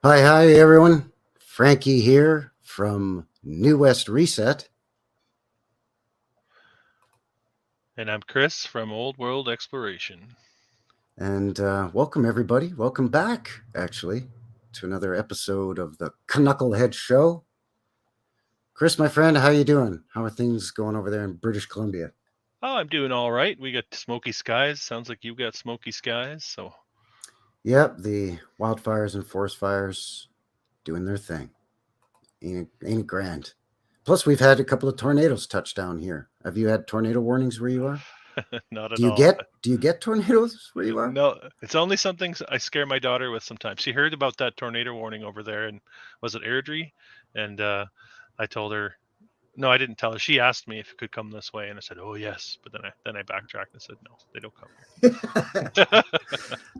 Hi, everyone. Frankie here from New West Reset. And I'm Chris from Old World Exploration. And welcome, everybody. Welcome back, actually, to another episode of the Canuckleheads Show. Chris, my friend, how you doing? How are things going over there in British Columbia? Oh, I'm doing all right. We got smoky skies. Sounds like you've got smoky skies. So, Yep, the wildfires and forest fires doing their thing. Ain't it grand? Plus, we've had a couple of tornadoes touch down here. Have you had tornado warnings where you are? not Do at you all. get tornadoes where you are? No, it's only something I scare my daughter with sometimes. She heard about that tornado warning over there, and was it Airdrie? And I told her, no, I didn't tell her. She asked me if it could come this way, and I said, oh yes. But then I backtracked and said, no, they don't come here.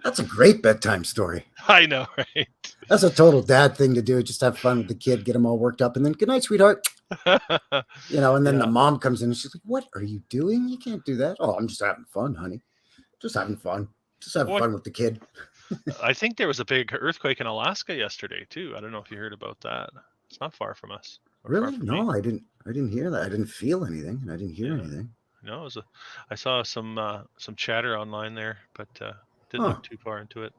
That's a great bedtime story. I know, right? That's a total dad thing to do. Just have fun with the kid, get him all worked up, and then good night, sweetheart. And then the Yeah. mom comes in and she's like, "What are you doing? You can't do that." "Oh, I'm just having fun, honey. Just having fun. Just having What? fun with the kid." I think there was a big earthquake in Alaska yesterday too. I don't know if you heard about that. It's not far from us, or far Really? from me. No, I didn't. I didn't hear that. I didn't feel anything, and I didn't hear Yeah, anything. no, I saw some chatter online there, but didn't Huh? look too far into it.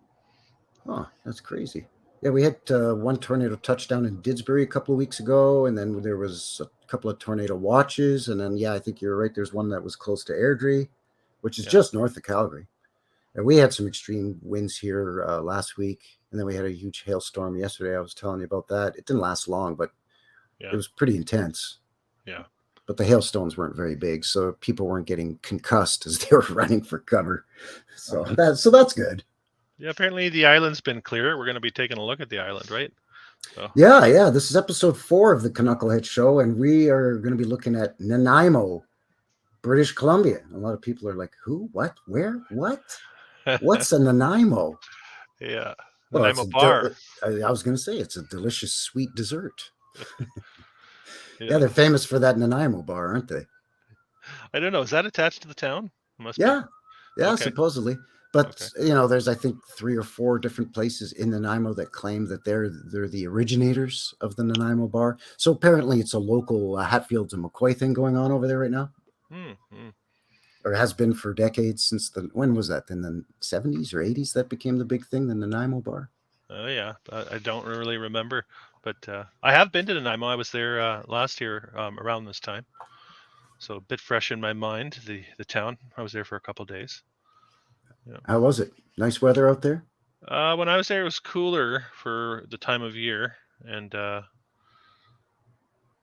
Huh? That's crazy. Yeah, we had one tornado touchdown in Didsbury a couple of weeks ago, and then there was a couple of tornado watches, and then yeah, I think you're right. There's one that was close to Airdrie, which is Yeah, just north of Calgary. And we had some extreme winds here last week, and then we had a huge hailstorm yesterday. I was telling you about that. It didn't last long, but it yeah, was pretty intense. yeah. But the hailstones weren't very big, so people weren't getting concussed as they were running for cover. So that's good. Yeah, apparently the island's been clear. We're going to be taking a look at the island, right? So, Yeah. This is episode 4 of the Canuckleheads Show, and we are going to be looking at Nanaimo, British Columbia. A lot of people are like, "Who? What? Where? What? What's a Nanaimo?" yeah, Well, it's Nanaimo Bar. I was going to say it's a delicious sweet dessert. Yeah, Yeah, they're famous for that Nanaimo bar, aren't they? I don't know. Is that attached to the town? Must be. Yeah, yeah, Okay, supposedly. But okay. there's I think 3 or 4 different places in Nanaimo that claim that they're the originators of the Nanaimo bar. So apparently, it's a local Hatfields and McCoy thing going on over there right now, Hmm. Hmm. or has been for decades since the when was that? In the 70s or 80s that became the big thing, the Nanaimo bar. Oh yeah, I don't really remember, but I have been to Nanaimo. I was there last year around this time, so a bit fresh in my mind. The town. I was there for a couple of days. Yeah. How was it? Nice weather out there. When I was there, it was cooler for the time of year, and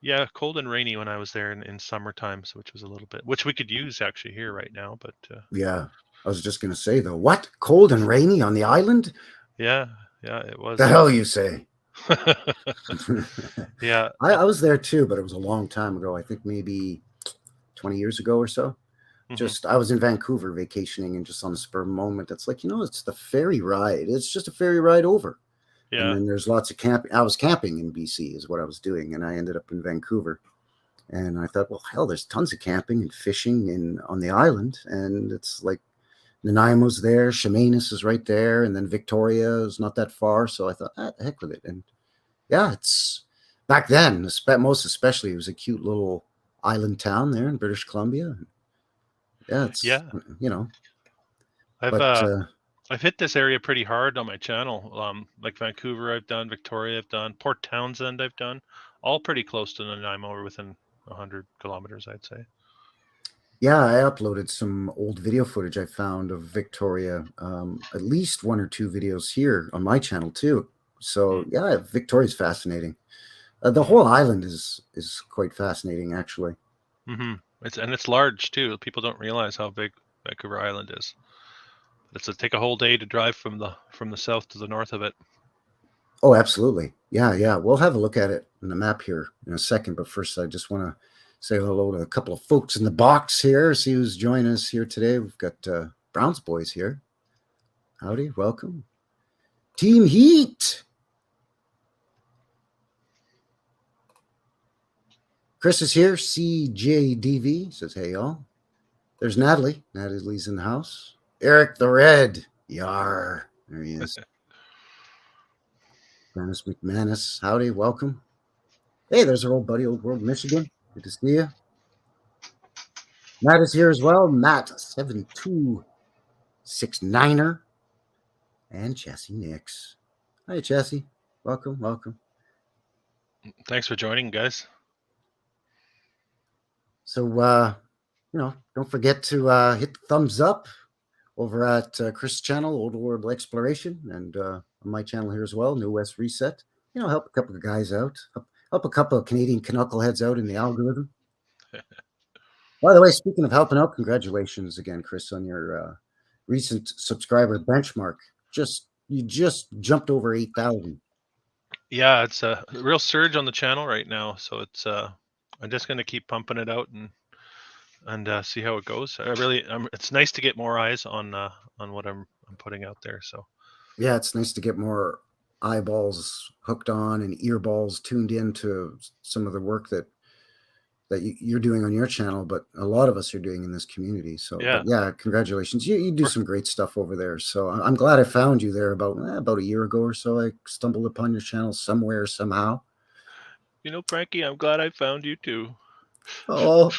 yeah, cold and rainy when I was there in summertime, so which was a little bit, which we could use actually here right now. But Yeah, I was just gonna say though, what cold and rainy on the island? yeah, yeah, it The was. hell you say? Yeah. I was there too, but it was a long time ago. I think maybe 20 years ago or so. Hmm. Just I was in Vancouver vacationing, and just on the spur of the moment, it's like, it's the ferry ride. It's just a ferry ride over. And Yeah. then there's lots of camping. I was camping in BC is what I was doing, and I ended up in Vancouver. And I thought, well, hell, there's tons of camping and fishing on the island, and it's like Nanaimo's there, Chemainus is right there, and then Victoria is not that far. So I thought, the heck with it. And yeah, it's back then, most especially, it was a cute little island town there in British Columbia. Yeah, it's Yeah. you know, I've but uh I've hit this area pretty hard on my channel. Like Vancouver, I've done. Victoria, I've done. Port Townsend, I've done. All pretty close to Nanaimo, or within 100 kilometers, I'd say. yeah, I uploaded some old video footage I found of Victoria, at least 1 or 2 videos here on my channel too. So Mm, yeah, Victoria's fascinating. The mm, whole island is quite fascinating, actually. mm-hmm. It's large too. People don't realize how big Vancouver Island is. It's a take a whole day to drive from the south to the north of it. Oh, absolutely. Yeah. We'll have a look at it in the map here in a second. But first, I just want to say hello to a couple of folks in the box here. See who's joining us here today. We've got Browns boys here. Howdy, welcome. Team Heat. Chris is here. CJDV says, hey, y'all. There's Natalie. Natalie's in the house. Eric the Red. Yar. There he is. Dennis McManus, howdy, welcome. Hey, there's our old buddy, Old World Michigan. Good to see you. Matt is here as well. Matt 7269er and Jesse Nix. Hi, Jesse. Welcome, welcome. Thanks for joining, guys. So, don't forget to hit the thumbs up over at Chris' channel, Old World Exploration, and on my channel here as well, New West Reset. Help a couple of guys out, help a couple of Canadian Canuckleheads out in the algorithm. By the way, speaking of helping out, congratulations again, Chris, on your recent subscriber benchmark. You just jumped over 8,000. Yeah, it's a real surge on the channel right now, so it's I'm just going to keep pumping it out and see how it goes. It's nice to get more eyes on what I'm putting out there. So yeah, it's nice to get more eyeballs hooked on and earballs tuned into some of the work that you're doing on your channel, but a lot of us are doing in this community. So yeah, congratulations. You do some great stuff over there. So I'm glad I found you there about a year ago or so. I stumbled upon your channel somewhere, somehow. Frankie, I'm glad I found you too. Oh,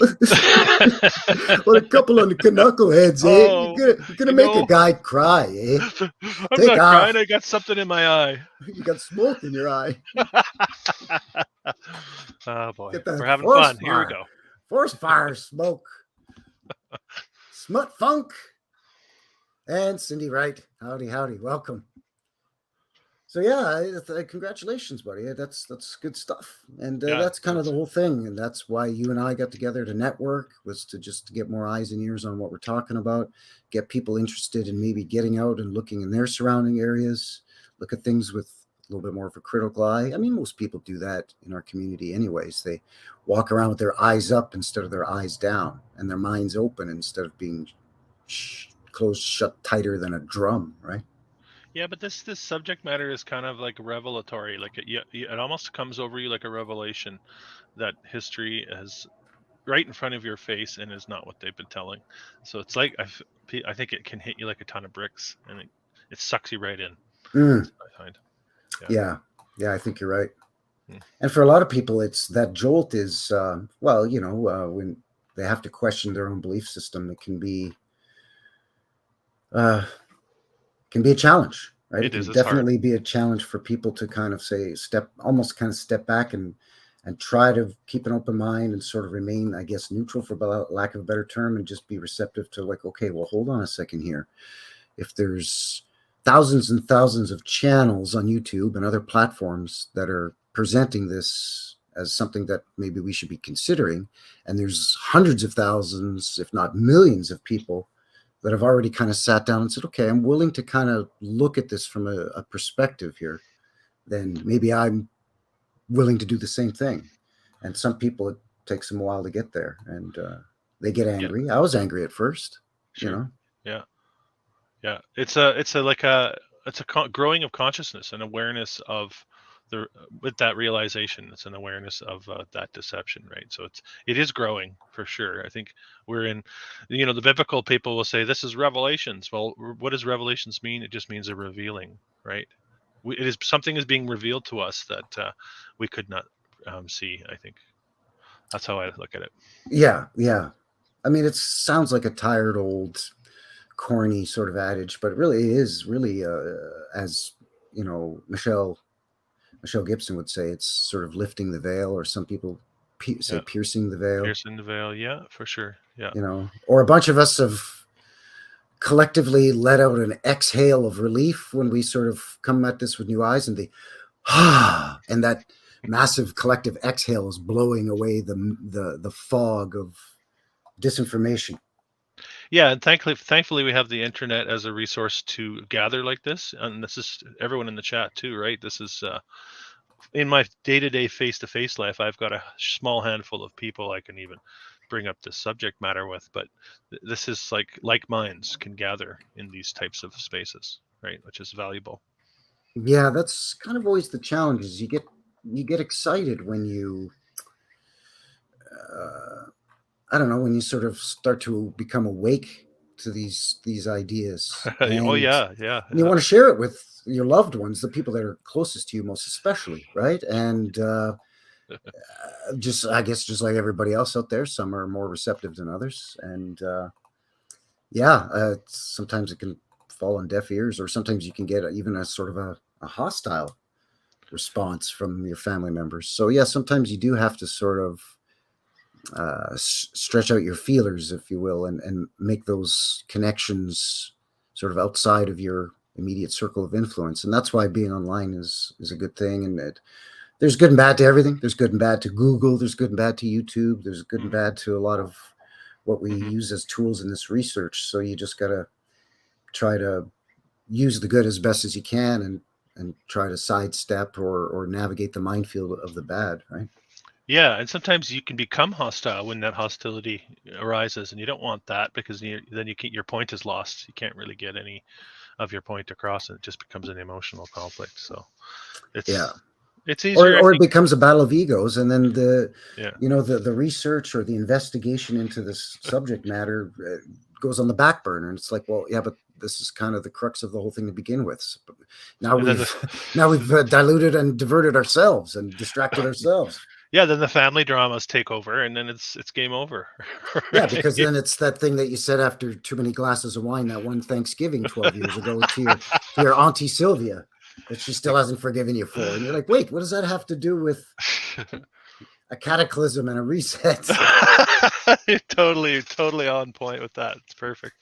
what a couple of the Canuckleheads, eh? Oh, you're gonna make a guy cry, eh? I'm not crying. I got something in my eye. You got smoke in your eye. Oh boy, we're having fun. Here we go. Forest fire, smoke, smut funk, and Cindy Wright. Howdy, howdy, welcome. So yeah, congratulations, buddy. That's good stuff, and that's kind of the whole thing, and that's why you and I got together to network, was to just get more eyes and ears on what we're talking about, get people interested in maybe getting out and looking in their surrounding areas, look at things with a little bit more of a critical eye. I mean, most people do that in our community anyways. They walk around with their eyes up instead of their eyes down, and their minds open instead of being closed shut tighter than a drum, right? Yeah, but this subject matter is kind of like revelatory. Like it almost comes over you like a revelation that history is right in front of your face and is not what they've been telling. So it's like I think it can hit you like a ton of bricks, and it sucks you right in. I find. Yeah, I think you're right. And for a lot of people, it's that jolt is when they have to question their own belief system, it can be a challenge, right? It can definitely be a challenge for people to kind of step back and try to keep an open mind and sort of remain, I guess, neutral, for lack of a better term, and just be receptive to like, okay, well, hold on a second here. If there's thousands and thousands of channels on YouTube and other platforms that are presenting this as something that maybe we should be considering, and there's hundreds of thousands, if not millions of people that have already kind of sat down and said, okay, I'm willing to kind of look at this from a perspective here, then maybe I'm willing to do the same thing. And some people, it takes them a while to get there, and they get angry. Yeah. I was angry at first, Sure. Yeah. It's a growing of consciousness and awareness of with that realization. It's an awareness of that deception, right? So it is growing for sure. I think we're in, the biblical people will say this is revelations. Well, what does revelations mean? It just means a revealing, right? It is something is being revealed to us that we could not see. I think that's how I look at it. Yeah. I mean, it sounds like a tired old corny sort of adage, but it really is as Michelle Gibson would say, it's sort of lifting the veil, or some people say piercing the veil. Piercing the veil, yeah, for sure. Yeah. Or a bunch of us have collectively let out an exhale of relief when we sort of come at this with new eyes, and and that massive collective exhale is blowing away the fog of disinformation. Yeah, and thankfully we have the internet as a resource to gather like this, and this is everyone in the chat too, right? This is in my day-to-day face-to-face life, I've got a small handful of people I can even bring up this subject matter with, but this is like minds can gather in these types of spaces, right? Which is valuable. Yeah, that's kind of always the challenge, is you get excited when you I don't know, when you sort of start to become awake to these ideas, Oh and yeah, yeah, you yeah. want to share it with your loved ones, the people that are closest to you, most especially, right? And just, I guess, just like everybody else out there, some are more receptive than others, and sometimes it can fall on deaf ears, or sometimes you can get even a sort of a hostile response from your family members. So yeah, sometimes you do have to sort of stretch out your feelers, if you will, and make those connections sort of outside of your immediate circle of influence. And that's why being online is a good thing. And there's good and bad to everything. There's good and bad to Google. There's good and bad to YouTube. There's good and bad to a lot of what we use as tools in this research. So you just got to try to use the good as best as you can, and try to sidestep or navigate the minefield of the bad, right? Yeah, and sometimes you can become hostile when that hostility arises, and you don't want that, because then your point is lost. You can't really get any of your point across, and it just becomes an emotional conflict. So Yeah. it's easier, I Or it think. becomes a battle of egos, and then Yeah. the research or the investigation into this subject matter goes on the back burner, and it's like, well, yeah, but this is kind of the crux of the whole thing to begin with. So now And then we've diluted and diverted ourselves and distracted ourselves. yeah, then the family dramas take over, and then it's game over. Yeah, because then it's that thing that you said after too many glasses of wine that one Thanksgiving 12 years ago to your Auntie Sylvia that she still hasn't forgiven you for. And you're like, wait, what does that have to do with a cataclysm and a reset? You're totally on point with that. It's perfect.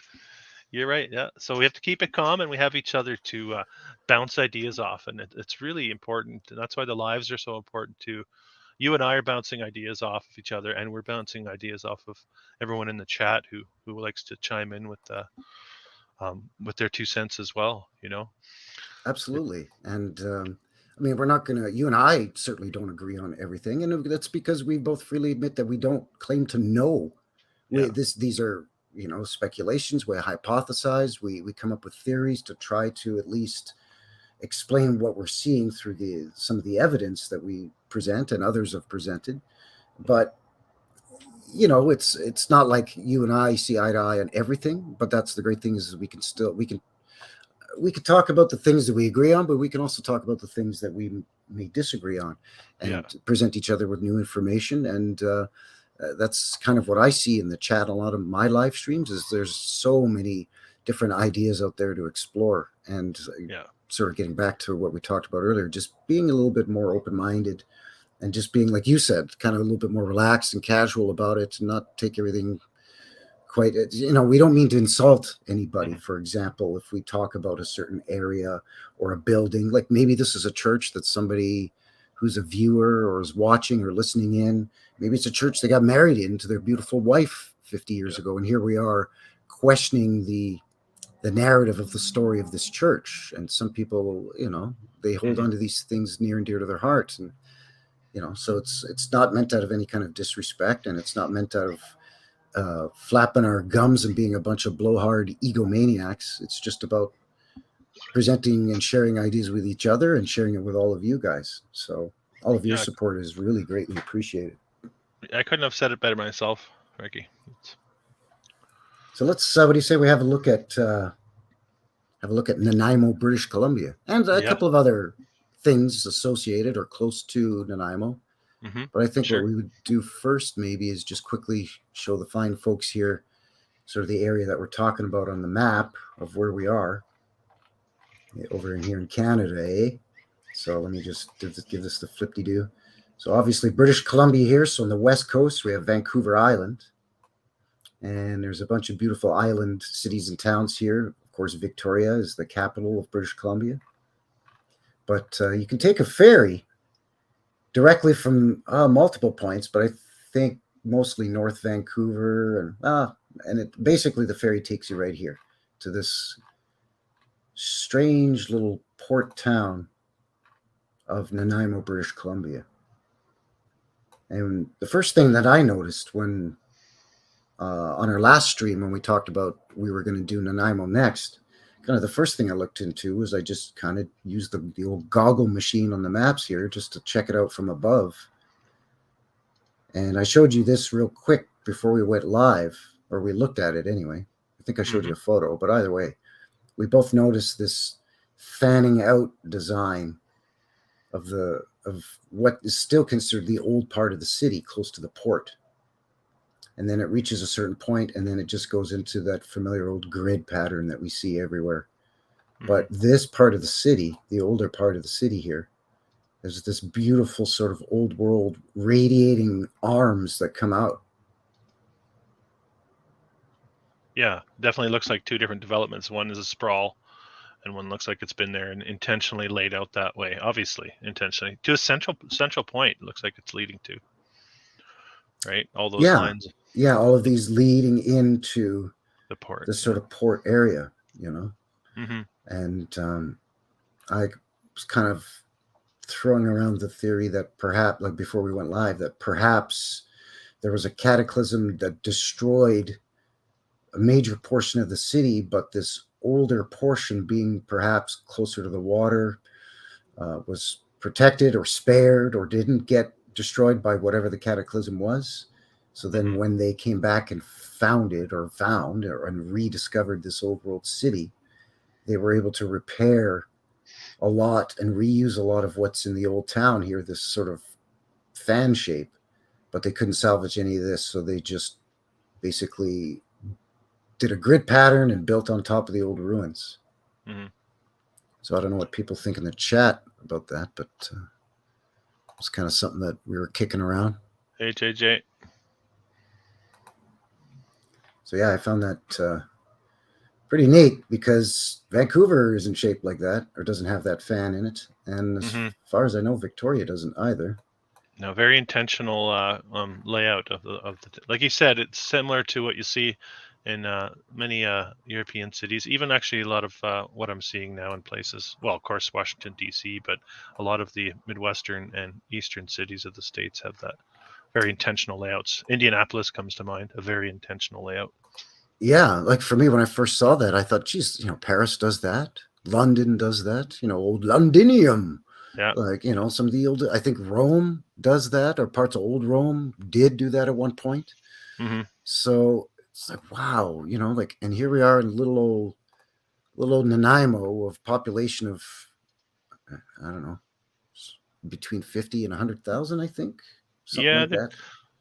You're right. Yeah. So we have to keep it calm, and we have each other to bounce ideas off, and it's really important. And that's why the lives are so important too. You and I are bouncing ideas off of each other, and we're bouncing ideas off of everyone in the chat who likes to chime in with their 2 cents as well. Absolutely. And I mean, we're not going to, you and I certainly don't agree on everything. And that's because we both freely admit that we don't claim to know. Yeah. These are, speculations. We hypothesize. We come up with theories to try to at least explain what we're seeing through some of the evidence that we present and others have presented. But it's not like you and I see eye to eye on everything. But that's the great thing, is we can talk about the things that we agree on, but we can also talk about the things that we may disagree on, and present each other with new information. And that's kind of what I see in the chat. A lot of my live streams is there's so many different ideas out there to explore. And sort of getting back to what we talked about earlier, just being a little bit more open-minded, and just being, like you said, kind of a little bit more relaxed and casual about it, and not take everything quite, we don't mean to insult anybody. For example, if we talk about a certain area or a building, like maybe this is a church that somebody who's a viewer or is watching or listening in, maybe it's a church they got married in to their beautiful wife 50 years ago, and here we are questioning the narrative of the story of this church. And some people, they hold on to these things near and dear to their hearts, and so it's not meant out of any kind of disrespect, and it's not meant out of flapping our gums and being a bunch of blowhard egomaniacs. It's just about presenting and sharing ideas with each other, and sharing it with all of you guys. So all of your support is really greatly appreciated. I couldn't have said it better myself, Ricky. So let's, what do you say we have a look at Nanaimo, British Columbia, and a couple of other things associated or close to Nanaimo. But I think what we would do first maybe is just quickly show the fine folks here sort of the area that we're talking about on the map of where we are over in here in Canada, eh? So let me just give this the flip-de-doo. So obviously British Columbia here. So on the west coast, we have Vancouver Island. And there's a bunch of beautiful island cities and towns here. Of course, Victoria is the capital of British Columbia. But you can take a ferry directly from multiple points, but I think mostly North Vancouver, and basically the ferry takes you right here to this strange little port town of Nanaimo, British Columbia. And the first thing that I noticed when on our last stream, when we talked about we were going to do Nanaimo next, kind of the first thing I looked into was I just kind of used the old goggle machine on the maps here just to check it out from above. And I showed you this real quick before we went live, or we looked at it anyway. think I showed you a photo, but either way, we both noticed this fanning out design of what is still considered the old part of the city, close to the port. And then it reaches a certain point, and then it just goes into that familiar old grid pattern that we see everywhere. But this part of the city, the older part of the city here, there's this beautiful sort of old world radiating arms that come out. Yeah, definitely looks like two different developments. One is a sprawl, and one looks like it's been there and intentionally laid out that way. Obviously, intentionally to a central point. Looks like it's leading to, right? All those lines. Yeah, all of these leading into the port, this sort of port area, you know. And I was kind of throwing around the theory that perhaps, like before we went live, that perhaps there was a cataclysm that destroyed a major portion of the city, but this older portion, being perhaps closer to the water, was protected or spared or didn't get destroyed by whatever the cataclysm was. So then when they came back and found and rediscovered this old world city, they were able to repair a lot and reuse a lot of what's in the old town here, this sort of fan shape, but they couldn't salvage any of this. So they just basically did a grid pattern and built on top of the old ruins. So I don't know what people think in the chat about that, but it's kind of something that we were kicking around. Hey, JJ. So yeah, I found that pretty neat, because Vancouver isn't shaped like that, or doesn't have that fan in it. And as far as I know, Victoria doesn't either. No, very intentional layout of the like you said, it's similar to what you see in many European cities, even actually a lot of what I'm seeing now in places, well, of course, Washington, D.C., but a lot of the Midwestern and Eastern cities of the States have that very intentional layouts. Indianapolis comes to mind, a very intentional layout. Yeah, like for me, when I first saw that, I thought, geez, Paris does that. London does that. Old Londinium. Yeah. Like, some of the old, I think Rome does that, or parts of old Rome did do that at one point. So it's like, wow, and here we are in little old Nanaimo, of population of, I don't know, between 50 and 100,000, I think. Something like that.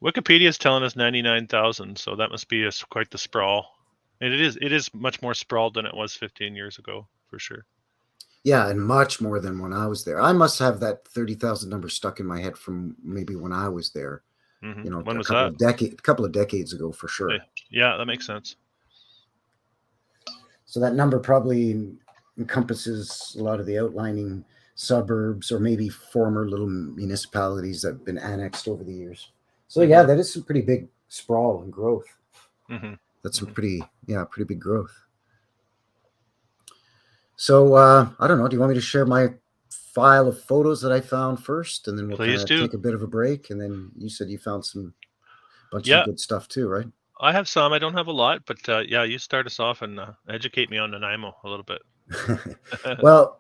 Wikipedia is telling us 99,000, so that must be quite the sprawl. And it is much more sprawled than it was 15 years ago, for sure. Yeah, and much more than when I was there. I must have that 30,000 number stuck in my head from maybe when I was there. When was a couple of decades ago, for sure. Yeah, that makes sense. So that number probably encompasses a lot of the outlining suburbs, or maybe former little municipalities that have been annexed over the years. So yeah, that is some pretty big sprawl and growth. That's some pretty big growth. So I don't know. Do you want me to share my file of photos that I found first, and then we'll kind of take a bit of a break? And then you said you found some bunch of good stuff too, right? I have some. I don't have a lot, but you start us off and educate me on Nanaimo a little bit. Well,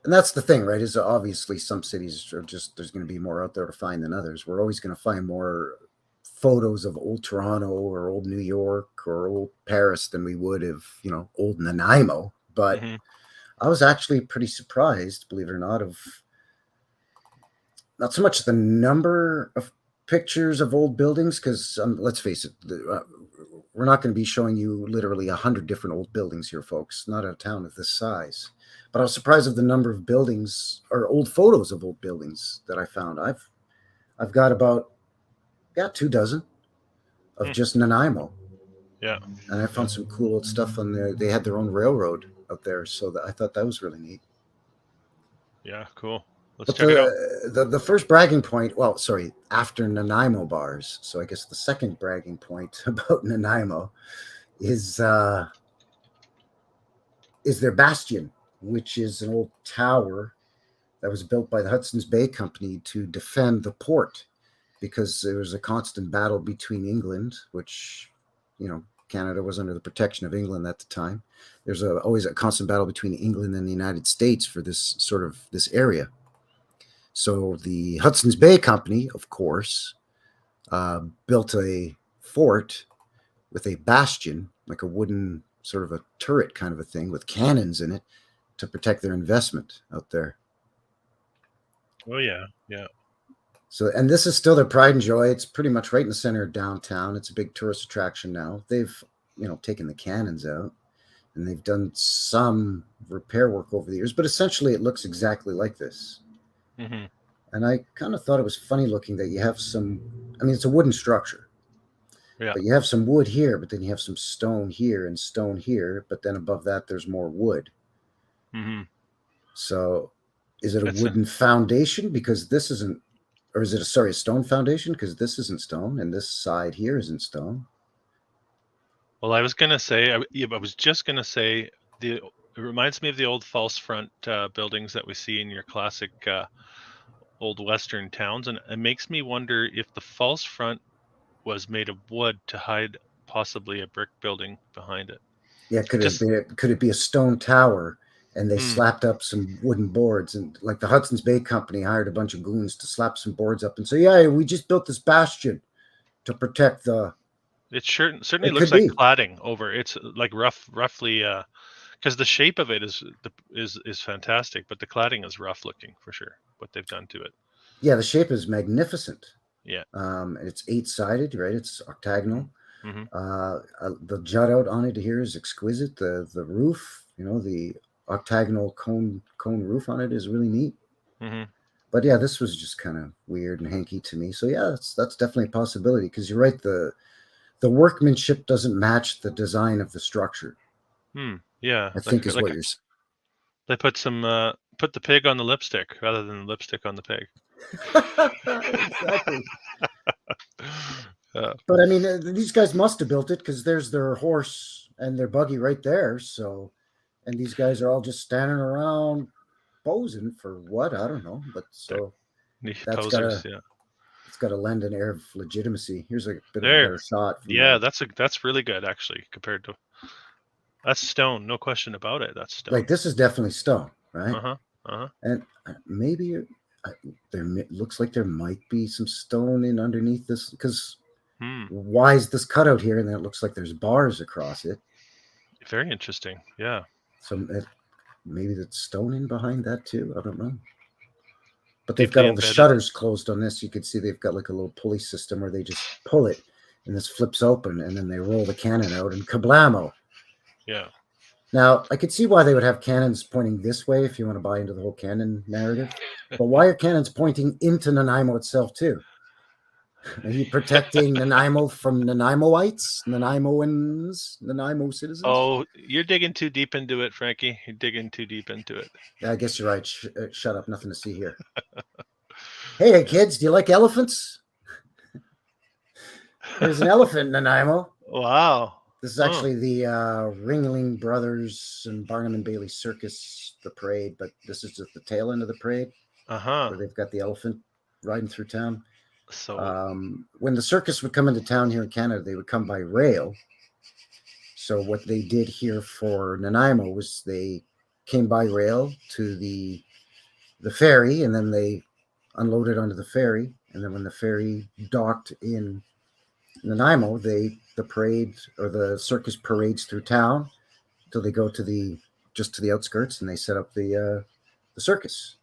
and that's the thing, right? Is obviously some cities are just, there's going to be more out there to find than others. We're always going to find more photos of old Toronto or old New York or old Paris than we would of, old Nanaimo. But I was actually pretty surprised, believe it or not, of not so much the number of pictures of old buildings, because let's face it, we're not going to be showing you literally 100 different old buildings here, folks. Not a town of this size. But I was surprised of the number of buildings, or old photos of old buildings, that I found. I've got about 24 of just Nanaimo. Yeah. And I found some cool old stuff on there. They had their own railroad out there, so I thought that was really neat. Yeah, cool. Let's check it out. The first bragging point, after Nanaimo bars, so I guess the second bragging point about Nanaimo is their bastion, which is an old tower that was built by the Hudson's Bay Company to defend the port, because there was a constant battle between England, which, Canada was under the protection of England at the time. There's always a constant battle between England and the United States for this area. So the Hudson's Bay Company, of course, built a fort with a bastion, like a wooden sort of a turret kind of a thing with cannons in it to protect their investment out there. Oh yeah, yeah. So, and this is still their pride and joy. It's pretty much right in the center of downtown. It's a big tourist attraction now. They've, taken the cannons out, and they've done some repair work over the years, but essentially it looks exactly like this. Mm-hmm. And I kind of thought it was funny looking that you have it's a wooden structure, Yeah. but you have some wood here, but then you have some stone here and stone here, but then above that there's more wood. Mm-hmm. So is it a wooden foundation because this isn't, or is it a stone foundation because this isn't stone and this side here isn't stone? Well, I was gonna say, I was just gonna say, it reminds me of the old false front buildings that we see in your classic old Western towns, and it makes me wonder if the false front was made of wood to hide possibly a brick building behind it. Yeah, could it be a stone tower and they slapped up some wooden boards, and like the Hudson's Bay Company hired a bunch of goons to slap some boards up and say, yeah, we just built this bastion to protect the. It certainly It looks could like be. cladding over. It's like roughly because the shape of it is fantastic, but the cladding is rough looking for sure. What they've done to it. Yeah, the shape is magnificent. Yeah. It's 8-sided, right? It's octagonal. Mm-hmm. The jut out on it here is exquisite. The roof, the octagonal cone roof on it is really neat. Mm-hmm. But yeah, this was just kind of weird and hanky to me. So yeah, that's definitely a possibility because you're right. The workmanship doesn't match the design of the structure. Yeah, I think is what you're saying. They put the pig on the lipstick rather than the lipstick on the pig. Exactly. But I mean, these guys must have built it because there's their horse and their buggy right there. So, and these guys are all just standing around posing for what? I don't know. But so that's posers, it's got to lend an air of legitimacy. Here's a bit of a better shot. Yeah, that's really good actually compared to. That's stone, no question about it. That's stone. Like this is definitely stone, right? Uh-huh. And maybe there looks like there might be some stone in underneath this because why is this cutout here? And then it looks like there's bars across it. Very interesting. Yeah. So maybe that's stone in behind that too. I don't know. But they've got all the shutters closed on this. You can see they've got like a little pulley system where they just pull it and this flips open and then they roll the cannon out and kablamo. Yeah. Now, I could see why they would have cannons pointing this way if you want to buy into the whole cannon narrative. But why are cannons pointing into Nanaimo itself, too? Are you protecting Nanaimo from Nanaimoites, Nanaimoans, Nanaimo citizens? Oh, you're digging too deep into it, Frankie. You're digging too deep into it. Yeah, I guess you're right. Shut up. Nothing to see here. Hey, kids, do you like elephants? There's an elephant in Nanaimo. Wow. This is actually the Ringling Brothers and Barnum and Bailey Circus, the parade, but this is just the tail end of the parade. Where they've got the elephant riding through town. So when the circus would come into town here in Canada, they would come by rail. So what they did here for Nanaimo was they came by rail to the ferry, and then they unloaded onto the ferry. And then when the ferry docked in Nanaimo, the parade or the circus parades through town till they go to the outskirts and they set up the circus.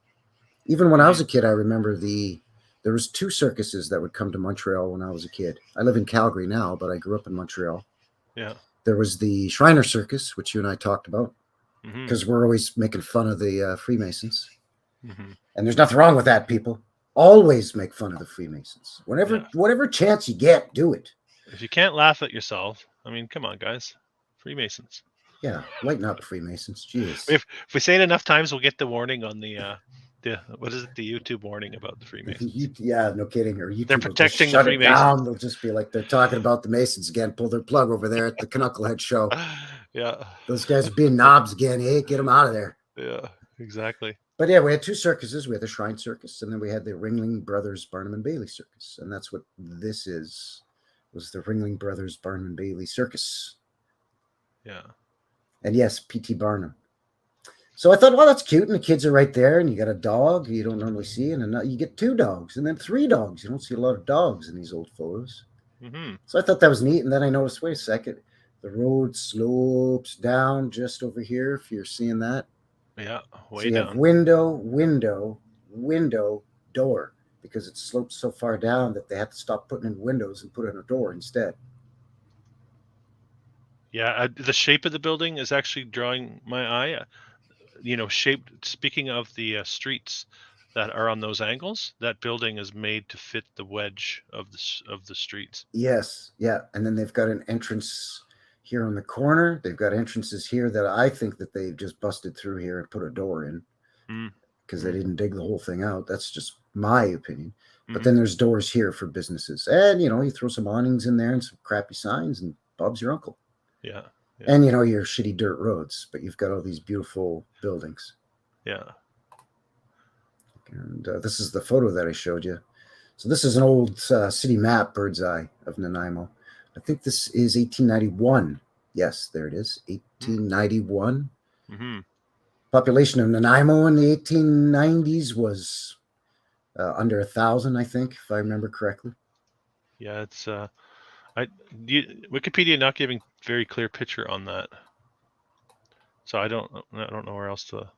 Even when I was a kid, I remember there was 2 circuses that would come to Montreal when I was a kid. I live in Calgary now, but I grew up in Montreal. Yeah. There was the Shriner Circus, which you and I talked about, because we're always making fun of the Freemasons. And there's nothing wrong with that, people. Always make fun of the Freemasons. Whatever chance you get, do it. If you can't laugh at yourself, I mean, come on, guys. Freemasons. Yeah, lighten up, Freemasons. Jeez. If we say it enough times, we'll get the warning on the what is it? The YouTube warning about the Freemasons. Yeah, no kidding. Or they're protecting the Freemasons. They'll just be like they're talking about the Masons again. Pull their plug over there at the Canuckleheads Show. Yeah. Those guys are being knobs again. Hey, get them out of there. Yeah, exactly. But yeah, we had 2 circuses. We had the Shrine Circus, and then we had the Ringling Brothers Barnum and Bailey Circus, and that's what this is. Was the Ringling Brothers Barnum and Bailey Circus. Yeah. And yes, P.T. Barnum. So I thought, well, that's cute, and the kids are right there, and you got a dog you don't normally see, and you get 2 dogs, and then 3 dogs. You don't see a lot of dogs in these old photos. So I thought that was neat, and then I noticed, wait a second, The road slopes down just over here, if you're seeing that. Yeah, So way you have down. window, window, window, door, because it slopes so far down that they have to stop putting in windows and put in a door instead. Yeah, the shape of the building is actually drawing my eye. Shaped. Speaking of the streets that are on those angles, that building is made to fit the wedge of the streets. Yes, yeah. And then they've got an entrance here on the corner. They've got entrances here that I think that they just busted through here and put a door in Mm, because they mm, didn't dig the whole thing out. That's just my opinion. But mm-hmm. then there's doors here for businesses. And, you throw some awnings in there and some crappy signs, and Bob's your uncle. Yeah, yeah, And, your shitty dirt roads, but you've got all these beautiful buildings. yeah. And this is the photo that I showed you. So this is an old city map, bird's eye of Nanaimo. I think this is 1891. Yes, there it is, 1891. Mm-hmm. Population of Nanaimo in the 1890s was under 1,000, I think, if I remember correctly. Yeah, it's Wikipedia not giving very clear picture on that, so I don't know where else to.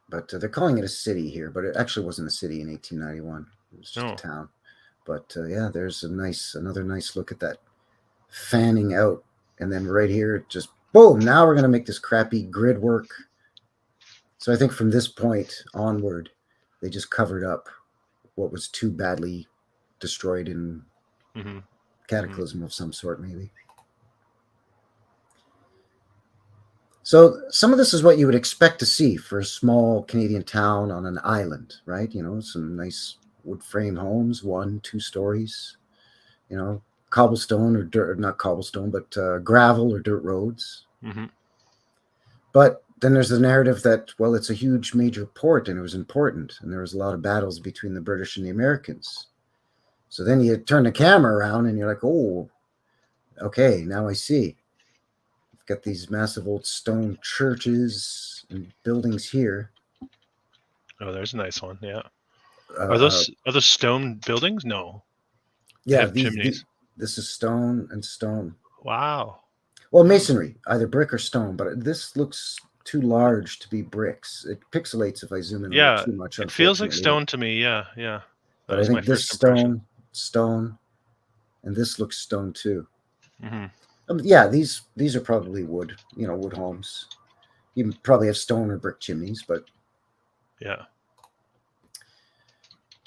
But they're calling it a city here, but it actually wasn't a city in 1891. It was just No. a town. But yeah, there's another nice look at that fanning out, and then right here, just boom. Now we're gonna make this crappy grid work. So I think from this point onward, they just covered up what was too badly destroyed in Mm-hmm. cataclysm of some sort, maybe. So some of this is what you would expect to see for a small Canadian town on an island, right? Some nice wood frame homes, 1-2 stories, cobblestone or dirt, not cobblestone, but gravel or dirt roads. Mm-hmm. But then there's the narrative that, well, it's a huge major port and it was important, and there was a lot of battles between the British and the Americans. So then you turn the camera around and you're like, oh, okay, now I see. You've got these massive old stone churches and buildings here. Oh, there's a nice one. Yeah. Are Uh, those stone buildings? No. They yeah, have chimneys. this is stone and stone. Wow. Well, masonry, either brick or stone, but this looks too large to be bricks. It pixelates if I zoom in a little Yeah, too much, it feels like unfortunately. stone to me. Yeah, yeah. That But I was my think this first impression. stone, and this looks stone too. Mm-hmm. Yeah, these are probably wood, wood homes. You probably have stone or brick chimneys, but Yeah.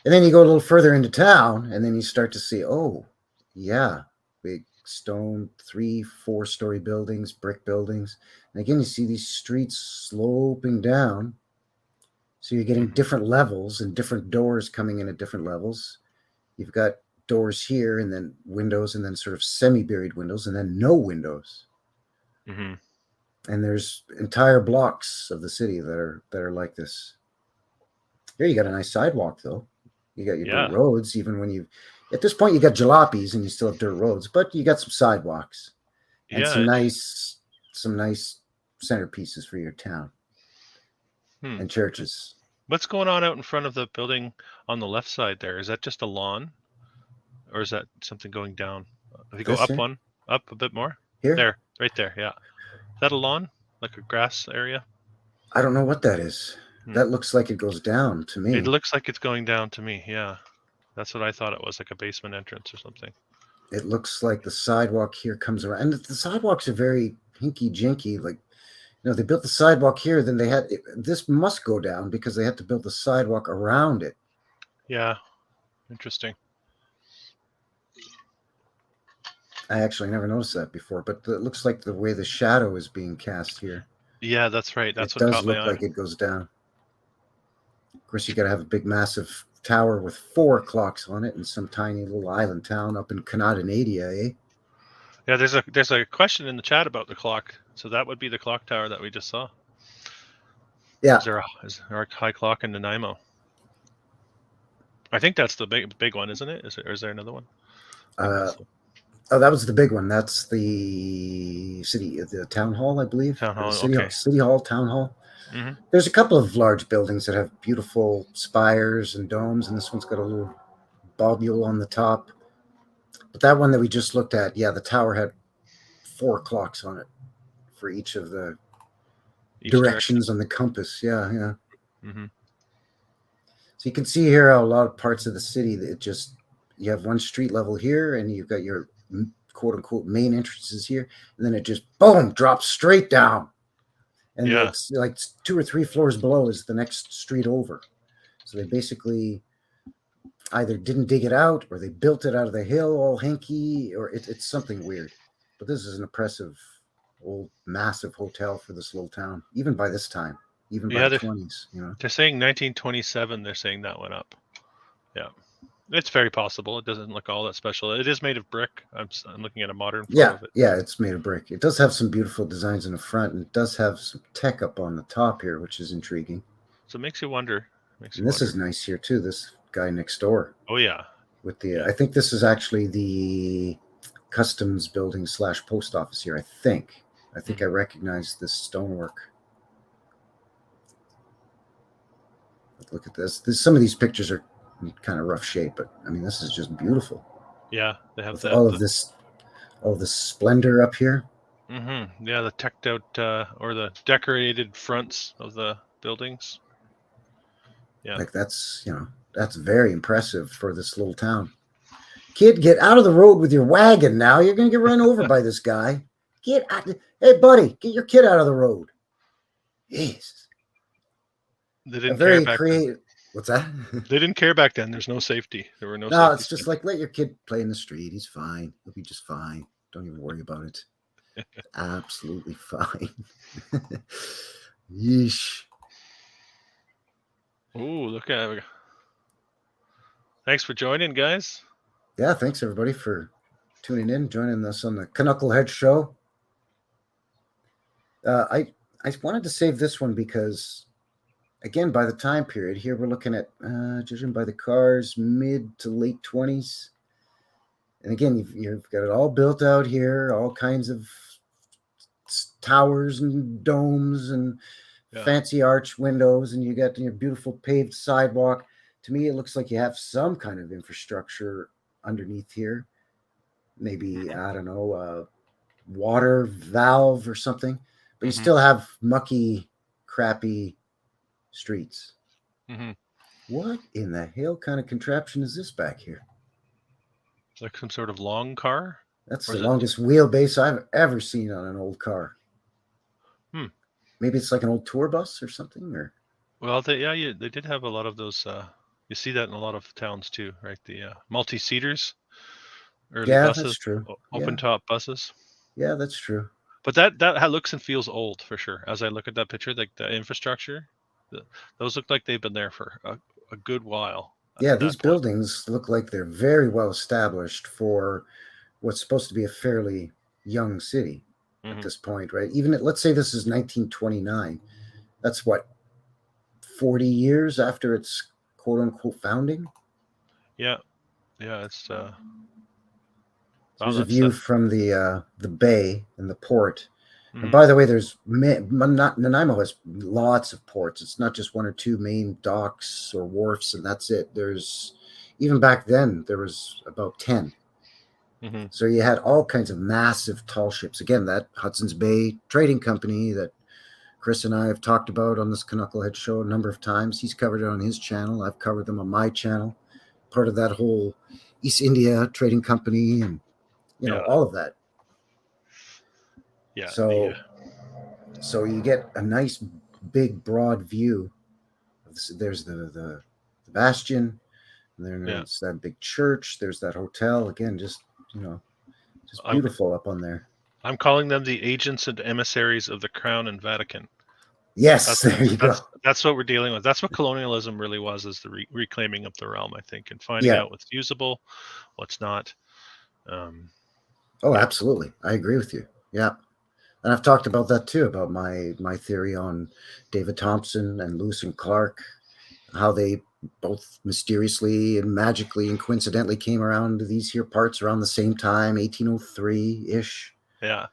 and then you go a little further into town, and then you start to see, oh, yeah, big stone, 3-4 story buildings, brick buildings. And again, you see these streets sloping down. So you're getting different levels and different doors coming in at different levels. You've got doors here, and then windows, and then sort of semi-buried windows, and then no windows. Mm-hmm. And there's entire blocks of the city that are like this. Here you got a nice sidewalk, though. You got your dirt roads, even when at this point you got jalopies and you still have dirt roads, but you got some sidewalks and some nice centerpieces for your town and churches. What's going on out in front of the building on the left side there? Is that just a lawn, or is that something going down? If you go up here? up a bit more, here, there, right there, yeah. Is that a lawn, like a grass area? I don't know what that is. That looks like it goes down to me. It looks like it's going down to me. Yeah, that's what I thought it was, like a basement entrance or something. It looks like the sidewalk here comes around, and the sidewalks are very hinky jinky. Like, they built the sidewalk here, then this must go down because they had to build the sidewalk around it. Yeah, interesting. I actually never noticed that before, but it looks like the way the shadow is being cast here. Yeah, that's right. That's what caught my eye. It does look like it goes down. Of course, you got to have a big, massive tower with 4 clocks on it, and some tiny little island town up in Canuckleheads, eh? Yeah, there's a question in the chat about the clock. So that would be the clock tower that we just saw. Yeah. Is there a high clock in Nanaimo? I think that's the big one, isn't it? Or is there another one? Oh, that was the big one. That's the town hall, I believe. Town hall, City hall, town hall. Mm-hmm. There's a couple of large buildings that have beautiful spires and domes, and this one's got a little bobule on the top. But that one that we just looked at, yeah, the tower had 4 clocks on it for each of the Each directions on the compass. Yeah, yeah. Mm-hmm. So you can see here how a lot of parts of the city, you have one street level here, and you've got your quote unquote main entrances here, and then it just boom drops straight down, and Yeah. it's like 2 or 3 floors below is the next street over. So they basically either didn't dig it out, or they built it out of the hill all hinky, or it's something weird. But this is an impressive old massive hotel for this little town, even by this time, even by Yeah, the 20s, you know. they're saying 1927. They're saying that went up. Yeah, it's very possible. It doesn't look all that special. It is made of brick. I'm looking at a modern photo of it. Yeah, it's made of brick. It does have some beautiful designs in the front, and it does have some tech up on the top here, which is intriguing. So it makes you wonder. And this is nice here too. This guy next door. Oh yeah. With the, I think this is actually the customs building / post office here. I think I recognize this stonework. Look at this. Some of these pictures are in kind of rough shape, but I mean, this is just beautiful. Yeah, they have all of this splendor up here. Mm-hmm. Yeah, the teched out or the decorated fronts of the buildings. Yeah, like that's very impressive for this little town. Kid, get out of the road with your wagon now. You're gonna get run over by this guy. Get out. Hey, buddy, get your kid out of the road. Yes. They didn't care back then. What's that? They didn't care back then. There's no safety. There were no. No, it's just like, let your kid play in the street. He's fine. He'll be just fine. Don't even worry about it. Absolutely fine. Yeesh. Oh, look at it. Thanks for joining, guys. Yeah, thanks everybody for tuning in, joining us on the Canuckleheads Show. I wanted to save this one because, again, by the time period here, we're looking at, judging by the cars, mid to late 20s. And again, you've got it all built out here, all kinds of towers and domes and fancy arch windows, and you got your beautiful paved sidewalk. To me, it looks like you have some kind of infrastructure underneath here. Maybe, I don't know, water valve or something. But you still have mucky, crappy streets. Mm-hmm. What in the hell kind of contraption is this back here? Like some sort of long car? That's the longest wheelbase I've ever seen on an old car. Maybe it's like an old tour bus or something, or. Well, they did have a lot of those. You see that in a lot of towns too, right? The multi-seaters, early buses, that's true. Open top buses. Yeah, that's true. But that looks and feels old for sure. As I look at that picture, like the infrastructure, those look like they've been there for a good while. Yeah, these buildings look like they're very well established for what's supposed to be a fairly young city at this point, right? Even let's say this is 1929. That's what, 40 years after its quote unquote founding? Yeah. Yeah, it's there's a view from the bay and the port. And by the way, Nanaimo has lots of ports. It's not just one or two main docks or wharfs, and that's it. There's, even back then, there was about 10. So you had all kinds of massive tall ships. Again, that Hudson's Bay Trading Company that Chris and I have talked about on this Canucklehead Show a number of times. He's covered it on his channel. I've covered them on my channel. Part of that whole East India Trading Company and, all of that. Yeah. So you get a nice, big, broad view. There's the bastion. And there's that big church. There's that hotel. Again, just beautiful up on there. I'm calling them the agents and emissaries of the Crown and Vatican. Yes, there you go. That's what we're dealing with. That's what colonialism really was, is the reclaiming of the realm, I think, and finding out what's usable, what's not. Absolutely. I agree with you. Yeah. And I've talked about that too, about my theory on David Thompson and Lewis and Clark, how they both mysteriously and magically and coincidentally came around to these here parts around the same time, 1803-ish. Yeah.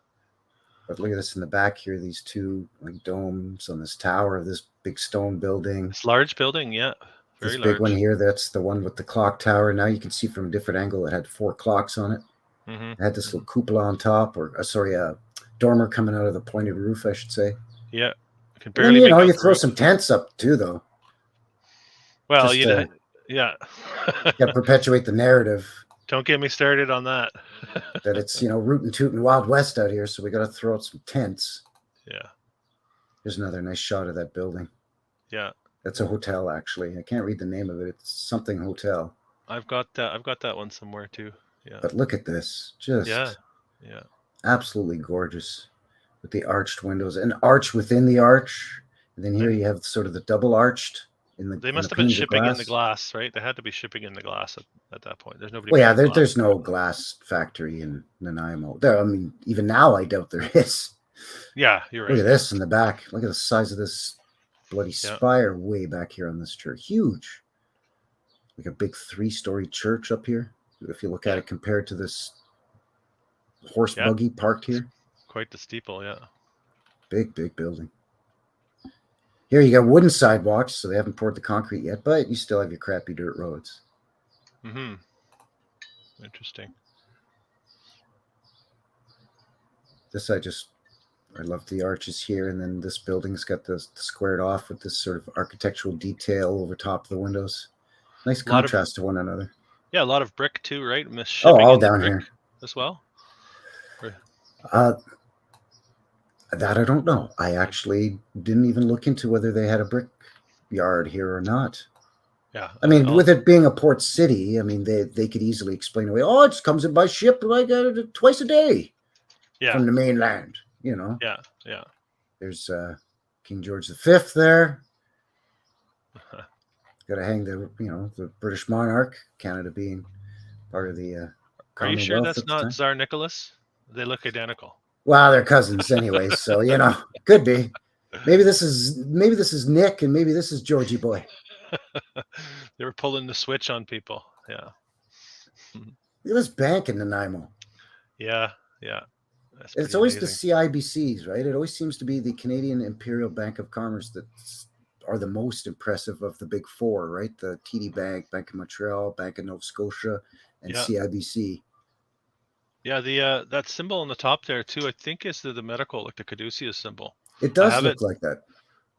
But look at this in the back here, these two like domes on this tower of this big stone building. This large building, yeah. Very large. Big one here, that's the one with the clock tower. Now you can see from a different angle it had 4 clocks on it. Mm-hmm. It had this little cupola on top, or sorry, a dormer coming out of the pointed roof, I should say. Yeah, I can And then, barely you make know, out you the throw roof. some tents up too, though. Well, Just yeah. to perpetuate the narrative Don't get me started on that. that it's, you know, rootin' tootin' Wild West out here, so we got to throw out some tents. Yeah. Here's another nice shot of that building. Yeah. That's a hotel, actually. I can't read the name of it. It's something hotel. I've got that one somewhere too. Yeah. But look at this. Just Yeah. absolutely gorgeous with the arched windows. An arch within the arch. And then here you have sort of the double arched They in must the have been panes of shipping in the glass. glass, right? They had to be shipping in the glass at that point. There's nobody Well, yeah, making glass. there's no glass factory in Nanaimo. There, I mean, even now I doubt there is. Yeah, you're right. Look at this in the back. Look at the size of this bloody spire way back here on this church. Huge. Like a big 3-story church up here. If you look at it compared to this horse buggy parked here. Quite the steeple, yeah. Big building. Here you got wooden sidewalks, so they haven't poured the concrete yet, but you still have your crappy dirt roads. Mm-hmm. Interesting. This I love the arches here, and then this building's got the squared off with this sort of architectural detail over top of the windows. Nice contrast to one another. Yeah, a lot of brick too, right? All down here as well. That I don't know. I actually didn't even look into whether they had a brick yard here or not. Yeah. I mean, with it being a port city, I mean, they could easily explain away, oh, it comes in by ship like twice a day from the mainland, you know. Yeah. There's King George V there. Got to hang the British monarch, Canada being part of the Are you sure that's not Tsar Nicholas? They look identical. Well, they're cousins anyway, so you know, could be. Maybe this is Nick, and maybe this is Georgie boy. They were pulling the switch on people. Yeah. Look at this bank in Nanaimo. Yeah. It's always amazing. The CIBCs, right? It always seems to be the Canadian Imperial Bank of Commerce that are the most impressive of the big four, right? The TD Bank, Bank of Montreal, Bank of Nova Scotia, and CIBC. Yeah, the that symbol on the top there too, I think is the medical, like the caduceus symbol. It does look like that.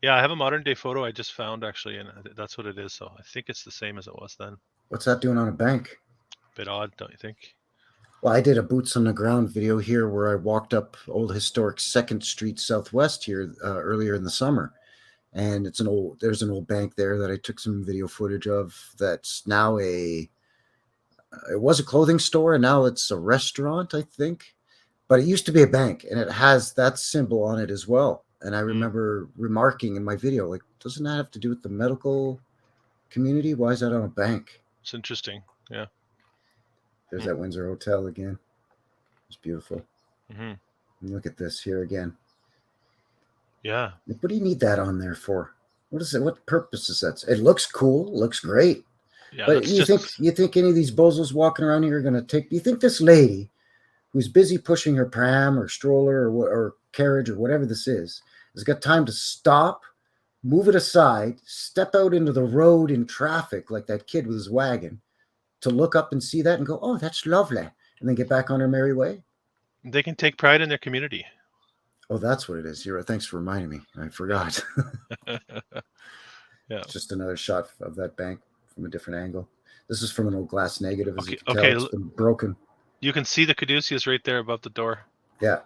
Yeah, I have a modern day photo I just found actually, and that's what it is. So I think it's the same as it was then. What's that doing on a bank? Bit odd, don't you think? Well, I did a boots on the ground video here where I walked up old historic 2nd Street Southwest here earlier in the summer. And there's an old bank there that I took some video footage of that's now it was a clothing store and now it's a restaurant, I think. But it used to be a bank and it has that symbol on it as well. And I remember remarking in my video, like, doesn't that have to do with the medical community? Why is that on a bank? It's interesting. Yeah. There's that Windsor Hotel again. It's beautiful. Mm-hmm. And look at this here again. Yeah. What do you need that on there for? What is it? What purpose is that? It looks cool. Looks great. Yeah, but you think any of these bozos walking around here are going to take? Do you think this lady, who's busy pushing her pram or stroller or carriage or whatever this is, has got time to stop, move it aside, step out into the road in traffic like that kid with his wagon, to look up and see that and go, oh, that's lovely, and then get back on her merry way? They can take pride in their community. Oh, that's what it is. You're right. Thanks for reminding me. I forgot. Yeah. Just another shot of that bank from a different angle. This is from an old glass negative. As you can tell, it's been broken. You can see the caduceus right there above the door. Yeah.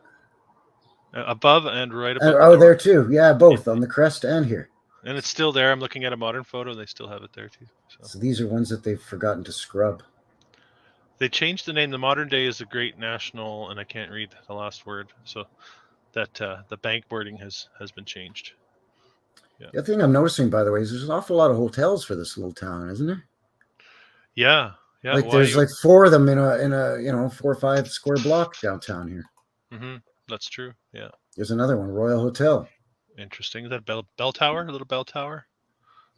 Above and right above. The door. There too. Yeah, both on the crest and here. And it's still there. I'm looking at a modern photo. They still have it there too. So these are ones that they've forgotten to scrub. They changed the name. The modern day is a Great National, and I can't read the last word. So that the bank wording has been changed. Yeah. The other thing I'm noticing, by the way, is there's an awful lot of hotels for this little town, isn't there? Yeah. Like there's like 4 of them in a 4 or 5 square block downtown here. Mm-hmm. That's true. Yeah. There's another one, Royal Hotel. Interesting. Is that bell tower? A little bell tower?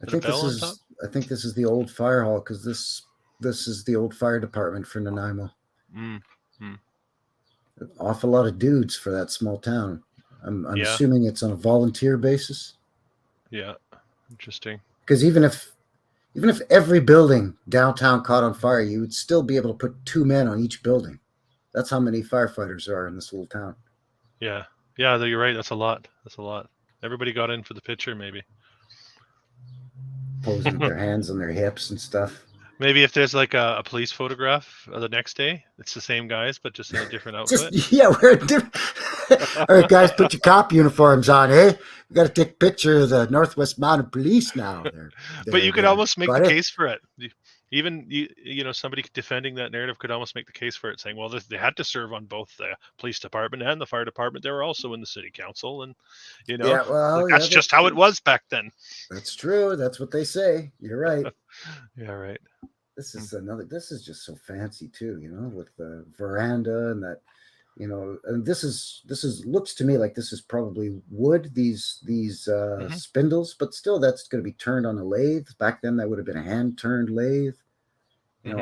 I think this is the old fire hall, because this is the old fire department for Nanaimo. Mm-hmm. An awful lot of dudes for that small town. I'm assuming it's on a volunteer basis. Yeah. Interesting. Because even if every building downtown caught on fire, you would still be able to put 2 men on each building. That's how many firefighters there are in this little town. Yeah. Yeah, you're right. That's a lot. That's a lot. Everybody got in for the picture, maybe. Posing with their hands on their hips and stuff. Maybe if there's like a police photograph the next day, it's the same guys, but just in a different outfit. Just yeah, we're different. All right, guys, put your cop uniforms on, eh? We got to take a picture of the Northwest Mounted Police now. But you could almost make the buddy. case for it. Even somebody defending that narrative could almost make the case for it, saying, "Well, they had to serve on both the police department and the fire department. They were also in the city council, and Yeah, well, that's just how it was back then." That's true. That's what they say. You're right. Yeah, right. This is This is just so fancy too, with the veranda and that, and this is looks to me like this is probably wood. These spindles, but still, that's going to be turned on a lathe. Back then, that would have been a hand turned lathe.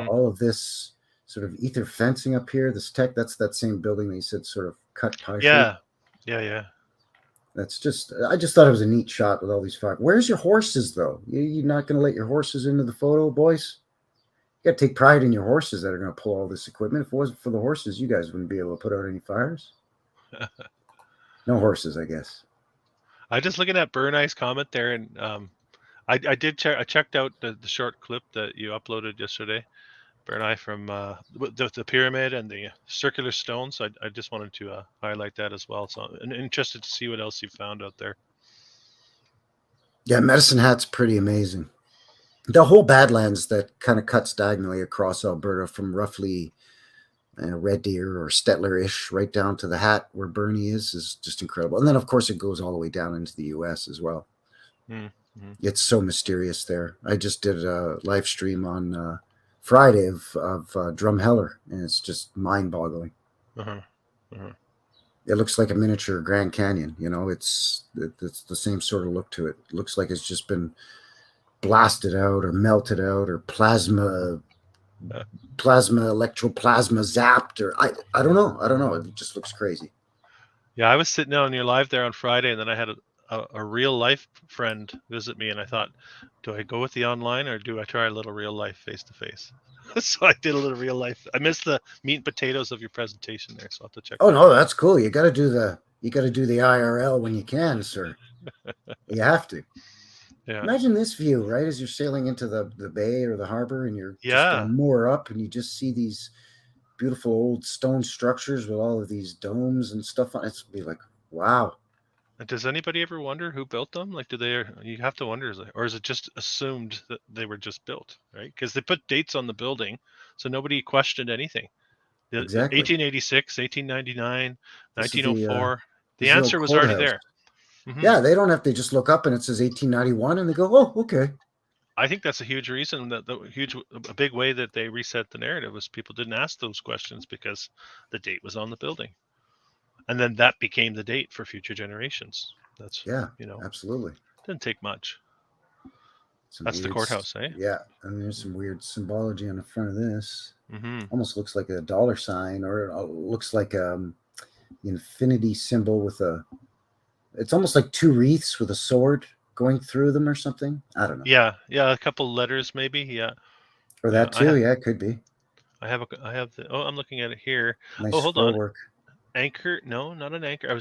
All of this sort of ether fencing up here. This that's that same building that you said sort of cut pie. Yeah, shape. yeah. That's I just thought it was a neat shot with all these fire. Where's your horses though? You're not going to let your horses into the photo, boys? You got to take pride in your horses that are going to pull all this equipment. If it wasn't for the horses, you guys wouldn't be able to put out any fires. No horses, I guess. I just looking at Burn Eye's comment there, and I did check. I checked out the short clip that you uploaded yesterday, Burn Eye, from the pyramid and the circular stones. I just wanted to highlight that as well. So I'm interested to see what else you found out there. Yeah, Medicine Hat's pretty amazing. The whole Badlands that kind of cuts diagonally across Alberta from roughly Red Deer or Stettler-ish right down to the Hat where Bernie is just incredible. And then, of course, it goes all the way down into the U.S. as well. Mm-hmm. It's so mysterious there. I just did a live stream on Friday of Drumheller, and it's just mind-boggling. It looks like a miniature Grand Canyon. It's the same sort of look to it. It looks like it's just been blasted out or melted out or plasma electroplasma zapped, or I don't know. It just looks crazy. Yeah, I was sitting on your live there on Friday, and then I had a real life friend visit me, and I thought, do I go with the online or do I try a little real life face to face? So I did a little real life. I missed the meat and potatoes of your presentation there, so I'll have to check. Oh no, that's cool. You got to do the IRL when you can, sir. You have to. Yeah. Imagine this view, right, as you're sailing into the bay or the harbor, and you're just going to moor up, and you just see these beautiful old stone structures with all of these domes and stuff on it. It's be like, wow. Does anybody ever wonder who built them? Like, you have to wonder, or is it just assumed that they were just built, right? Because they put dates on the building, so nobody questioned anything. Exactly. 1886, 1899, 1904. The answer was already there. Mm-hmm. Yeah, they don't have to just look up and it says 1891 and they go, oh, okay. I think that's a huge reason, that a big way that they reset the narrative was people didn't ask those questions because the date was on the building. And then that became the date for future generations. That's, absolutely. Didn't take much. That's the courthouse, eh? Yeah, and there's some weird symbology on the front of this. Mm-hmm. Almost looks like a dollar sign, or it looks like the infinity symbol with it's almost like two wreaths with a sword going through them or something. I don't know. Yeah, a couple letters maybe. Yeah. Or that too. It could be. I have I'm looking at it here. Nice hold on. Work. Anchor? No, not an anchor.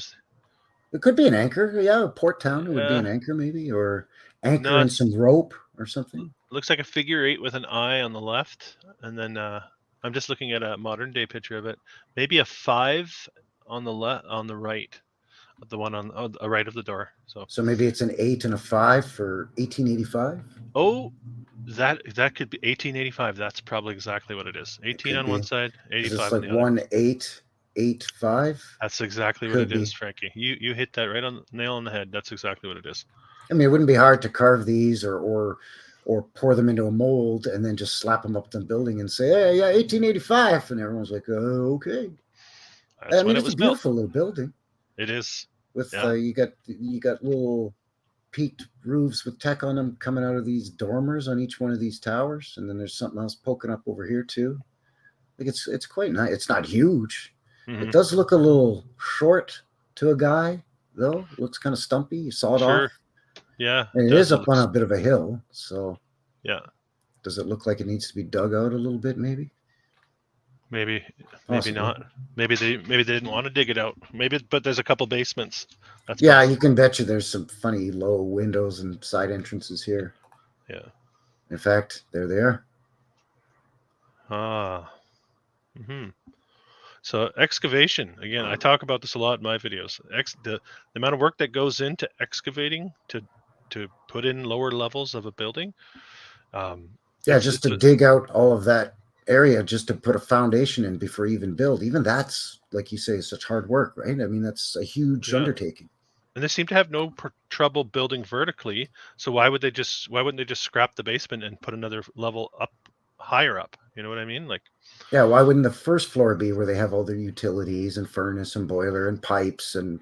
It could be an anchor. Yeah, a port town. It would be an anchor maybe, or anchor and some rope or something. Looks like a figure 8 with an eye on the left, and then I'm just looking at a modern day picture of it. Maybe a 5 on the right. The one on the right of the door. So maybe it's an 8 and a 5 for 1885. Oh, that could be 1885. That's probably exactly what it is. 18 on one side, 85 on the other. 1885. That's exactly what it is, Frankie. You hit that right on the nail on the head. That's exactly what it is. I mean, it wouldn't be hard to carve these or pour them into a mold and then just slap them up to the building and say, hey, yeah, 1885, and everyone's like, oh, okay. I mean, it's a beautiful little building. It is. With you got little peaked roofs with tech on them coming out of these dormers on each one of these towers, and then there's something else poking up over here too. Like it's quite nice. It's not huge. Mm-hmm. It does look a little short to a guy though. It looks kind of stumpy. You saw it off. Yeah. And it is up on a bit of a hill. So yeah. Does it look like it needs to be dug out a little bit maybe? Maybe Possibly. not. Maybe they didn't want to dig it out. But there's a couple basements. That's Yeah, possible. you can bet you there's some funny low windows and side entrances here. Yeah. In fact, there they are. Ah. Hmm. So excavation, again, I talk about this a lot in my videos. The amount of work that goes into excavating to put in lower levels of a building. Yeah, just to dig out all of that area just to put a foundation in before you even build. Even that's, like you say, such hard work, right? I mean, that's a huge undertaking. And they seem to have no trouble building vertically. So why wouldn't they just scrap the basement and put another level up higher up? You know what I mean? Like, yeah, why wouldn't the first floor be where they have all their utilities and furnace and boiler and pipes and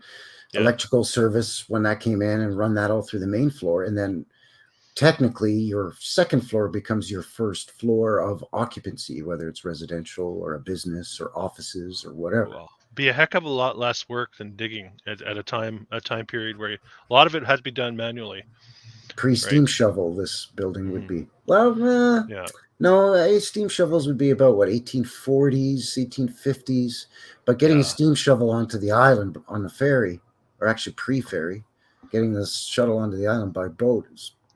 electrical service when that came in, and run that all through the main floor? And then technically your second floor becomes your first floor of occupancy, whether it's residential or a business or offices or whatever. Well, be a heck of a lot less work than digging at a time period where a lot of it had to be done manually. Pre-steam shovel, this building would be. Well, yeah. No, steam shovels would be about what, 1840s, 1850s. But getting a steam shovel onto the island on the ferry, or actually pre-ferry, getting this shuttle onto the island by boat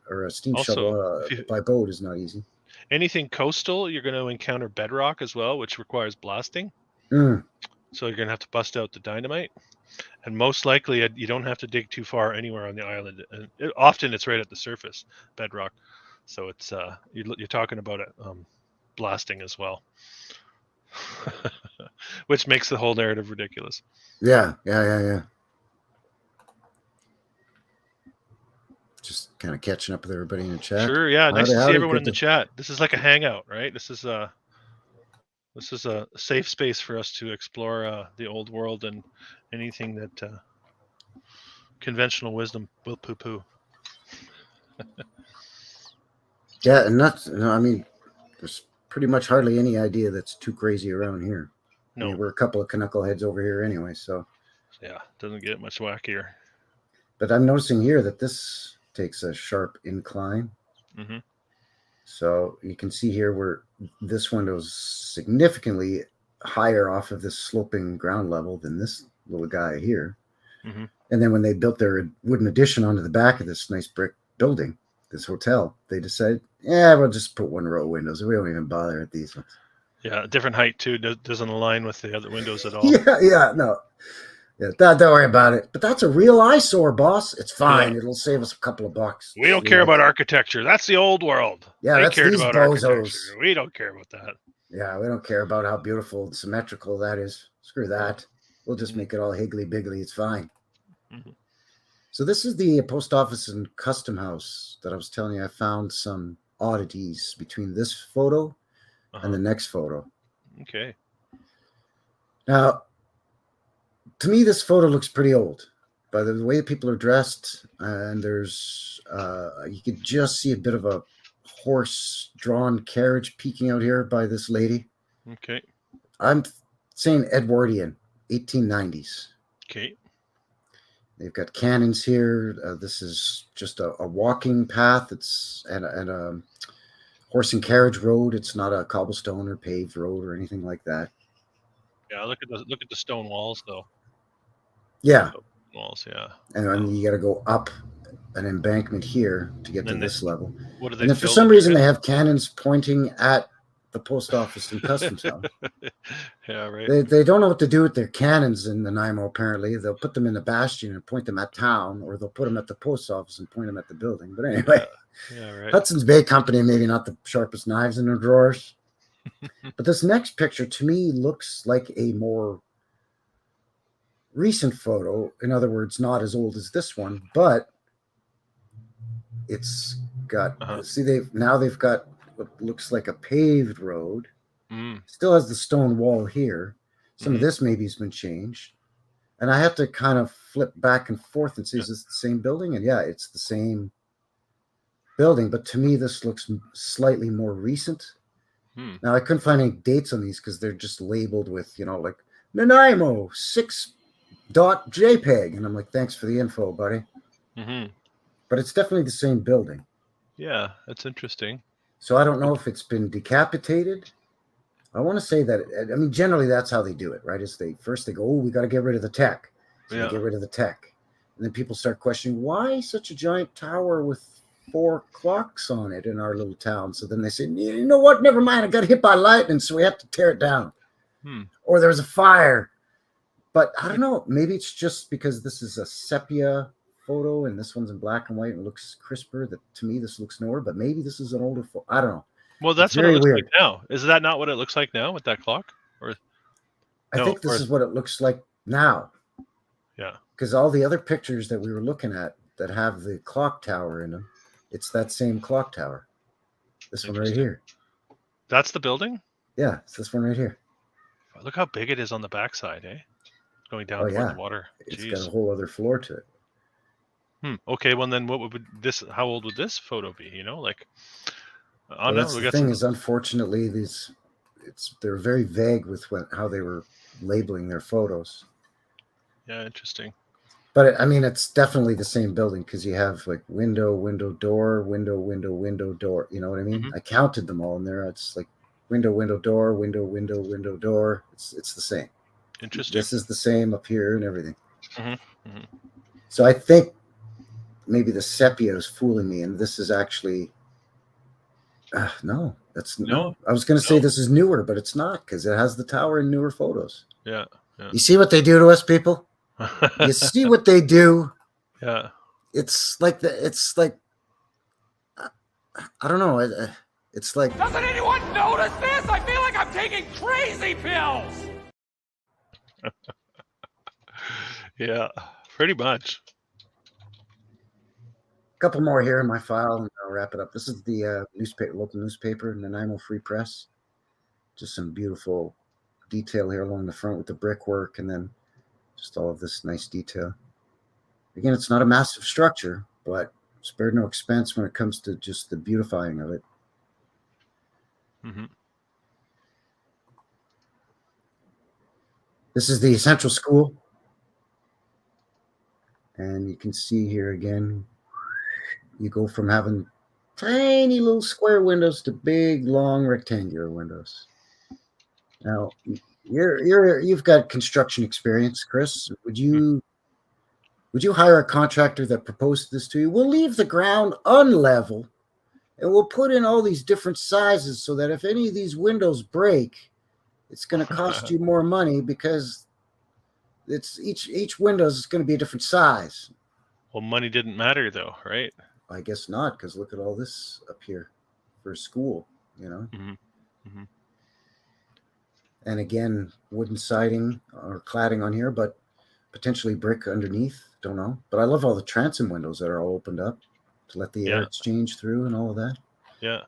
or a steam shovel by boat is not easy. Anything coastal, you're going to encounter bedrock as well, which requires blasting. So you're going to have to bust out the dynamite. And most likely, you don't have to dig too far anywhere on the island. And often it's right at the surface, bedrock. So it's you're talking about it blasting as well, which makes the whole narrative ridiculous. Yeah. Just kind of catching up with everybody in the chat. Sure, yeah. Nice to see everyone in the chat. This is like a hangout, right? This is a safe space for us to explore the old world and anything that conventional wisdom will poo-poo. Yeah, and I mean, there's pretty much hardly any idea that's too crazy around here. No. I mean, we're a couple of Canuckleheads over here anyway, so. Yeah, doesn't get much wackier. But I'm noticing here that this takes a sharp incline. Mm-hmm. So you can see here where this window is significantly higher off of this sloping ground level than this little guy here. Mm-hmm. And then when they built their wooden addition onto the back of this nice brick building, this hotel, they decided, we'll just put one row of windows. We don't even bother at these ones. Yeah, different height too. Doesn't align with the other windows at all. No. Yeah, don't worry about it. But that's a real eyesore, boss. It's fine. Yeah. It'll save us a couple of bucks. We don't care about architecture. That's the old world. Yeah, that's these about bozos. We don't care about that. Yeah, we don't care about how beautiful and symmetrical that is. Screw that. We'll just make it all higgly-biggly. It's fine. Mm-hmm. So this is the post office and custom house that I was telling you. I found some oddities between this photo and the next photo. Okay. Now, to me, this photo looks pretty old by the way people are dressed, and there's you could just see a bit of a horse-drawn carriage peeking out here by this lady. Okay. I'm saying Edwardian, 1890s. Okay. They've got cannons here. This is just a walking path. It's and a horse and carriage road. It's not a cobblestone or paved road or anything like that. Yeah, look at the stone walls though. Yeah. Walls, yeah. And then you got to go up an embankment here to get to this level. What do they? And then for some reason they have cannons pointing at the post office and customs house. Yeah, right. They don't know what to do with their cannons in Nanaimo. Apparently, they'll put them in the bastion and point them at town, or they'll put them at the post office and point them at the building. But anyway, yeah, right. Hudson's Bay Company, maybe not the sharpest knives in their drawers. But this next picture to me looks like a more recent photo. In other words, not as old as this one, but it's got they've got what looks like a paved road. Still has the stone wall here. Some of this maybe has been changed, and I have to kind of flip back and forth and see is this the same building? And yeah, it's the same building, but to me this looks slightly more recent. Now I couldn't find any dates on these because they're just labeled with like Nanaimo 6.jpg, and I'm like, thanks for the info, buddy. But it's definitely the same building. Yeah, that's interesting. So I don't know if it's been decapitated. I want to say that, I mean, generally that's how they do it, right? Is they go, oh, we got to get rid of the tech. So they get rid of the tech. And then people start questioning, why such a giant tower with 4 clocks on it in our little town? So then they say, you know what? Never mind. I got hit by lightning, so we have to tear it down. Or there was a fire. But I don't know. Maybe it's just because this is a sepia photo and this one's in black and white and looks crisper. That to me, this looks newer. But maybe this is an older photo. I don't know. Well, that's what it looks like now. Is that not what it looks like now with that clock? Or I think this is what it looks like now. Yeah. Because all the other pictures that we were looking at that have the clock tower in them, it's that same clock tower. This one right here. That's the building? Yeah, it's this one right here. Look how big it is on the backside, eh? Going down toward the water. It's got a whole other floor to it. Okay, well then what would this, how old would this photo be? You know, like that's the thing is, unfortunately, they're very vague with how they were labeling their photos. Yeah, interesting. But I mean, it's definitely the same building because you have like window, door, window, door. You know what I mean? I counted them all in there. It's like window, door, window, door. It's the same. Interesting. This is the same up here and everything. So I think maybe the sepia is fooling me, and this is actually no. That's no. I was going to say this is newer, but it's not because it has the tower in newer photos. Yeah. You see what they do to us, people? You see what they do? Yeah. It's like I don't know. It's like. Doesn't anyone notice this? I feel like I'm taking crazy pills. Yeah, pretty much. A couple more here in my file, and I'll wrap it up. This is the local newspaper, Nanaimo Free Press. Just some beautiful detail here along the front with the brickwork, and then just all of this nice detail. Again, it's not a massive structure, but spared no expense when it comes to just the beautifying of it. This is the central school. And you can see here again, you go from having tiny little square windows to big, long rectangular windows. Now, you've got construction experience, Chris. Would you hire a contractor that proposed this to you? We'll leave the ground unlevel, and we'll put in all these different sizes so that if any of these windows break, it's going to cost you more money because it's each window is going to be a different size. Well, money didn't matter though, right? I guess not, because look at all this up here for a school, you know. And again, wooden siding or cladding on here, but potentially brick underneath. Don't know. But I love all the transom windows that are all opened up to let the air exchange through and all of that. Yeah.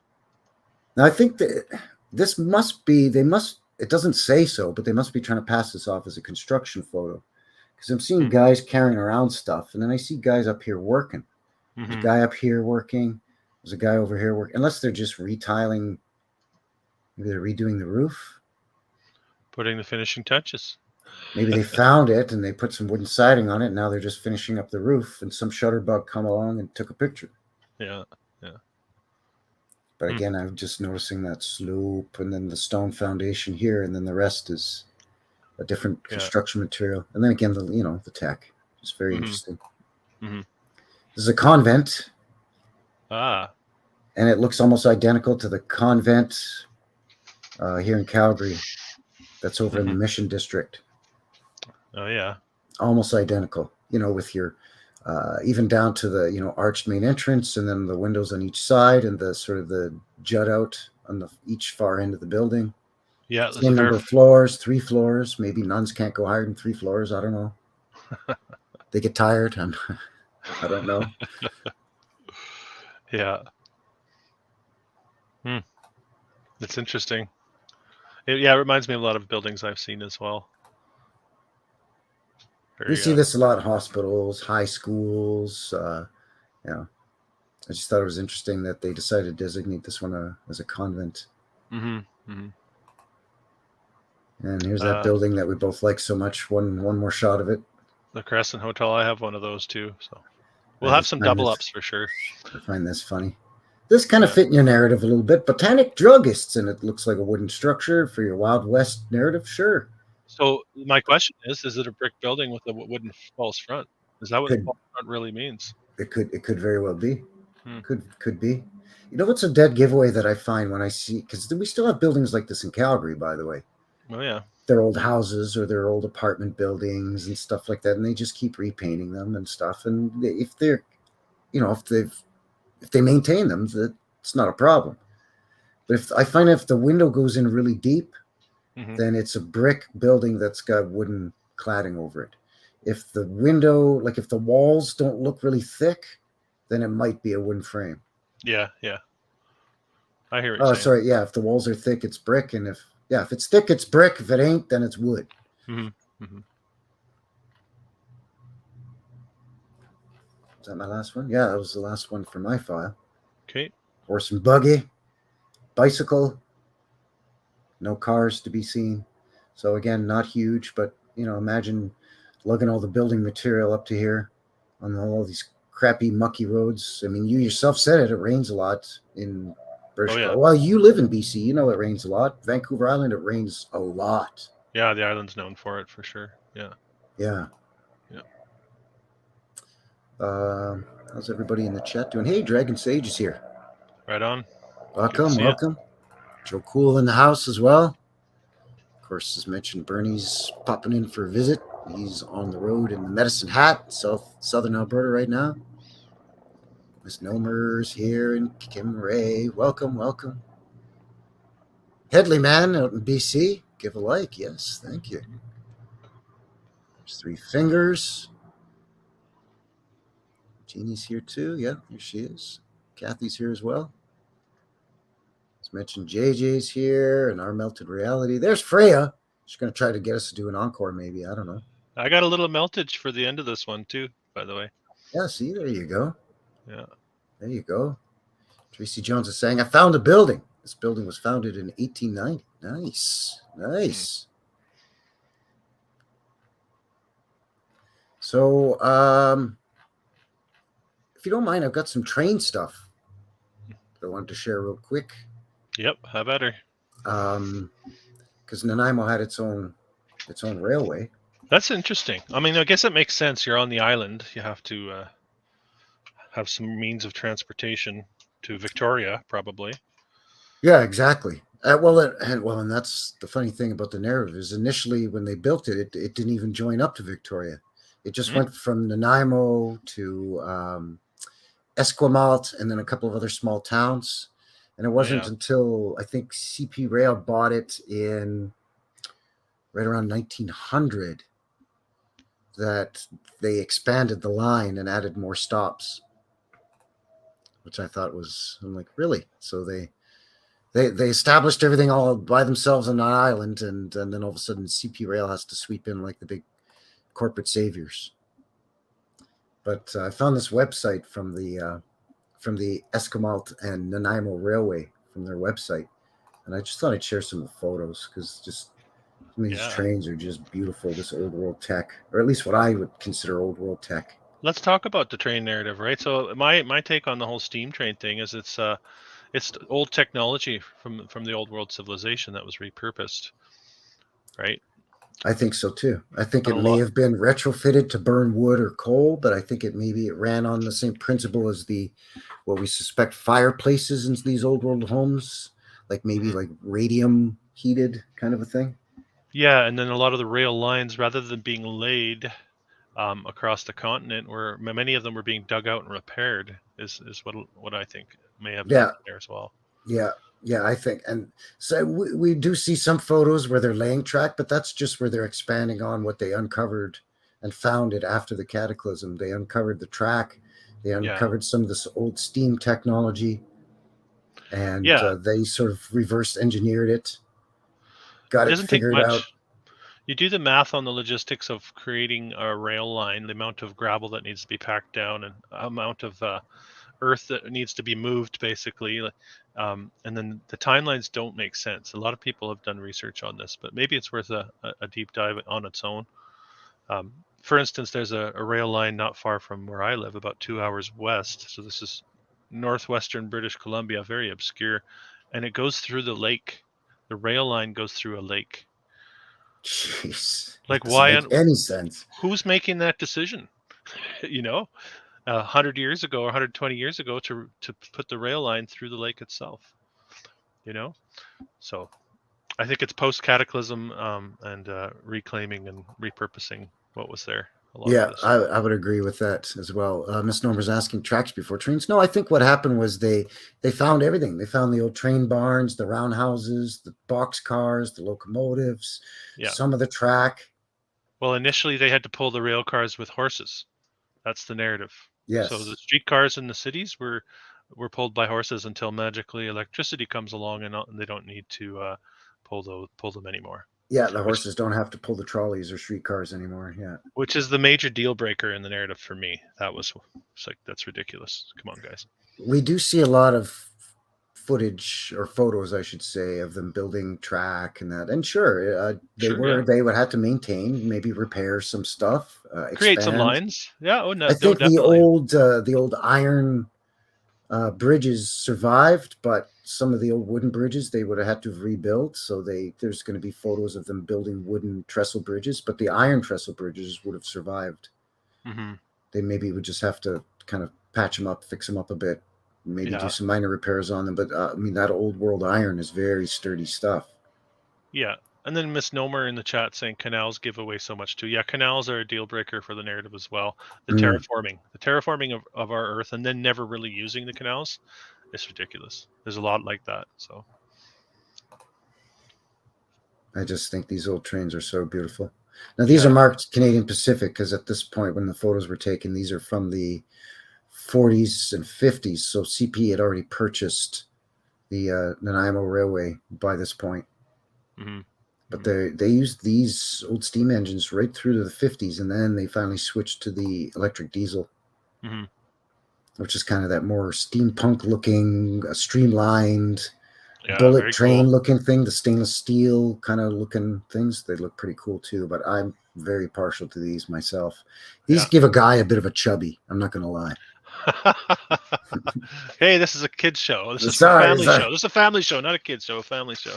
Now I think that this must be, it doesn't say so, but they must be trying to pass this off as a construction photo. Because I'm seeing guys carrying around stuff, and then I see guys up here working. There's a guy up here working. There's a guy over here working. Unless they're just retiling, maybe they're redoing the roof. Putting the finishing touches. Maybe they found it and they put some wooden siding on it. And now they're just finishing up the roof, and some shutterbug come along and took a picture. Yeah. But again, I'm just noticing that slope and then the stone foundation here, and then the rest is a different construction material. And then again, the tech. It's very interesting. This is a convent. And it looks almost identical to the convent here in Calgary. That's over in the Mission District. Oh, yeah. Almost identical, with your, even down to the, arched main entrance, and then the windows on each side, and the sort of the jut out on each far end of the building. Yeah. Same number of floors, 3 floors. Maybe nuns can't go higher than 3 floors. I don't know. They get tired. I don't know. Yeah. It's interesting. It reminds me of a lot of buildings I've seen as well. We see this a lot in hospitals, high schools. I just thought it was interesting that they decided to designate this one as a convent. And here's that building that we both like so much. One more shot of it. The Crescent Hotel. I have one of those too. So we'll have some double ups for sure. I find this funny. This kind of fit in your narrative a little bit. Botanic druggists, and it looks like a wooden structure for your Wild West narrative. Sure. So my question is it a brick building with a wooden false front? Is that what the false front really means? It could very well be. Could be. You know what's a dead giveaway that I find when I see, because we still have buildings like this in Calgary, by the way. Oh yeah. They're old houses or they're old apartment buildings and stuff like that, and they just keep repainting them and stuff. And if they're, if they maintain them, it's not a problem. But if I find if the window goes in really deep, then it's a brick building that's got wooden cladding over it. If the window, like if the walls don't look really thick, then it might be a wooden frame. Yeah. I hear what you're saying. Sorry, yeah. If the walls are thick, it's brick, and if it's thick, it's brick. If it ain't, then it's wood. Is that my last one? Yeah, that was the last one for my file. Okay. Horse and buggy, bicycle. No cars to be seen. So again, not huge, but imagine lugging all the building material up to here on all these crappy, mucky roads. I mean, you yourself said it. It rains a lot in British Columbia. Well, you live in BC. You know it rains a lot. Vancouver Island, it rains a lot. Yeah, the island's known for it for sure. Yeah. How's everybody in the chat doing? Hey, Dragon Sage is here. Right on. Welcome. Joe Cool in the house as well. Of course, as mentioned, Bernie's popping in for a visit. He's on the road in the Medicine Hat, southern Alberta right now. Miss Nomer's here and Kim Ray. Welcome. Headley Man out in BC. Give a like. Yes, thank you. There's Three Fingers. Jeannie's here too. Yeah, here she is. Kathy's here as well. As mentioned, JJ's here and Our Melted Reality. There's Freya. She's going to try to get us to do an encore maybe. I don't know. I got a little meltage for the end of this one too, by the way. Yeah, see, there you go. Yeah. There you go. Tracy Jones is saying, I found a building. This building was founded in 1890. Nice. So, if you don't mind, I've got some train stuff that I wanted to share real quick. Yep, how better. Because Nanaimo had its own railway. That's interesting. I mean, I guess it makes sense. You're on the island. You have to have some means of transportation to Victoria, probably. Yeah, exactly. And that's the funny thing about the narrative is initially when they built it didn't even join up to Victoria. It just went from Nanaimo to Esquimalt and then a couple of other small towns. And it wasn't until I think CP Rail bought it in right around 1900 that they expanded the line and added more stops, which I thought I'm like, really? So they established everything all by themselves on an island, and then all of a sudden CP Rail has to sweep in like the big corporate saviors. But I found this website from the Esquimalt and Nanaimo Railway from their website, and I just thought I'd share some of the photos because just these trains are just beautiful. This old world tech, or at least what I would consider old world tech. Let's talk about the train narrative, right? So my take on the whole steam train thing is it's old technology from the old world civilization that was repurposed, right? I think so too. I think it may have been retrofitted to burn wood or coal, but I think it ran on the same principle as what we suspect fireplaces in these old world homes, like maybe like radium heated kind of a thing. Yeah, and then a lot of the rail lines, rather than being laid across the continent, where many of them were being dug out and repaired, is what I think may have been there as well. Yeah, I think, and so we do see some photos where they're laying track, but that's just where they're expanding on what they uncovered and founded after the cataclysm. They uncovered the track, they uncovered some of this old steam technology, and they sort of reverse engineered it, got it figured out. You do the math on the logistics of creating a rail line, the amount of gravel that needs to be packed down, and amount of earth that needs to be moved, basically. And then the timelines don't make sense. A lot of people have done research on this, but maybe it's worth a deep dive on its own. For instance, there's a rail line not far from where I live, about 2 hours west. So this is northwestern British Columbia, very obscure, and it goes through the lake. The rail line goes through a lake. Jeez. Like, Doesn't why? make any sense. Who's making that decision? 100 years ago or 120 years ago to put the rail line through the lake itself. So I think it's post-cataclysm and reclaiming and repurposing what was there. Yeah, I would agree with that as well. Miss Norma's asking, tracks before trains. No, I think what happened was they found everything. They found the old train barns, the roundhouses, the box cars, the locomotives, some of the track. Well, initially they had to pull the rail cars with horses. That's the narrative. Yes. So the streetcars in the cities were pulled by horses until magically electricity comes along and they don't need to pull them anymore. Yeah, the horses don't have to pull the trolleys or streetcars anymore. Yeah. Which is the major deal breaker in the narrative for me. That's ridiculous. Come on, guys. We do see a lot of footage or photos, I should say, of them building track and that. And they would have to maintain, maybe repair some stuff, create some lines. Yeah. Oh no. I think the old iron bridges survived, but some of the old wooden bridges they would have had to rebuild. So there's going to be photos of them building wooden trestle bridges, but the iron trestle bridges would have survived. Mm-hmm. They maybe would just have to kind of patch them up, fix them up a bit, maybe do some minor repairs on them. But that old world iron is very sturdy stuff. Yeah. And then Misnomer in the chat saying canals give away so much too. Yeah, canals are a deal breaker for the narrative as well. The terraforming of our Earth and then never really using the canals is ridiculous. There's a lot like that. So I just think these old trains are so beautiful. Now these are marked Canadian Pacific because at this point when the photos were taken, these are from the 40s and 50s. So CP had already purchased the Nanaimo Railway by this point. Mm-hmm. But they used these old steam engines right through to the 50s, and then they finally switched to the electric diesel, which is kind of that more steampunk-looking, streamlined, bullet train-looking thing, the stainless steel kind of looking things. They look pretty cool, too, but I'm very partial to these myself. These give a guy a bit of a chubby, I'm not going to lie. Hey, this is a kid's show. This is a family show. This is a family show, not a kid's show, a family show.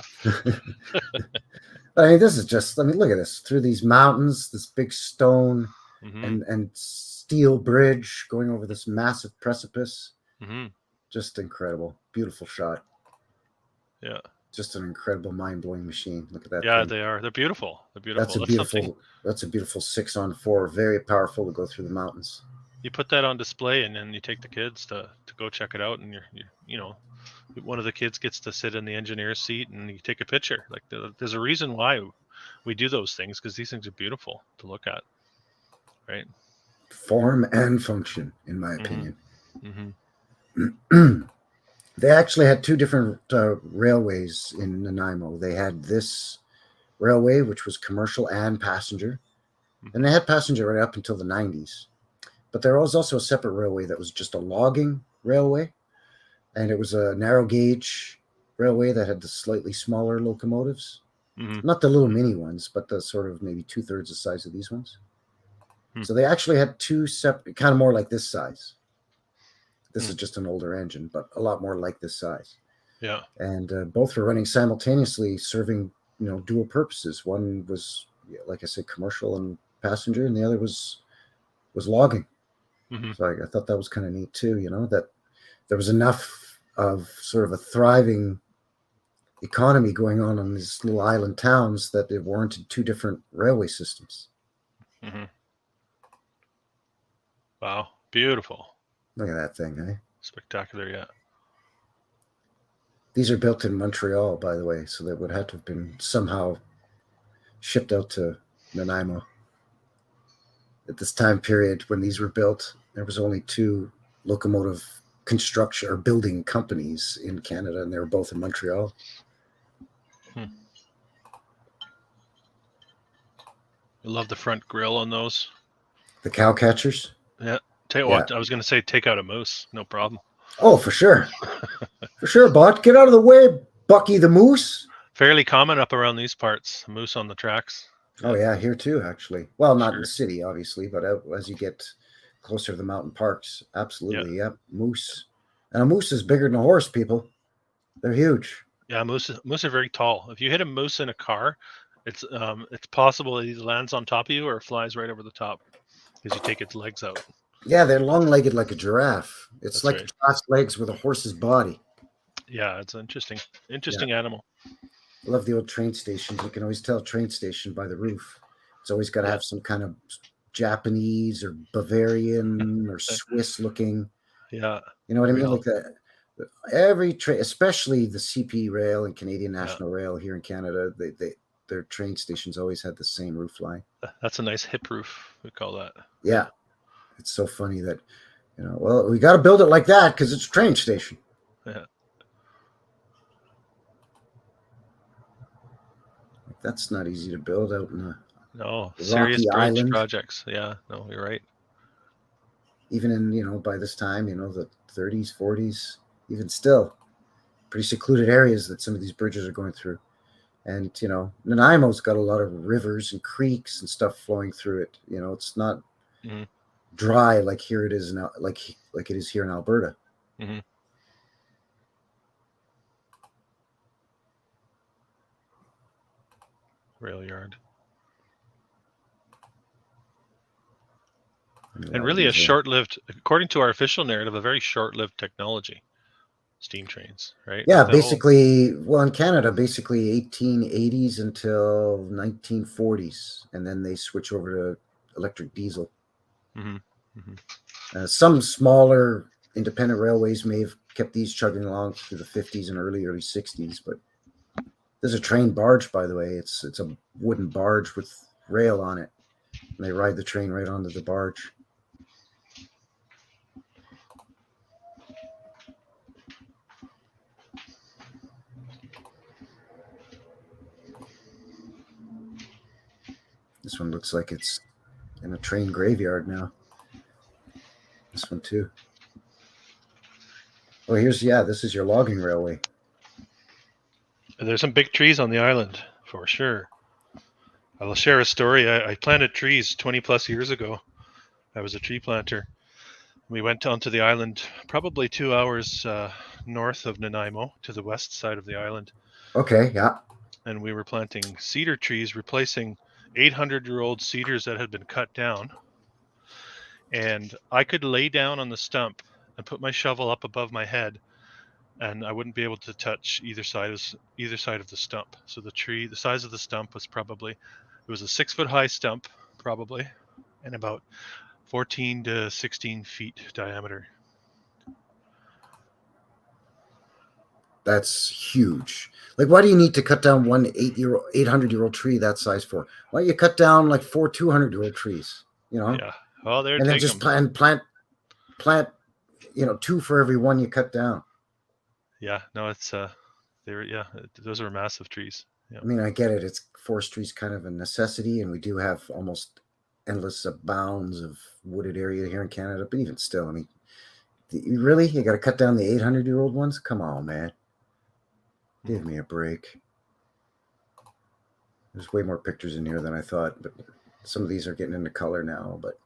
I mean, this is just, look at this. Through these mountains, this big stone and steel bridge going over this massive precipice. Just incredible. Beautiful shot. Yeah. Just an incredible, mind-blowing machine. Look at that. Yeah, they are. They're beautiful. That's a beautiful 6-on-4. Very powerful to go through the mountains. You put that on display and then you take the kids to go check it out, and you're one of the kids gets to sit in the engineer's seat and you take a picture. Like there's a reason why we do those things, because these things are beautiful to look at, right? Form and function, in my opinion. Mm-hmm. They actually had two different railways in Nanaimo. They had this railway, which was commercial and passenger, and they had passenger right up until the 90s. But there was also a separate railway that was just a logging railway, and it was a narrow gauge railway that had the slightly smaller locomotives. Not the little mini ones, but the sort of maybe 2/3 the size of these ones. So they actually had two separate, kind of more like this size. This is just an older engine, but a lot more like this size. Yeah. And both were running simultaneously, serving dual purposes. One was, like I said, commercial and passenger, and the other was logging. So I thought that was kind of neat too, that there was enough of sort of a thriving economy going on these little island towns that it warranted two different railway systems. Wow, beautiful. Look at that thing, eh? Spectacular, yeah. These are built in Montreal, by the way, so that would have to have been somehow shipped out to Nanaimo. At this time period when these were built, there was only two locomotive construction or building companies in Canada, and they were both in Montreal. I love the front grill on those. The cow catchers? Yeah. Tell you what, I was going to say take out a moose. No problem. Oh, for sure. For sure, Bot. Get out of the way, Bucky the Moose. Fairly common up around these parts, moose on the tracks. Oh, yeah, here too, actually. Well, not in the city, obviously, but as you get closer to the mountain parks, absolutely, moose. And a moose is bigger than a horse, people. They're huge. Yeah, moose are very tall. If you hit a moose in a car, it's possible it either lands on top of you or flies right over the top because you take its legs out. Yeah, they're long-legged like a giraffe. It's That's like right. a giraffe's legs with a horse's body. Yeah, it's an interesting animal. I love the old train stations. You can always tell a train station by the roof. It's always got to Yeah. have some kind of Japanese or Bavarian or Swiss looking. Yeah. You know what I mean? Real. Like that. Every train, especially the CP Rail and Canadian Yeah. National Rail here in Canada, their train stations always had the same roof line. That's a nice hip roof, we call that. Yeah. It's so funny that, well, we got to build it like that because it's a train station. Yeah. That's not easy to build out in the serious Rocky bridge Island. projects. Yeah, no, you're right. Even in, by this time, the 30s, 40s, even still, pretty secluded areas that some of these bridges are going through. And, Nanaimo's got a lot of rivers and creeks and stuff flowing through it. It's not dry like here it is now, like it is here in Alberta. Mm-hmm. Rail yard. And really a short-lived, according to our official narrative, a very short-lived technology. Steam trains, right? Yeah, basically, well, in Canada, basically 1880s until 1940s. And then they switch over to electric diesel. Mm-hmm. Mm-hmm. Some smaller independent railways may have kept these chugging along through the 50s and early 60s, but there's a train barge, by the way. It's a wooden barge with rail on it. And they ride the train right onto the barge. This one looks like it's in a train graveyard now. This one too. Oh, this is your logging railway. There's some big trees on the island, for sure. I'll share a story. I planted trees 20 plus years ago. I was a tree planter. We went onto the island probably 2 hours north of Nanaimo to the west side of the island. Okay, yeah. And we were planting cedar trees, replacing 800-year-old cedars that had been cut down. And I could lay down on the stump and put my shovel up above my head, and I wouldn't be able to touch either side of the stump. So the size of the stump was it was a 6-foot high stump, probably, and about 14 to 16 feet diameter. That's huge. Like, why do you need to cut down one 800-year-old tree that size for? Why don't you cut down like 4 200-year-old trees? Yeah. Oh, and then just plant, 2 for every one you cut down. Yeah. No, it's those are massive trees. Yeah. I mean, I get it. It's forestry's kind of a necessity, and we do have almost endless bounds of wooded area here in Canada. But even still, I mean, you got to cut down the 800-year-old ones? Come on, man. Give me a break. There's way more pictures in here than I thought, but some of these are getting into color now. But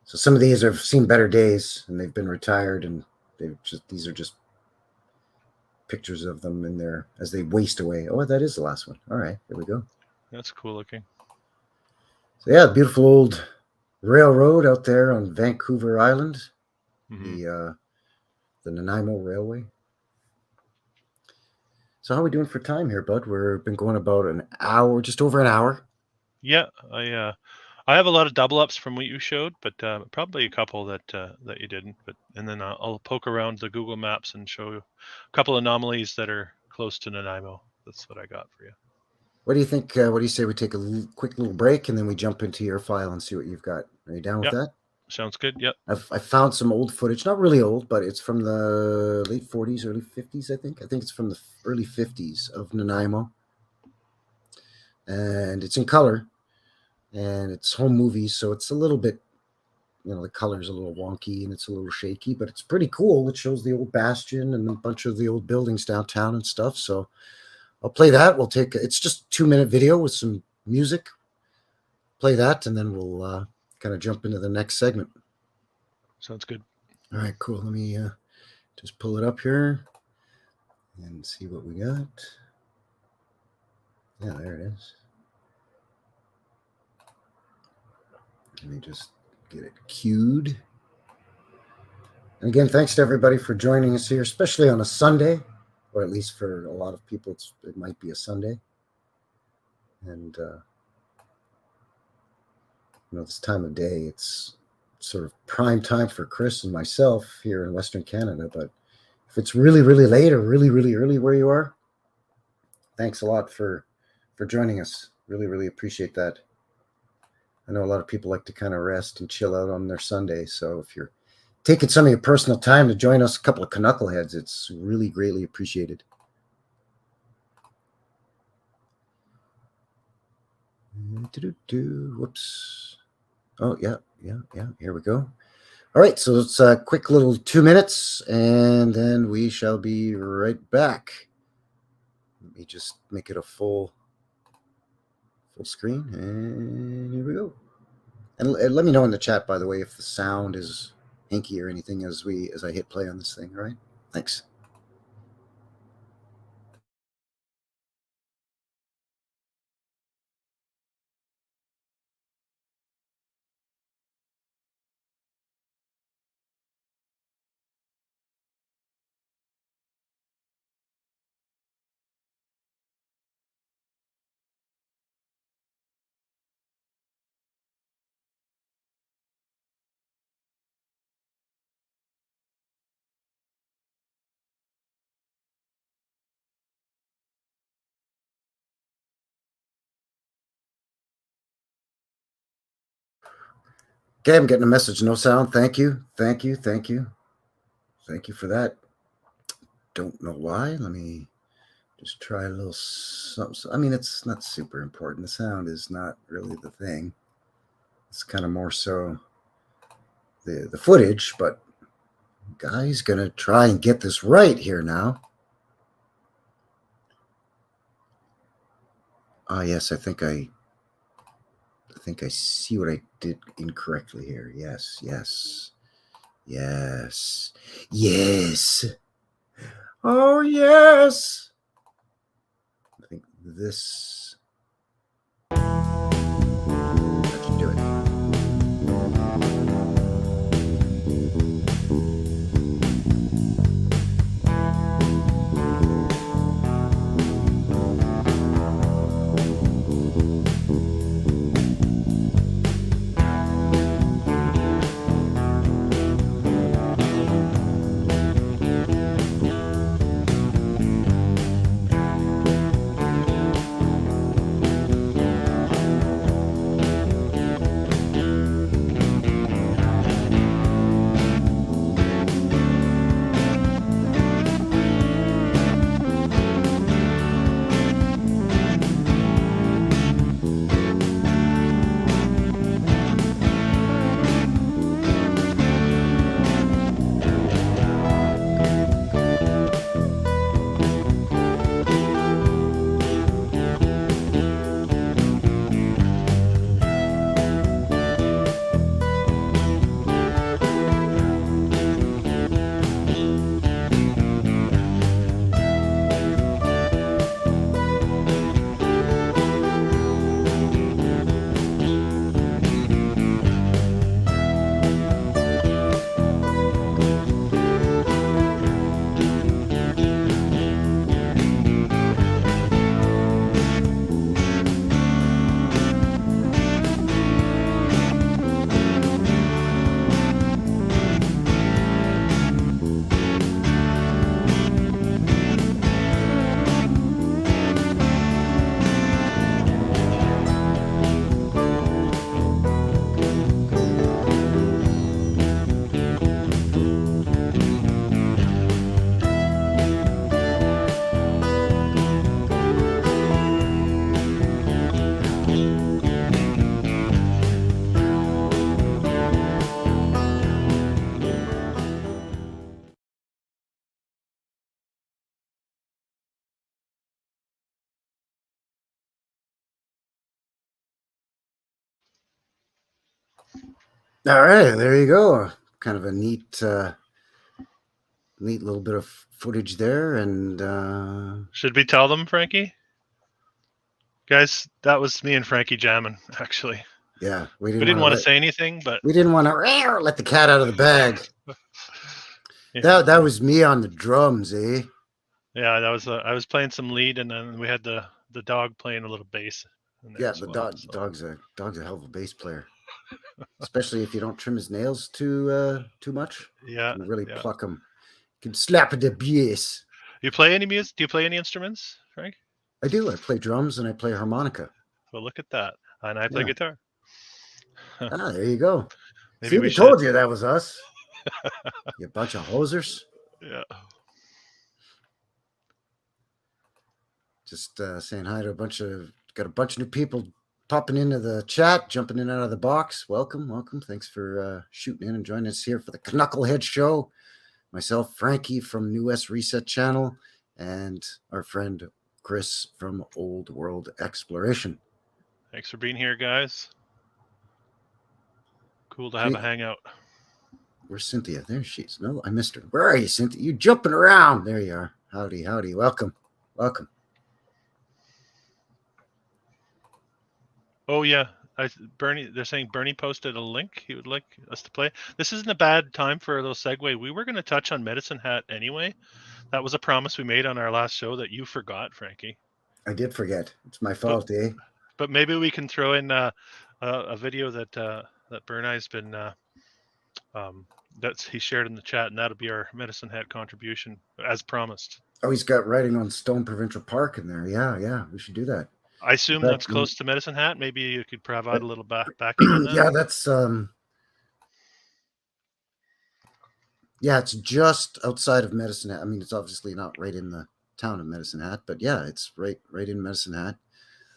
so some of these have seen better days, and they've been retired, and these are just pictures of them in there as they waste away. Oh, that is the last one. All right, there we go. That's cool looking. So yeah, beautiful old railroad out there on Vancouver Island, the Nanaimo Railway. So how are we doing for time here, bud? We've been going about an hour, just over an hour. Yeah, I have a lot of double ups from what you showed, but probably a couple that you didn't. And then I'll poke around the Google Maps and show you a couple anomalies that are close to Nanaimo. That's what I got for you. What do you think? What do you say we take a quick little break and then we jump into your file and see what you've got? Are you down with that? Sounds good. Yep. I found some old footage, not really old, but it's from the late 40s, early 50s, I think. I think it's from the early 50s of Nanaimo. And it's in color. And it's home movies, so it's a little bit, the color's a little wonky and it's a little shaky, but it's pretty cool. It shows the old bastion and a bunch of the old buildings downtown and stuff. So I'll play that. It's just a 2-minute video with some music. Play that, and then we'll kind of jump into the next segment. Sounds good. All right, cool. Let me just pull it up here and see what we got. Yeah, there it is. Let me just get it queued. And again, thanks to everybody for joining us here, especially on a Sunday, or at least for a lot of people, it might be a Sunday. And, this time of day, it's sort of prime time for Chris and myself here in Western Canada. But if it's really, really late or really, really early where you are, thanks a lot for joining us. Really, really appreciate that. I know a lot of people like to kind of rest and chill out on their Sunday. So if you're taking some of your personal time to join us, a couple of Canuckleheads, it's really greatly appreciated. Whoops. Oh, yeah. Here we go. All right, so it's a quick little 2 minutes, and then we shall be right back. Let me just make it a full screen, and here we go. And let me know in the chat, by the way, if the sound is hinky or anything as I hit play on this thing. All right, thanks. Okay, I'm getting a message, no sound. Thank you for that. Don't know why. Let me just try a little something. I mean, it's not super important. The sound is not really the thing. It's kind of more so the footage, but guy's gonna try and get this right here now. Ah, yes, I think I see what I did incorrectly here. Yes. Oh, yes. I think this. I can do it. All right, there you go. Kind of a neat neat little bit of footage there. And Should we tell them, Frankie? Guys, that was me and Frankie jamming, actually. yeah, We didn't want to say anything, but we didn't want to let the cat out of the bag. yeah. That was me on the drums, eh? Yeah, that was I was playing some lead, and then we had the dog playing a little bass. Yeah, the dog's a hell of a bass player, especially if you don't trim his nails too much. Yeah, you really pluck him. You can slap the bass. You play any music? Do you play any instruments, Frank? I do. I play drums and I play harmonica. Well, look at that, and I play guitar. There you go. Maybe we told you that was us. You bunch of hosers. Yeah. Just saying hi to got a bunch of new people popping into the chat, jumping in and out of the box. Welcome. Thanks for shooting in and joining us here for the Canuckleheads Show. Myself, Frankie from New West Reset channel, and our friend Chris from Old World Exploration. Thanks for being here, guys. Cool to have a hangout. Where's Cynthia? There she is. No, I missed her. Where are you, Cynthia? You jumping around. There you are. Howdy. Welcome. Oh yeah, Bernie. They're saying Bernie posted a link he would like us to play. This isn't a bad time for a little segue. We were going to touch on Medicine Hat anyway. That was a promise we made on our last show that you forgot, Frankie. I did forget. It's my fault, eh? But maybe we can throw in a video that Bernie's been that he shared in the chat, and that'll be our Medicine Hat contribution as promised. Oh, he's got writing on Stone Provincial Park in there. Yeah, we should do that. I assume that's close to Medicine Hat. Maybe you could provide a little backing on that. Yeah, that's it's just outside of Medicine Hat. I mean, it's obviously not right in the town of Medicine Hat, but yeah, it's right in Medicine Hat.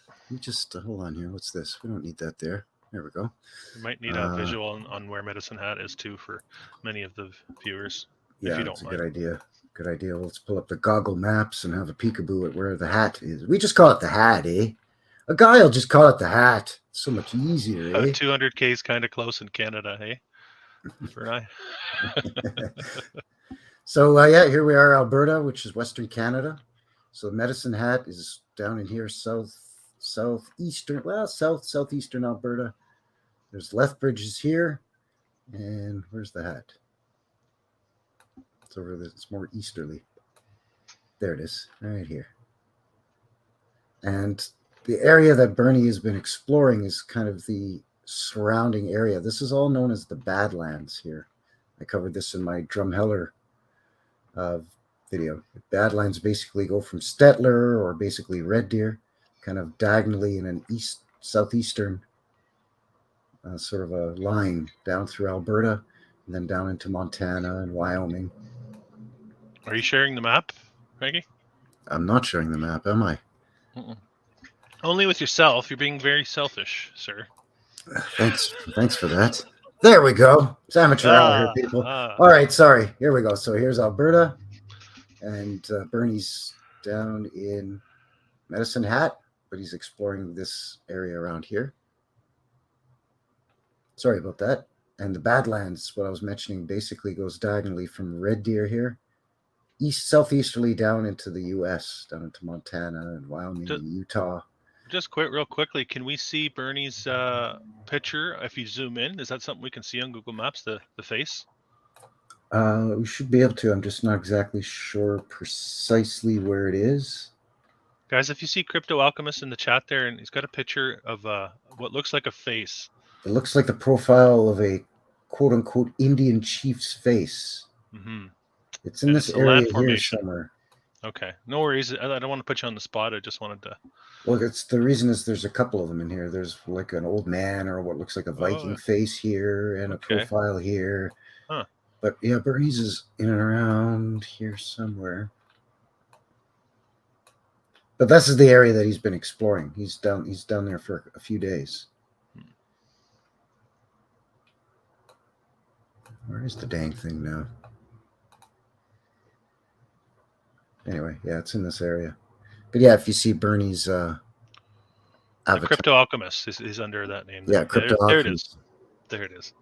Let me just hold on here. What's this? We don't need that there. There we go. We might need a visual on where Medicine Hat is too for many of the viewers. Yeah, if you that's don't a mind. good idea. Let's pull up the Goggle Maps and have a peekaboo at where the hat is. We just call it the hat, eh? A guy will just call it the hat. It's so much easier, eh? 200K is kind of close in Canada, hey? So, here we are, Alberta, which is Western Canada. So Medicine Hat is down in here, southeastern Alberta. There's Lethbridge is here. And where's the hat? It's over there. It's more easterly. There it is, right here. And the area that Bernie has been exploring is kind of the surrounding area. This is all known as the Badlands here. I covered this in my Drumheller video. The Badlands basically go from Stettler, or basically Red Deer, kind of diagonally in an southeastern sort of a line down through Alberta, and then down into Montana and Wyoming. Are you sharing the map, Frankie? I'm not sharing the map, am I? Only with yourself. You're being very selfish, sir. Thanks for that. There we go. It's amateur hour here, people. All right, sorry. Here we go. So here's Alberta, and Bernie's down in Medicine Hat, but he's exploring this area around here. Sorry about that. And the Badlands, what I was mentioning, basically goes diagonally from Red Deer here, southeasterly down into the U.S., down into Montana and Wyoming and Utah. Just real quickly, can we see Bernie's picture if you zoom in? Is that something we can see on Google Maps, the face? We should be able to. I'm just not exactly sure precisely where it is. Guys, if you see Crypto Alchemist in the chat there, and he's got a picture of what looks like a face. It looks like the profile of a quote-unquote Indian chief's face. Mm-hmm. It's in this area here somewhere. Okay, no worries. I don't want to put you on the spot. I just wanted to. Well, the reason is there's a couple of them in here. There's like an old man or what looks like a Viking face here, and a profile here. Huh. But yeah, Bernie's is in and around here somewhere. But this is the area that he's been exploring. He's down there for a few days. Where is the dang thing now? Anyway, yeah, it's in this area. But yeah, if you see Bernie's avatar. Crypto Alchemist is under that name. Yeah, Crypto Alchemist. There it is.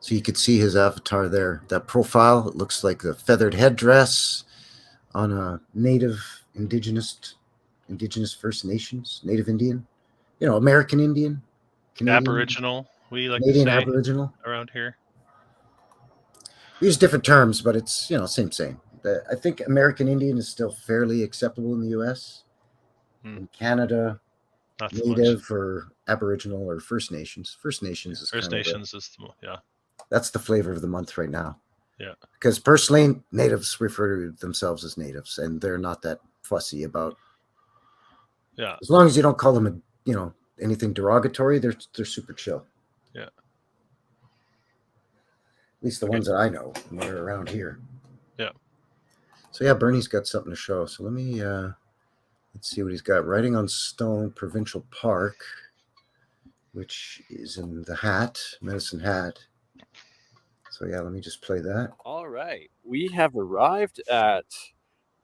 So you could see his avatar there. That profile, it looks like the feathered headdress on a native indigenous First Nations, Native Indian, American Indian, Canadian, Aboriginal, we like Canadian to say Aboriginal. around here. We use different terms, but it's same. I think American Indian is still fairly acceptable in the U.S. In Canada, Not so Native much. or Aboriginal or First Nations. First Nations is First kind of Nations is that's the flavor of the month right now. Yeah. Because personally, natives refer to themselves as natives, and they're not that fussy about. Yeah. As long as you don't call them anything derogatory, they're super chill. Yeah. At least the ones that I know that are around here. Yeah. So yeah, Bernie's got something to show. So let me let's see what he's got. Writing on Stone Provincial Park, which is in the Medicine Hat. So yeah, let me just play that. All right, we have arrived at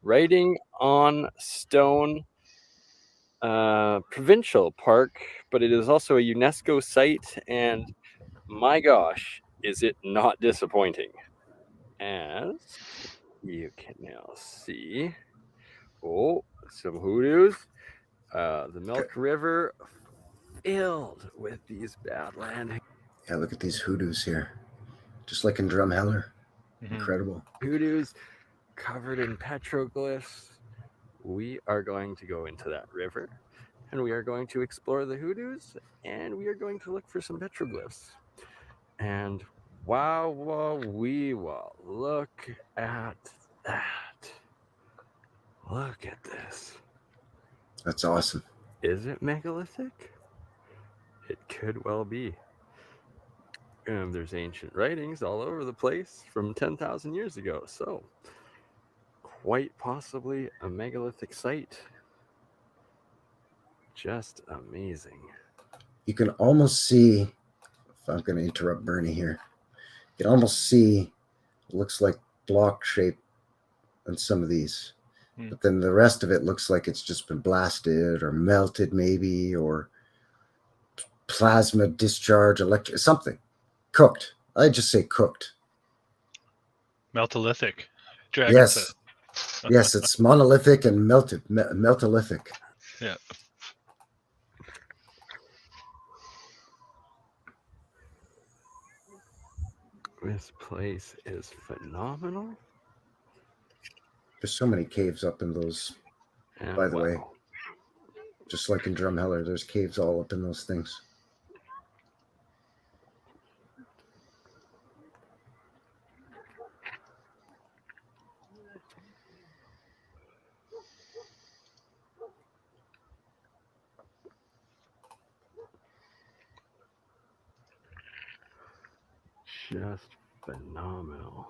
Writing on Stone Provincial Park, but it is also a UNESCO site, and my gosh, is it not disappointing? As you can now see, some hoodoos, the Milk River filled with these badland. Yeah, look at these hoodoos here, just like in Drumheller. Incredible. Hoodoos covered in petroglyphs. We are going to go into that river, and we are going to explore the hoodoos, and we are going to look for some petroglyphs. And wow, look at that. Look at this. That's awesome. Is it megalithic? It could well be. There's ancient writings all over the place from 10,000 years ago, so quite possibly a megalithic site. Just amazing. You can almost see, if I'm going to interrupt Bernie here, you can almost see it looks like block shape on some of these. But then the rest of it looks like it's just been blasted or melted maybe, or plasma discharge, something. Cooked. I just say cooked. Meltolithic. Yes. Yes, it's monolithic and meltolithic. Yeah. This place is phenomenal. There's so many caves up in those, by the way. Just like in Drumheller, there's caves all up in those things. Just phenomenal.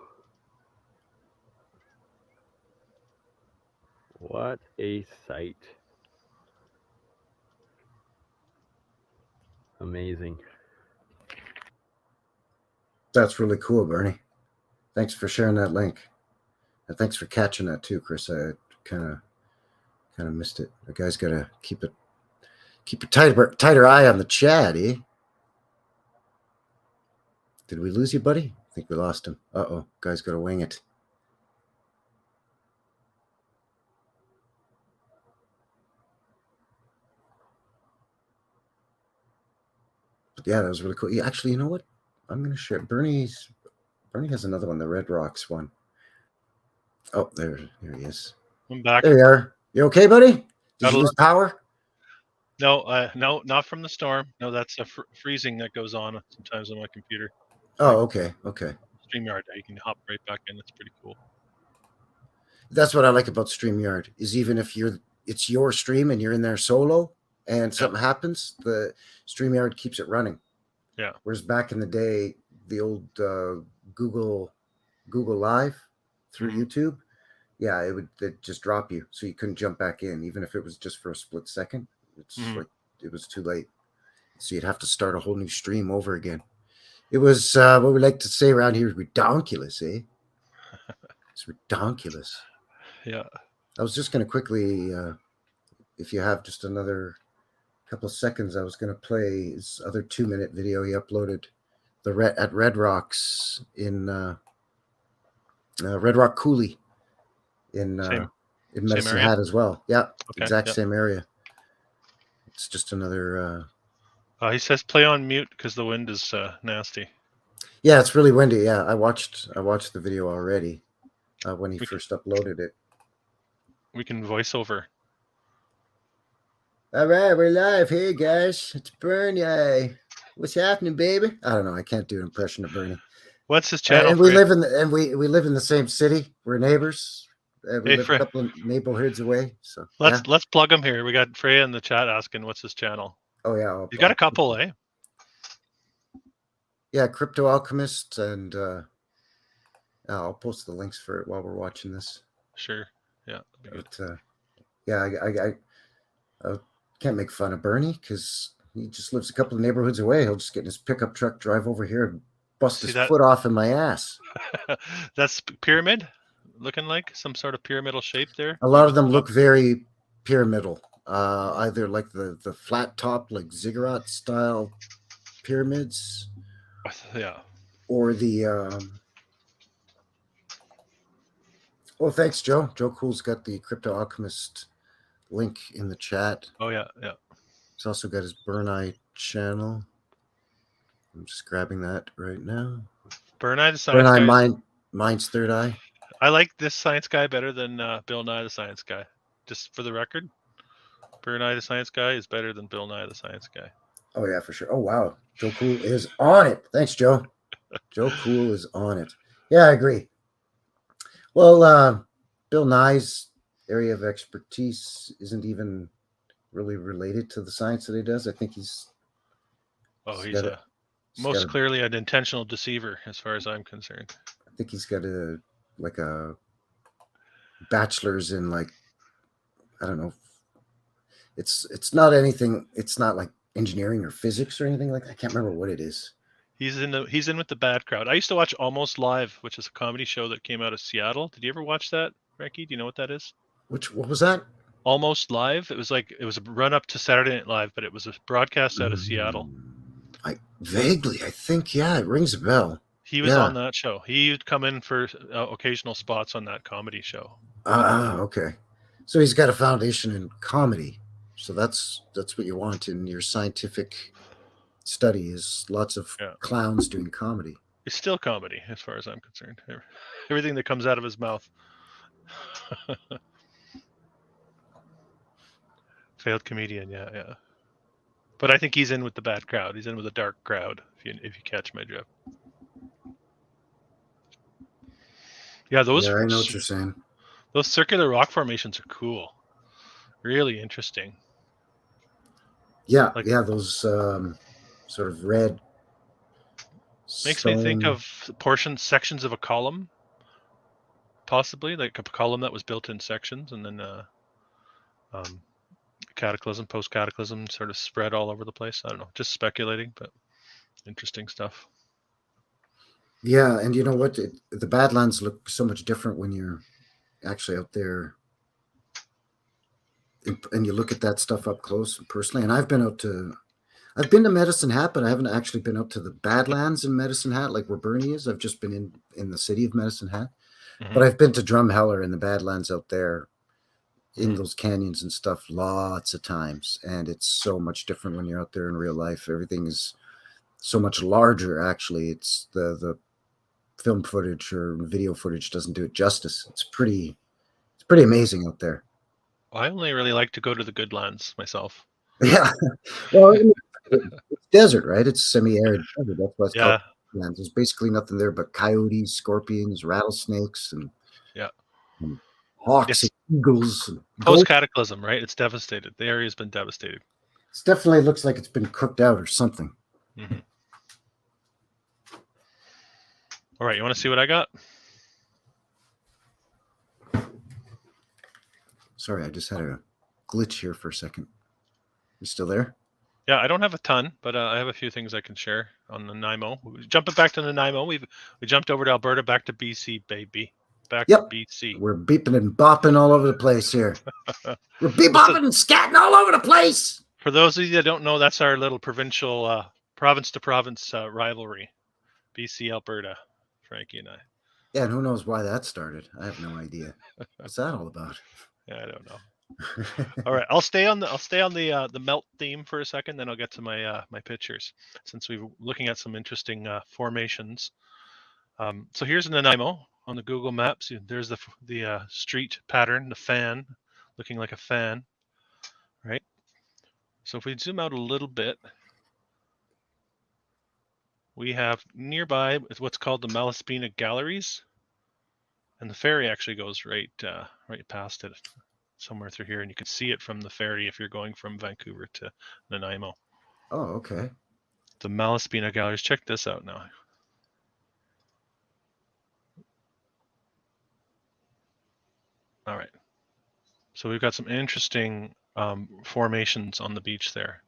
What a sight. Amazing. That's really cool, Bernie. Thanks for sharing that link. And thanks for catching that too, Chris. I kind of missed it. The guy's got to keep a tighter eye on the chat, eh? Did we lose you, buddy? I think we lost him. Uh-oh. Guy's got to wing it. But yeah, that was really cool. Yeah, actually, you know what? I'm going to share. Bernie has another one, the Red Rocks one. Oh, there he is. I'm back. There you are. You okay, buddy? Did you lose power? No, no, not from the storm. No, that's a freezing that goes on sometimes on my computer. Oh, okay. StreamYard, you can hop right back in. It's pretty cool. That's what I like about StreamYard, is even if it's your stream and you're in there solo and something happens, the StreamYard keeps it running. Yeah. Whereas back in the day, the old Google Live through YouTube, it'd just drop you, so you couldn't jump back in, even if it was just for a split second. It's like it was too late, so you'd have to start a whole new stream over again. It was what we like to say around here is redonkulous, eh? It's redonkulous. Yeah. I was just going to quickly, if you have just another couple of seconds, I was going to play his other 2-minute video he uploaded, at Red Rocks in Red Rock Coulee in Medicine area? Hat as well. Yeah, Okay, exact yeah. same area. It's just another. He says play on mute because the wind is nasty. Yeah, it's really windy. Yeah, I watched the video already when he first uploaded it. We can voice over. All right, we're live. Hey guys, it's Bernie. What's happening, baby? I don't know. I can't do an impression of Bernie. What's his channel? And we live in we live in the same city. We're neighbors. We live Freya. a couple of neighborhoods away. So let's plug him here. We got Freya in the chat asking what's his channel. Oh yeah, you got a couple, eh? Yeah, Crypto Alchemist, and I'll post the links for it while we're watching this. Sure. Yeah. That'd be good. I can't make fun of Bernie because he just lives a couple of neighborhoods away. He'll just get in his pickup truck, drive over here, and bust his foot off in my ass. That's pyramid looking like some sort of pyramidal shape there. A lot of them look very pyramidal, either like the flat top, like ziggurat style pyramids. Yeah. Or the oh, thanks, Joe. Joe Cool's got the Crypto Alchemist link in the chat. Oh yeah, yeah. He's also got his Burn Eye channel. I'm just grabbing that right now. Burn Eye the Science Guy. Burn Eye, mine's Third Eye. I like this science guy better than Bill Nye the Science Guy. Just for the record, Burn Eye the Science Guy is better than Bill Nye the Science Guy. Oh yeah, for sure. Oh wow, Joe Cool is on it. Thanks, Joe. Joe Cool is on it. Yeah, I agree. Well, Bill Nye's area of expertise isn't even really related to the science that he does. I think he's most clearly an intentional deceiver, as far as I'm concerned. I think he's got a bachelor's in, like, I don't know. It's not anything. It's not like engineering or physics or anything like that. I can't remember what it is. He's in with the bad crowd. I used to watch Almost Live, which is a comedy show that came out of Seattle. Did you ever watch that, Ricky? Do you know what that is? What was that? Almost Live. It was a run up to Saturday Night Live, but it was a broadcast out of Seattle. I think, yeah, it rings a bell. He was on that show. He would come in for occasional spots on that comedy show. Okay. So he's got a foundation in comedy. So that's what you want in your scientific study, is lots of clowns doing comedy. It's still comedy, as far as I'm concerned. Everything that comes out of his mouth. Failed comedian, yeah. But I think he's in with the bad crowd. He's in with a dark crowd, if you catch my drift. Yeah, I know what you're saying. Those circular rock formations are cool. Really interesting. Yeah, those sort of red. Makes me think of sections of a column, possibly like a column that was built in sections, and then cataclysm, post-cataclysm, sort of spread all over the place. I don't know, just speculating, but interesting stuff. Yeah, and you know what? The Badlands look so much different when you're actually out there, and you look at that stuff up close and personally. And I've been to Medicine Hat, but I haven't actually been up to the Badlands in Medicine Hat, like where Bernie is. I've just been in the city of Medicine Hat. Mm-hmm. But I've been to Drumheller in the Badlands out there, in those canyons and stuff, lots of times. And it's so much different when you're out there in real life. Everything is so much larger, actually. It's the film footage or video footage doesn't do it justice. It's pretty amazing out there. I only really like to go to the good lands myself. Yeah. Well, it's desert, right? It's semi-arid desert. That's why it's called lands. There's basically nothing there but coyotes, scorpions, rattlesnakes, and hawks and eagles. Post-cataclysm, right? It's devastated. The area's been devastated. It definitely looks like it's been cooked out or something. Mm-hmm. All right, you want to see what I got? Sorry, I just had a glitch here for a second. You still there? Yeah, I don't have a ton, but I have a few things I can share on Nanaimo. Jumping back to Nanaimo, we jumped over to Alberta, back to BC, baby. Back to BC. We're beeping and bopping all over the place here. We're bopping and scatting all over the place. For those of you that don't know, that's our little provincial, province-to-province rivalry. BC, Alberta, Frankie and I. Yeah, and who knows why that started? I have no idea. What's that all about? Yeah, I don't know. All right, I'll stay on the melt theme for a second, then I'll get to my my pictures, since we're looking at some interesting formations. So here's Nanaimo on the Google Maps. There's the street pattern, the fan, looking like a fan, right? So if we zoom out a little bit, we have nearby what's called the Malaspina Galleries, and the ferry actually goes right past it, somewhere through here, and you can see it from the ferry if you're going from Vancouver to Nanaimo. Oh, okay. The Malaspina Galleries. Check this out now. All right. So we've got some interesting formations on the beach there.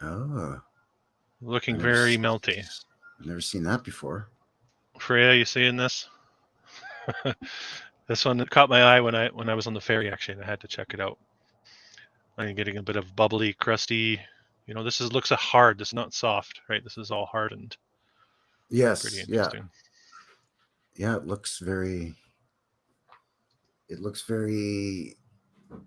Oh. Looking very melty. I've never seen that before. Freya, you seeing this? This one caught my eye when I was on the ferry, actually, and I had to check it out. I'm getting a bit of bubbly, crusty. This looks hard. This is not soft, right? This is all hardened. Yes. Pretty interesting. Yeah, it looks very.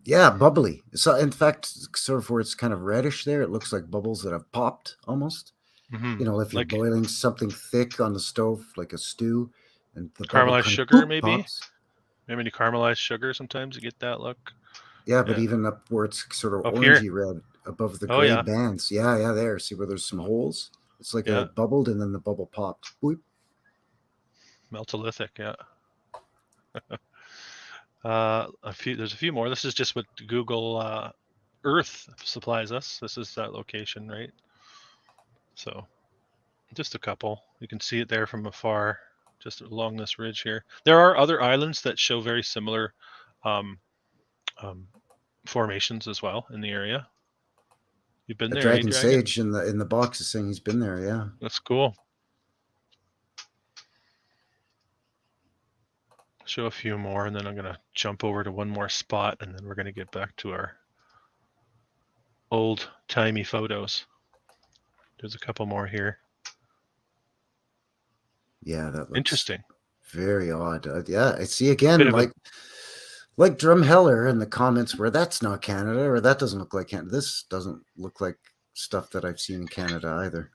Yeah, bubbly. So, in fact, sort of where it's kind of reddish there, it looks like bubbles that have popped almost. Mm-hmm. If you're boiling something thick on the stove, like a stew, and the caramelized sugar, maybe. Pops. Maybe caramelized sugar. Sometimes you get that look. Yeah, but even up where it's sort of orangey red above the gray bands. Yeah, there. See where there's some holes? It's like it bubbled and then the bubble popped. Boop. Meltolithic, yeah. There's a few more. This is just what Google Earth supplies us. This is that location, right? So just a couple. You can see it there from afar, just along this ridge here. There are other islands that show very similar formations as well in the area. You've been there, Dragon Sage in the box is saying he's been there. Yeah, that's cool. Show a few more, and then I'm gonna jump over to one more spot, and then we're gonna get back to our old-timey photos. There's a couple more here. Yeah, that looks interesting. Very odd. Yeah, I see again, like Drumheller in the comments where that's not Canada, or that doesn't look like Canada. This doesn't look like stuff that I've seen in Canada either.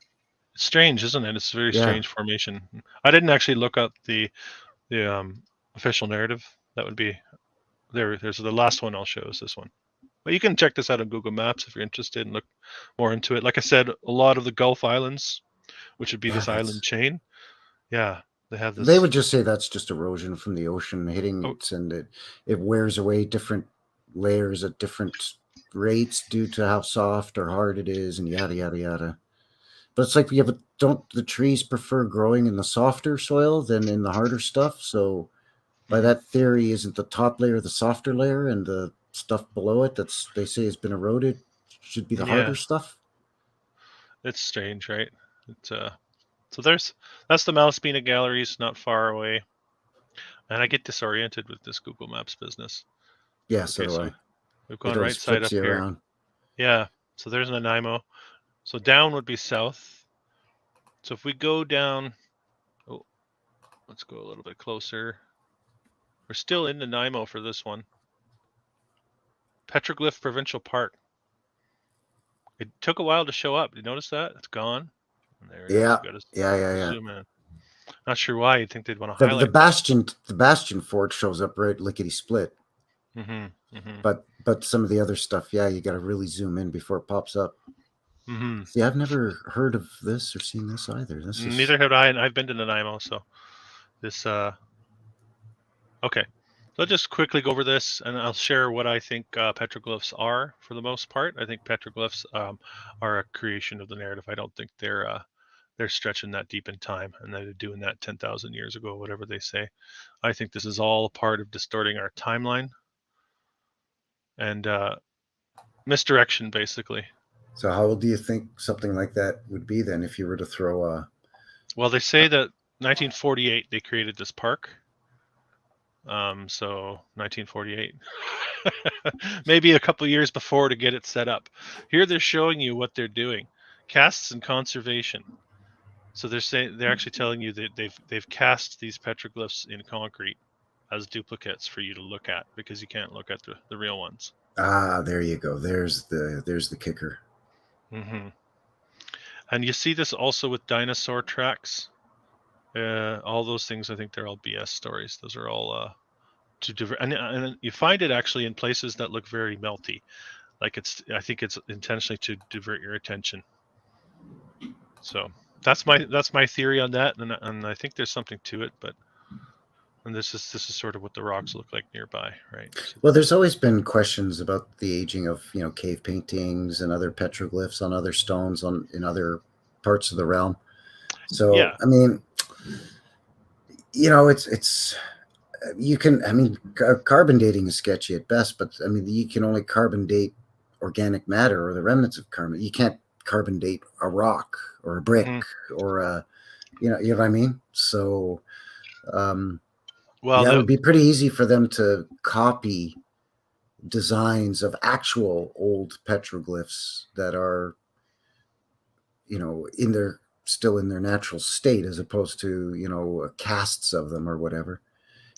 It's strange, isn't it? It's a very strange formation. I didn't actually look up the official narrative. That would be there. There's the last one I'll show is this one. But you can check this out on Google Maps if you're interested and look more into it. Like I said, a lot of the Gulf Islands, which would be this island chain, they have this. They would just say that's just erosion from the ocean hitting it, and it wears away different layers at different rates due to how soft or hard it is, and yada yada yada. But it's like don't the trees prefer growing in the softer soil than in the harder stuff? So by that theory, isn't the top layer the softer layer, and the stuff below it they say has been eroded should be the harder stuff? It's strange, right? So that's the Malaspina Galleries, not far away. And I get disoriented with this Google Maps business. Yeah, so do I. We've gone right side up here. Around. Yeah, so there's Nanaimo. So down would be south. So if we go down, let's go a little bit closer. We're still in Nanaimo for this one. Petroglyph Provincial Park. It took a while to show up. Did you notice that? It's gone. There yeah. Zoom in. Not sure why you'd think they'd want to highlight the Bastion Fort shows up right lickety split. Mm-hmm, mm-hmm. But some of the other stuff, you got to really zoom in before it pops up. Mm-hmm. See, I've never heard of this or seen this either. Neither have I, and I've been to Nanaimo, so this. Okay, so I'll just quickly go over this, and I'll share what I think petroglyphs are for the most part. I think petroglyphs are a creation of the narrative. I don't think they're stretching that deep in time, and they're doing that 10,000 years ago, whatever they say. I think this is all part of distorting our timeline and misdirection, basically. So how old do you think something like that would be then if you were to throw a... Well, they say that 1948 they created this park. So 1948, maybe a couple years before to get it set up. Here they're showing you what they're doing. Casts and conservation. So they're actually telling you that they've cast these petroglyphs in concrete as duplicates for you to look at, because you can't look at the real ones. Ah, there you go. There's the kicker. Mm-hmm. And you see this also with dinosaur tracks. All those things, I think they're all BS stories. Those are all and you find it actually in places that look very melty. Like I think it's intentionally to divert your attention. So that's my theory on that, and I think there's something to it. And this is sort of what the rocks look like nearby, right? So, Well, there's always been questions about the aging of cave paintings and other petroglyphs on other stones in other parts of the realm. So yeah, I mean, it's you can. I mean, carbon dating is sketchy at best, but I mean, you can only carbon date organic matter or the remnants of carbon. You can't carbon date a rock or a brick or you know what I mean. So well, it would be pretty easy for them to copy designs of actual old petroglyphs that are still in their natural state, as opposed to casts of them or whatever.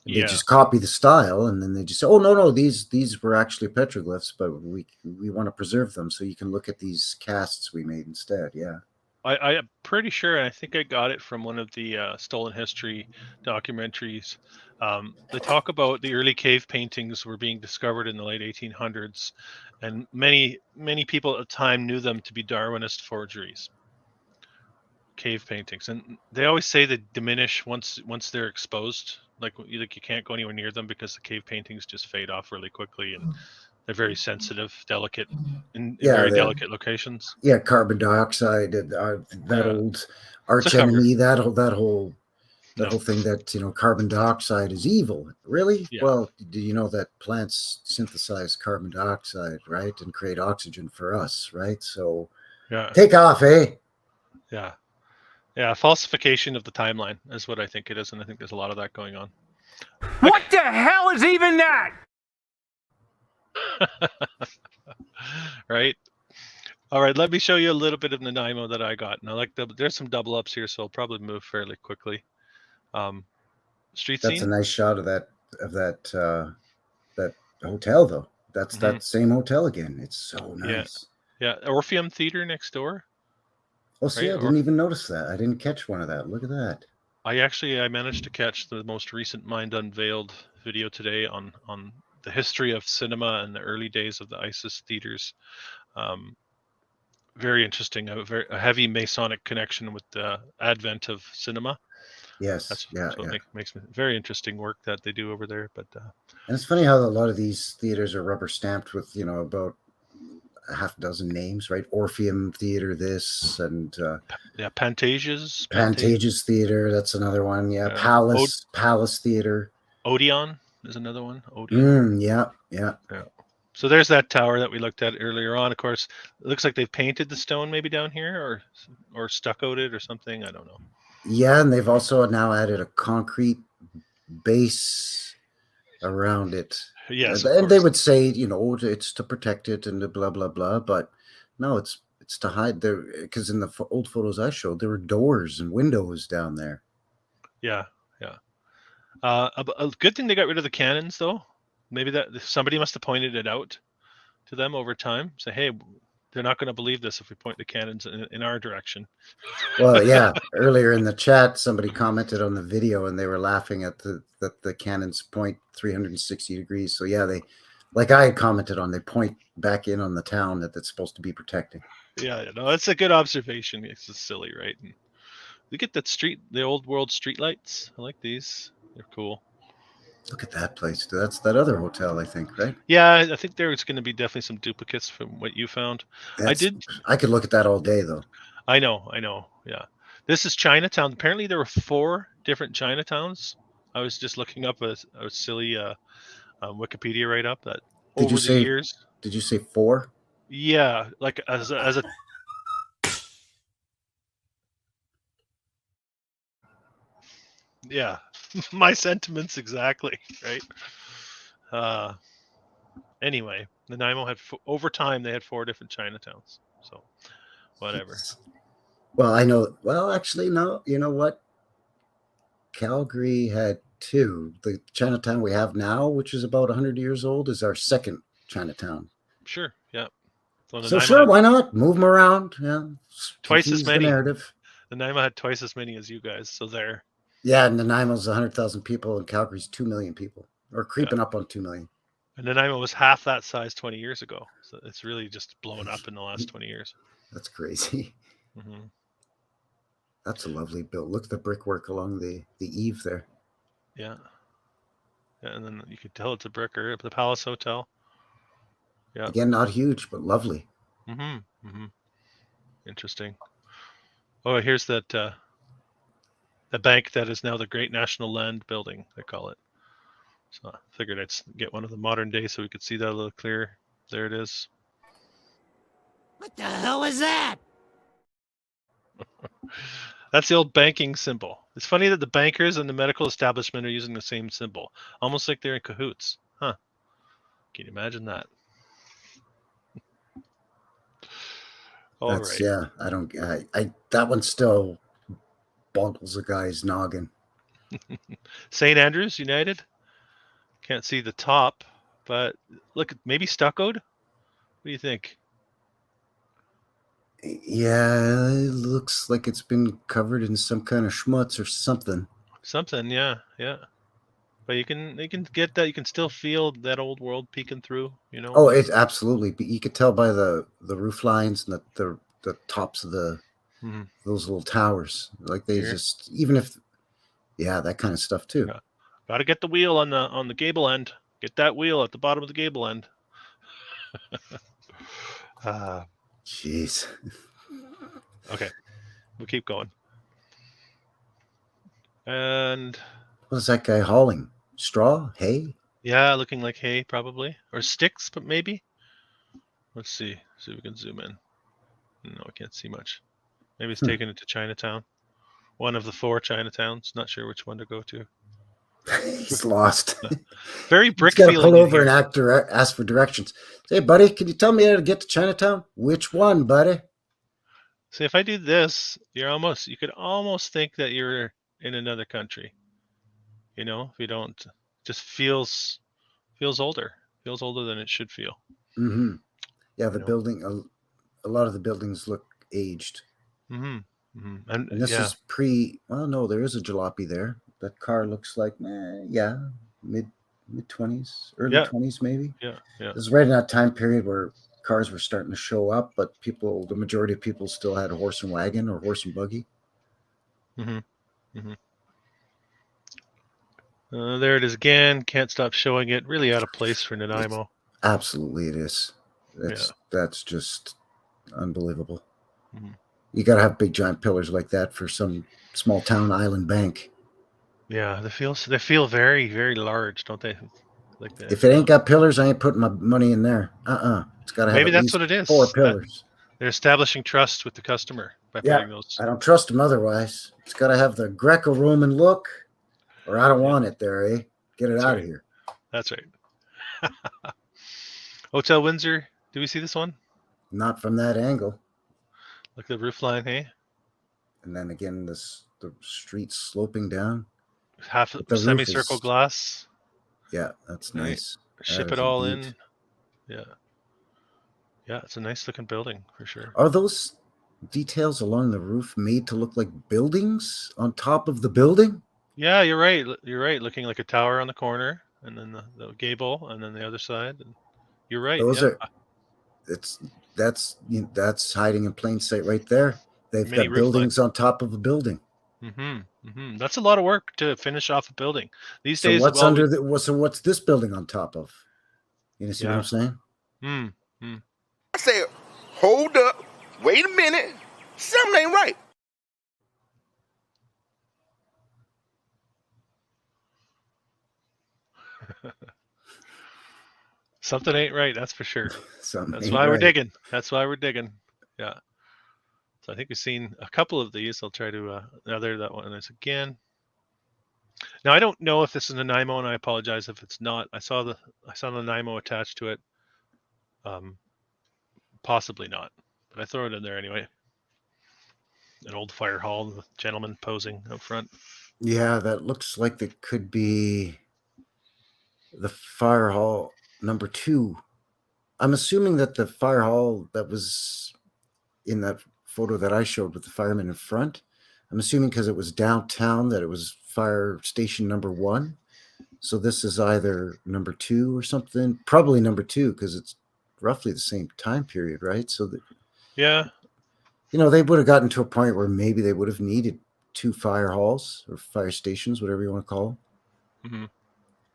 They just copy the style, and then they just say, "Oh no, these were actually petroglyphs, but we want to preserve them so you can look at these casts we made instead." Yeah, I'm pretty sure, and I think I got it from one of the Stolen History documentaries. They talk about the early cave paintings were being discovered in the late 1800s, and many people at the time knew them to be Darwinist forgeries. Cave paintings, and they always say they diminish once they're exposed. Like you can't go anywhere near them because the cave paintings just fade off really quickly, and they're very sensitive, delicate, in very delicate locations. Yeah, carbon dioxide, that old arch enemy, that whole thing that carbon dioxide is evil. Really? Yeah. Well, do you know that plants synthesize carbon dioxide, right, and create oxygen for us, right? So take off, eh? Yeah, falsification of the timeline is what I think it is, and I think there's a lot of that going on. What the hell is even that? Right? All right, let me show you a little bit of Nanaimo that I got. Now, there's some double ups here, so I'll probably move fairly quickly. Street scene. That's a nice shot of that hotel, though. That's that same hotel again. It's so nice. Yeah. Orpheum Theater next door. Oh, see, I didn't even notice that. I didn't catch one of that. Look at that. I managed to catch the most recent Mind Unveiled video today on the history of cinema and the early days of the ISIS theaters. Very interesting. A heavy Masonic connection with the advent of cinema. Yes, It makes very interesting work that they do over there. But and it's funny how a lot of these theaters are rubber stamped with about a half dozen names, right? Orpheum Theater, this, and Pantages Theater. That's another one. Yeah, Palace Theater. Odeon is another one. Odeon. Yeah. So there's that tower that we looked at earlier on. Of course, it looks like they've painted the stone maybe down here, or stuccoed it or something. I don't know. Yeah, and they've also now added a concrete base around it. Yes, and they would say, it's to protect it and blah blah blah, but no, it's to hide there, because in the old photos I showed, there were doors and windows down there. Yeah. A good thing they got rid of the cannons, though. Maybe that somebody must have pointed it out to them over time. Say, hey, they're not going to believe this if we point the cannons in our direction. Well, yeah. Earlier in the chat, somebody commented on the video, and they were laughing at the cannons point 360 degrees. So yeah, they, like I had commented on, they point back in on the town that it's supposed to be protecting. Yeah, no, that's a good observation. It's just silly, right? And we get the old world street lights. I like these. They're cool. Look at that place. That's that other hotel, I think, right? Yeah, I think there's going to be definitely some duplicates from what you found. I could look at that all day, though. I know. Yeah. This is Chinatown. Apparently there were 4 different Chinatowns. I was just looking up a silly Wikipedia write-up that the years. Did you say 4? Yeah, like as a yeah, my sentiments exactly, right? Anyway, Nanaimo had over time they had 4 different Chinatowns. So, whatever. Well, I know. Well, actually, no. You know what? Calgary had two. The Chinatown we have now, which is about 100 years old, is our second Chinatown. Sure. Yeah. So So Nanaimo sure, had why not move them around? Yeah, twice as confuse the many. narrative. Nanaimo had twice as many as you guys. So there. Yeah, Nanaimo's 100,000 people, and Calgary's 2 million people, or creeping up on 2 million. And Nanaimo was half that size 20 years ago. So it's really just blown up in the last 20 years. That's crazy. Mm-hmm. That's a lovely build. Look at the brickwork along the eave there. Yeah. Yeah, and then you could tell it's a bricker. The Palace Hotel. Yeah. Again, not huge, but lovely. Mm-hmm. Mm-hmm. Interesting. Oh, here's that the bank that is now the Great National Land Building, they call it. So I figured I'd get one of the modern day so we could see that a little clearer. There it is. What the hell is that? That's the old banking symbol. It's funny that the bankers and the medical establishment are using the same symbol, almost like they're in cahoots. Huh. Can you imagine that? All That's right. yeah. I don't. I that one still boggles a guy's noggin. St. Andrews United. Can't see the top, but look, maybe stuccoed. What do you think? Yeah, it looks like it's been covered in some kind of schmutz or something. Something, yeah. But you can get that. You can still feel that old world peeking through. You know. Oh, it absolutely. But you could tell by the roof lines and the tops of Mm-hmm. those little towers. Like they Here. just even if that kind of stuff too. Yeah. Got to get the wheel on the gable end. Get that wheel at the bottom of the gable end. Jeez. Okay, we'll keep going. And What is that guy hauling? Straw? Hay? yeah, looking like hay probably, or sticks, but maybe. Let's see if we can zoom in. No, I can't see much. Maybe it's taking it to Chinatown. One of the 4 Chinatowns. Not sure which one to go to. He's lost. Very brick He's got to feeling. pull over and ask for directions. Say, buddy, can you tell me how to get to Chinatown? Which one, buddy? See, if I do this, you could almost think that you're in another country. You know, if you don't, just feels older. Feels older than it should feel. Mm-hmm. Yeah, the building. A lot of the buildings look aged. Mm-hmm. Mm-hmm. And this is pre. Well, no, there is a jalopy there. That car looks like, mid 20s, early 20s, maybe. Yeah. This is right in that time period where cars were starting to show up, but the majority of people still had a horse and wagon or horse and buggy. Mm-hmm. Mm-hmm. There it is again. Can't stop showing it. Really out of place for Nanaimo. Absolutely, it is. That's just unbelievable. Mm-hmm. You got to have big giant pillars like that for some small town island bank. Yeah, they feel very, very large, don't they? Like that. If it ain't got pillars, I ain't putting my money in there. It's got to have maybe at that's least what it is. 4 pillars. They're establishing trust with the customer by putting those. I don't trust them otherwise. It's got to have the Greco-Roman look, or I don't want it there, eh? Get it out of here. That's right. Hotel Windsor. Do we see this one? Not from that angle. Look at the roof line, hey? And then again, the street sloping down. Half semicircle glass. Yeah, that's nice. Ship it all in. Yeah. Yeah, it's a nice looking building for sure. Are those details along the roof made to look like buildings on top of the building? Yeah, you're right. You're right. Looking like a tower on the corner, and then the gable, and then the other side. And you're right. Those are. That's hiding in plain sight right there. They've got buildings on top of a building. Mm-hmm. Mm-hmm. That's a lot of work to finish off a building these days. What's so what's this building on top of? You see what I'm saying? I say, hold up, wait a minute, something ain't right. Something ain't right, that's for sure. That's why we're digging. Yeah. So I think we've seen a couple of these. I'll try to there that one is again. Now I don't know if this is Nanaimo, and I apologize if it's not. I saw Nanaimo attached to it. Possibly not, but I throw it in there anyway. an old fire hall, the gentleman posing up front. Yeah, that looks like it could be the fire hall number 2. I'm assuming that the fire hall that was in that photo that I showed with the firemen in front, I'm assuming because it was downtown that it was fire station number 1. So this is either number 2 or something. Probably number 2 because it's roughly the same time period, right? So that, Yeah. they would have gotten to a point where maybe they would have needed 2 fire halls or fire stations, whatever you want to call them. Mm-hmm.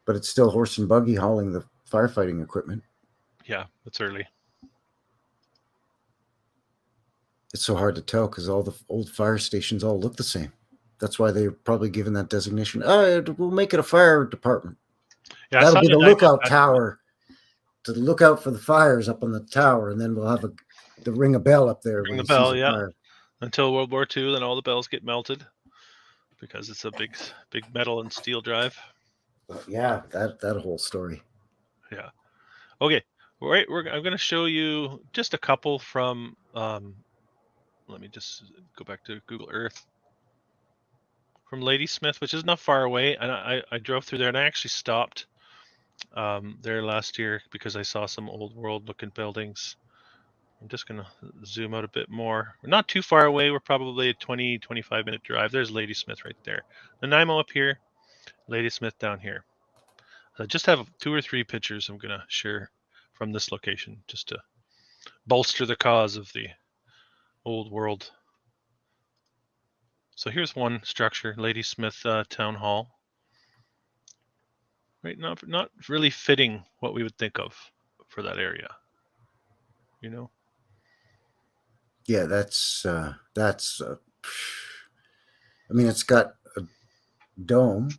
But it's still horse and buggy hauling the firefighting equipment. Yeah, it's early. It's so hard to tell because all the old fire stations all look the same. That's why they're probably given that designation. We'll make it a fire department. Yeah, that'll be the lookout tower to look out for the fires up on the tower, and then we'll have the ring a bell up there. Ring the bell, yeah. Fire. Until World War II, then all the bells get melted because it's a big metal and steel drive. Yeah, that whole story. Yeah. Okay. I'm going to show you just a couple from. Let me just go back to Google Earth. From Ladysmith, which is not far away, and I drove through there, and I actually stopped there last year because I saw some old world looking buildings. I'm just going to zoom out a bit more. We're not too far away. We're probably a 20-25 minute drive. There's Ladysmith right there. Nanaimo up here, Ladysmith down here. I just have 2 or 3 pictures I'm going to share from this location just to bolster the cause of the old world. So here's one structure, Ladysmith Town Hall. Right, not really fitting what we would think of for that area. Yeah, that's. I mean, it's got a dome.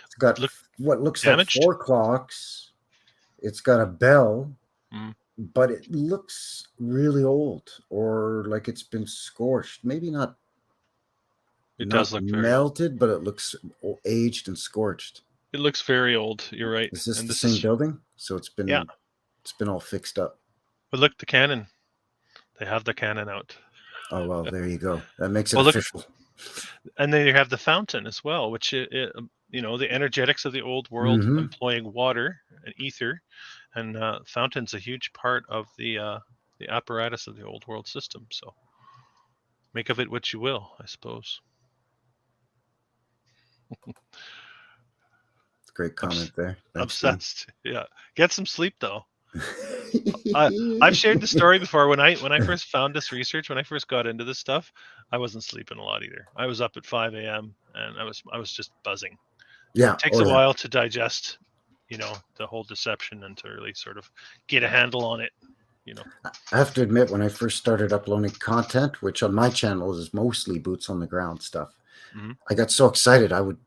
It's got what looks damaged? Like 4 clocks. It's got a bell, but it looks really old, or like it's been scorched. Maybe not. It does look melted, but it looks aged and scorched. It looks very old. You're right. Is this the same building? So it's been all fixed up. But look, the cannon. They have the cannon out. Oh well, there you go. That makes it official. And then you have the fountain as well, which the energetics of the old world employing water and ether, and fountain's a huge part of the apparatus of the old world system. So make of it what you will, I suppose. Great comment there. Thanks, obsessed. Yeah. Get some sleep though. I've shared the story before. When I first found this research, when I first got into this stuff, I wasn't sleeping a lot either. I was up at 5 a.m. and I was just buzzing. Yeah. It takes a while to digest, the whole deception and to really sort of get a handle on it. I have to admit, when I first started uploading content, which on my channel is mostly boots on the ground stuff, I got so excited I would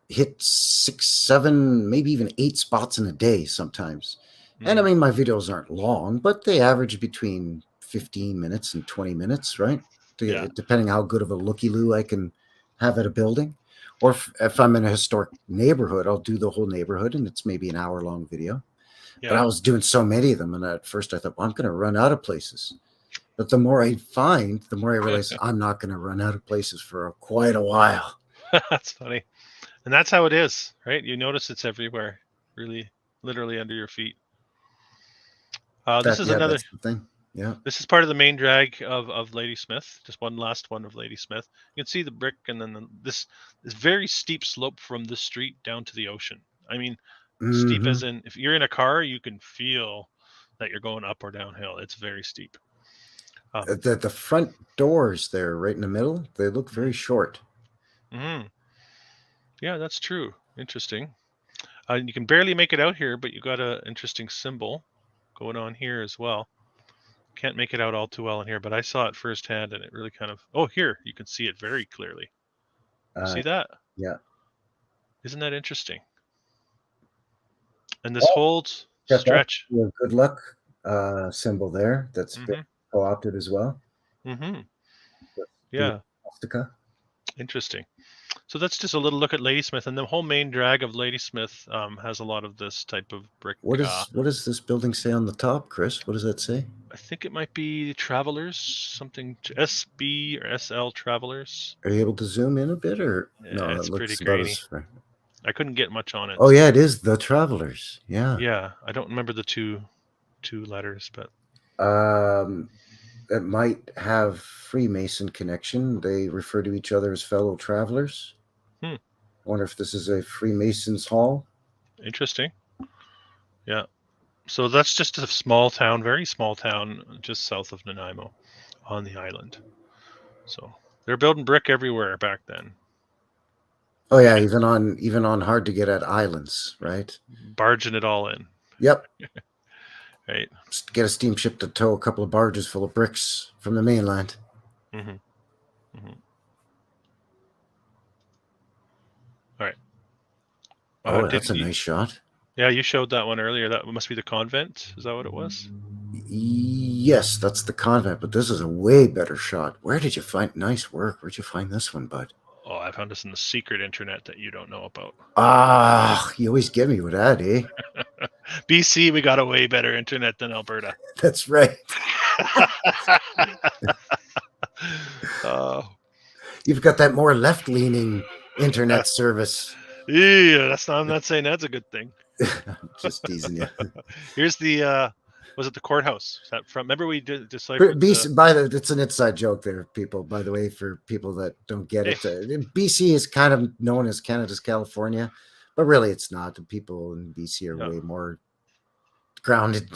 hit 6, 7, maybe even 8 spots in a day sometimes. And I mean, my videos aren't long, but they average between 15 minutes and 20 minutes, right? Depending how good of a looky-loo I can have at a building. Or if I'm in a historic neighborhood, I'll do the whole neighborhood, and it's maybe an hour-long video. Yeah. But I was doing so many of them, and at first I thought, well, I'm going to run out of places. But the more I find, the more I realize I'm not going to run out of places for quite a while. That's funny. And that's how it is, right? You notice it's everywhere, really, literally under your feet. This is another thing. Yeah. This is part of the main drag of Ladysmith. Just one last one of Ladysmith. You can see the brick, and then this very steep slope from the street down to the ocean. I mean, steep as in if you're in a car, you can feel that you're going up or downhill. It's very steep. The front doors there, right in the middle, they look very short. Yeah, that's true. Interesting. You can barely make it out here, but you got an interesting symbol going on here as well. Can't make it out all too well in here, but I saw it firsthand, and it really kind of. Oh, here you can see it very clearly. See that? Yeah. Isn't that interesting? And this whole stretch. Good luck symbol there. That's been co-opted as well. Yeah. Interesting. So that's just a little look at Ladysmith, and the whole main drag of Ladysmith has a lot of this type of brick. What does this building say on the top, Chris? What does that say? I think it might be Travelers, something SB or SL Travelers. Are you able to zoom in a bit, or Yeah, no? it's It pretty looks about grainy. as far. I couldn't get much on it. Oh yeah, it is the Travelers. Yeah. Yeah, I don't remember the two letters, but It might have Freemason connection. They refer to each other as fellow travelers. Hmm. I wonder if this is a Freemasons Hall. Interesting. Yeah. So that's just a small town, very small town, just south of Nanaimo, on the island. So they're building brick everywhere back then. Oh yeah, even on hard to get at islands, right? Barging it all in. Yep. Right. Just get a steamship to tow a couple of barges full of bricks from the mainland. Mm-hmm. Mm-hmm. All right. Oh, that's a nice shot. Yeah, you showed that one earlier. That must be the convent. Is that what it was? Yes, that's the convent, but this is a way better shot. Where did you find nice work? Where'd you find this one, bud? Oh, I found this in the secret internet that you don't know about. Ah, you always get me with that, eh? BC, we got a way better internet than Alberta. That's right. You've got that more left-leaning internet service. Yeah, I'm not saying that's a good thing. Just teasing you. Here's the was it the courthouse? Is that from? Remember we did deciphered. It's an inside joke there, people. By the way, for people that don't get it, BC is kind of known as Canada's California, but really it's not. The people in BC are way more grounded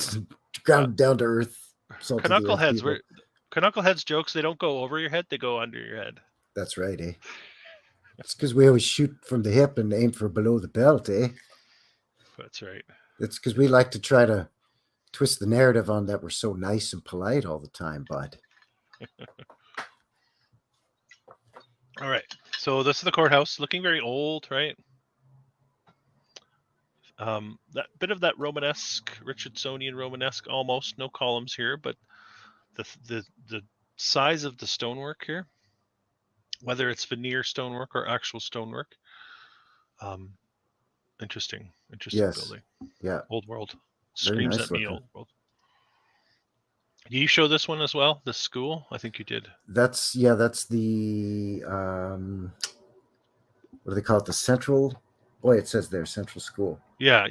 down to earth. Canuckleheads jokes, they don't go over your head; they go under your head. That's right, eh? It's because we always shoot from the hip and aim for below the belt, eh? That's right. It's because we like to try to twist the narrative on that we're so nice and polite all the time, bud. All right. So this is the courthouse, looking very old, right? That bit of that Romanesque, Richardsonian Romanesque, almost no columns here, but the size of the stonework here, whether it's veneer stonework or actual stonework, interesting building. Yeah, old world. Screams at me, old world. Do you show this one as well? The school? I think you did. That's the what do they call it? The central. Boy, it says there, Central School. Yeah.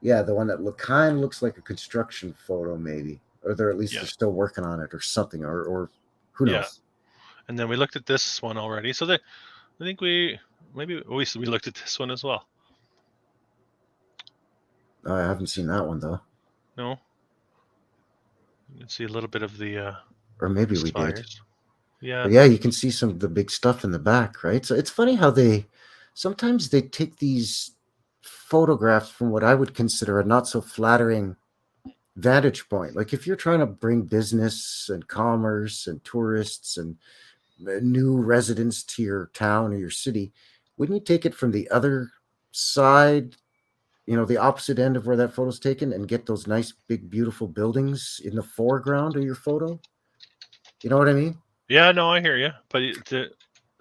Yeah, the one that kind of looks like a construction photo, maybe, or they're still working on it, or something, or who knows. Yeah. And then we looked at this one already, so I think we looked at this one as well. I haven't seen that one though. No. You can see a little bit of the. Or maybe we did. Yeah. But yeah, you can see some of the big stuff in the back, right? So it's funny how sometimes they take these photographs from what I would consider a not so flattering vantage point. Like if you're trying to bring business and commerce and tourists and new residents to your town or your city, wouldn't you take it from the other side, the opposite end of where that photo's taken, and get those nice, big, beautiful buildings in the foreground of your photo? You know what I mean? Yeah, no, I hear you. But it's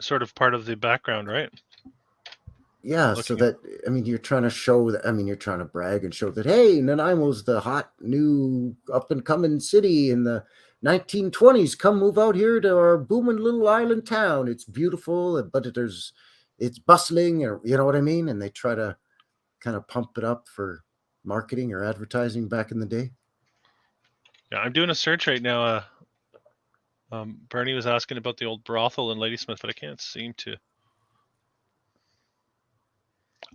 sort of part of the background, right? Yeah, so that, you're trying to show that, you're trying to brag and show that, hey, Nanaimo's the hot, new, up-and-coming city in the 1920s. Come move out here to our booming little island town. It's beautiful, but it's bustling, or you know what I mean? And they try to kind of pump it up for marketing or advertising back in the day. Yeah, I'm doing a search right now. Bernie was asking about the old brothel in Ladysmith, but I can't seem to.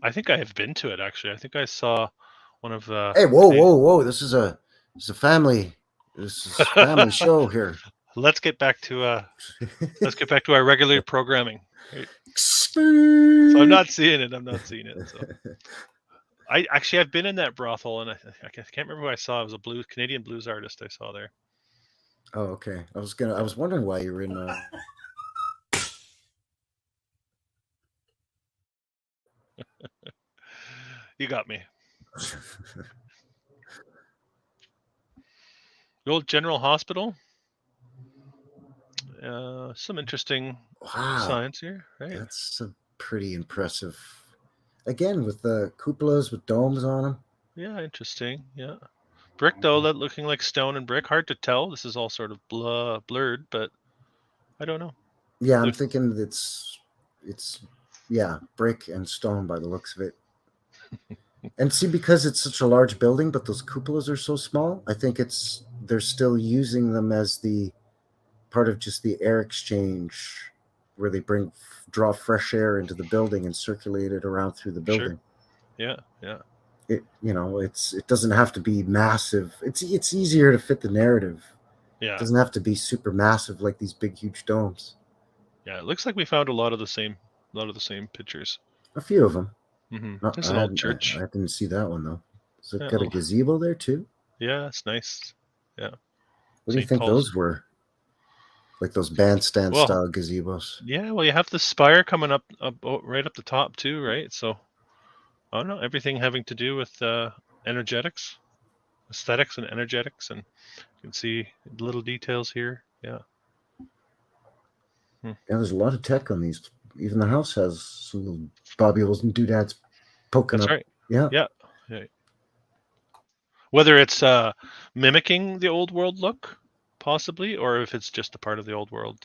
I think I have been to it, actually. I think I saw one of the. Hey, whoa! This is a family. This is a family show here. Let's get back to our regular programming. Right? So I'm not seeing it. So. I've been in that brothel, and I can't remember who I saw. It was a Canadian blues artist I saw there. Oh, okay. I was wondering why you were in. You got me. The old General Hospital. Some interesting science here, right? That's pretty impressive. Again, with the cupolas with domes on them. Yeah, interesting. Yeah, brick though, that looking like stone and brick. Hard to tell. This is all sort of blurred, but I don't know. Yeah, I'm There's- thinking it's brick and stone by the looks of it. And see, because it's such a large building, but those cupolas are so small, I think they're still using them as the part of just the air exchange, where they draw fresh air into the building and circulate it around through the building. Yeah, yeah. It doesn't have to be massive. It's easier to fit the narrative. Yeah. It doesn't have to be super massive like these big huge domes. Yeah, it looks like we found a lot of the same pictures. A few of them. Mm-hmm. There's an old church. I didn't see that one though. So it Yeah, got a gazebo there too. Yeah, it's nice. Yeah. What do you think those were? Like those bandstand style gazebos. Yeah, well, you have the spire coming up right up the top too, right? So I don't know, everything having to do with energetics, aesthetics, and energetics, and you can see little details here. Yeah. Yeah, there's a lot of tech on these. Even the house has some little bobby-holes and doodads poking That's up. right. Yeah. Yeah. Whether it's mimicking the old world look, possibly, or if it's just a part of the old world.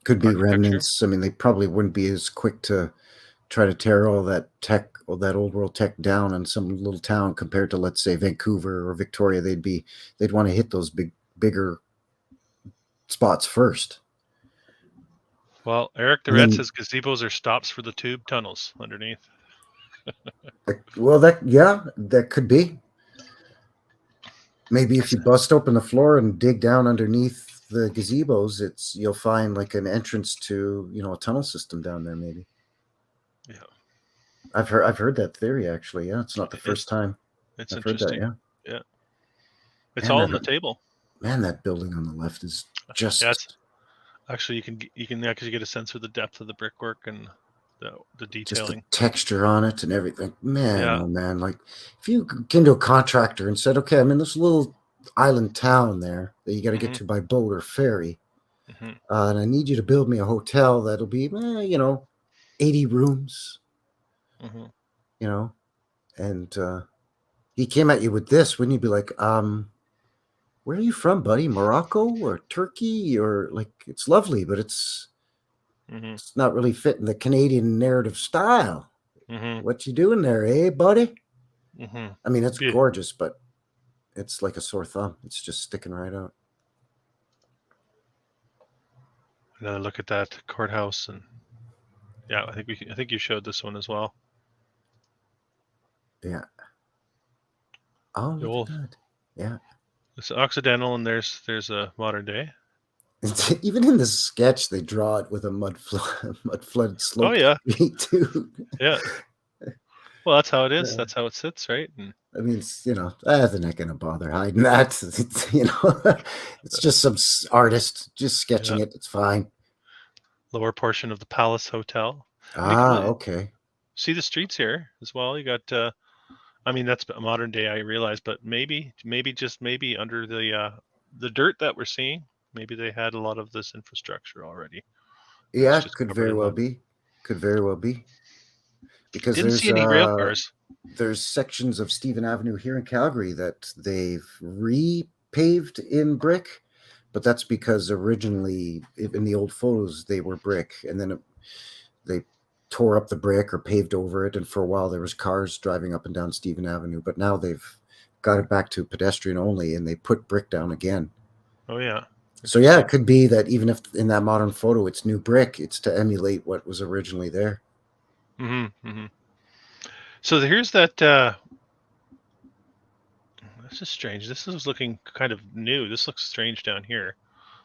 Could be remnants. I mean, they probably wouldn't be as quick to try to tear all that tech or that old world tech down in some little town compared to, let's say, Vancouver or Victoria. They'd want to hit those bigger spots first. Well, Eric Durrett says gazebos are stops for the tube tunnels underneath. Well, that could be. Maybe if you bust open the floor and dig down underneath the gazebos, you'll find like an entrance to, a tunnel system down there. Maybe. Yeah, I've heard that theory actually. Yeah, it's not the first time. It's I've interesting. Heard that, yeah. It's all on the table. Man, that building on the left is just. Actually, you can actually get a sense of the depth of the brickwork and the detailing, just the texture on it and everything. Man, oh man! Like if you came to a contractor and said, "Okay, I'm in this little island town there that you got to get to by boat or ferry, and I need you to build me a hotel that'll be, 80 rooms, and he came at you with this, wouldn't you be like, where are you from, buddy? Morocco or Turkey? Or like, it's lovely, but it's not really fitting the Canadian narrative style. What you doing there, eh, buddy? I mean, it's gorgeous, but it's like a sore thumb. It's just sticking right out. Another look at that courthouse, and I think you showed this one as well. Yeah. Oh, look at that. Yeah. It's Occidental, and there's a modern day. Even in the sketch, they draw it with a mud flooded slope. Oh yeah, too. Yeah. Well, that's how it is. That's how it sits, right? And I mean, they're not going to bother hiding that. It's just some artist just sketching it. It's fine. Lower portion of the Palace Hotel. Okay. See the streets here as well. You got. I mean, that's a modern day, I realize, but maybe under the dirt that we're seeing, maybe they had a lot of this infrastructure already. Yeah, could very well be. Because didn't see any rail cars. There's sections of Stephen Avenue here in Calgary that they've repaved in brick, but that's because originally in the old photos they were brick, and then they tore up the brick or paved over it, and for a while there was cars driving up and down Stephen Avenue, but now they've got it back to pedestrian only and they put brick down again. Oh yeah. So yeah, it could be that even if in that modern photo it's new brick, it's to emulate what was originally there. So here's that this is strange. This is looking kind of new. This looks strange down here.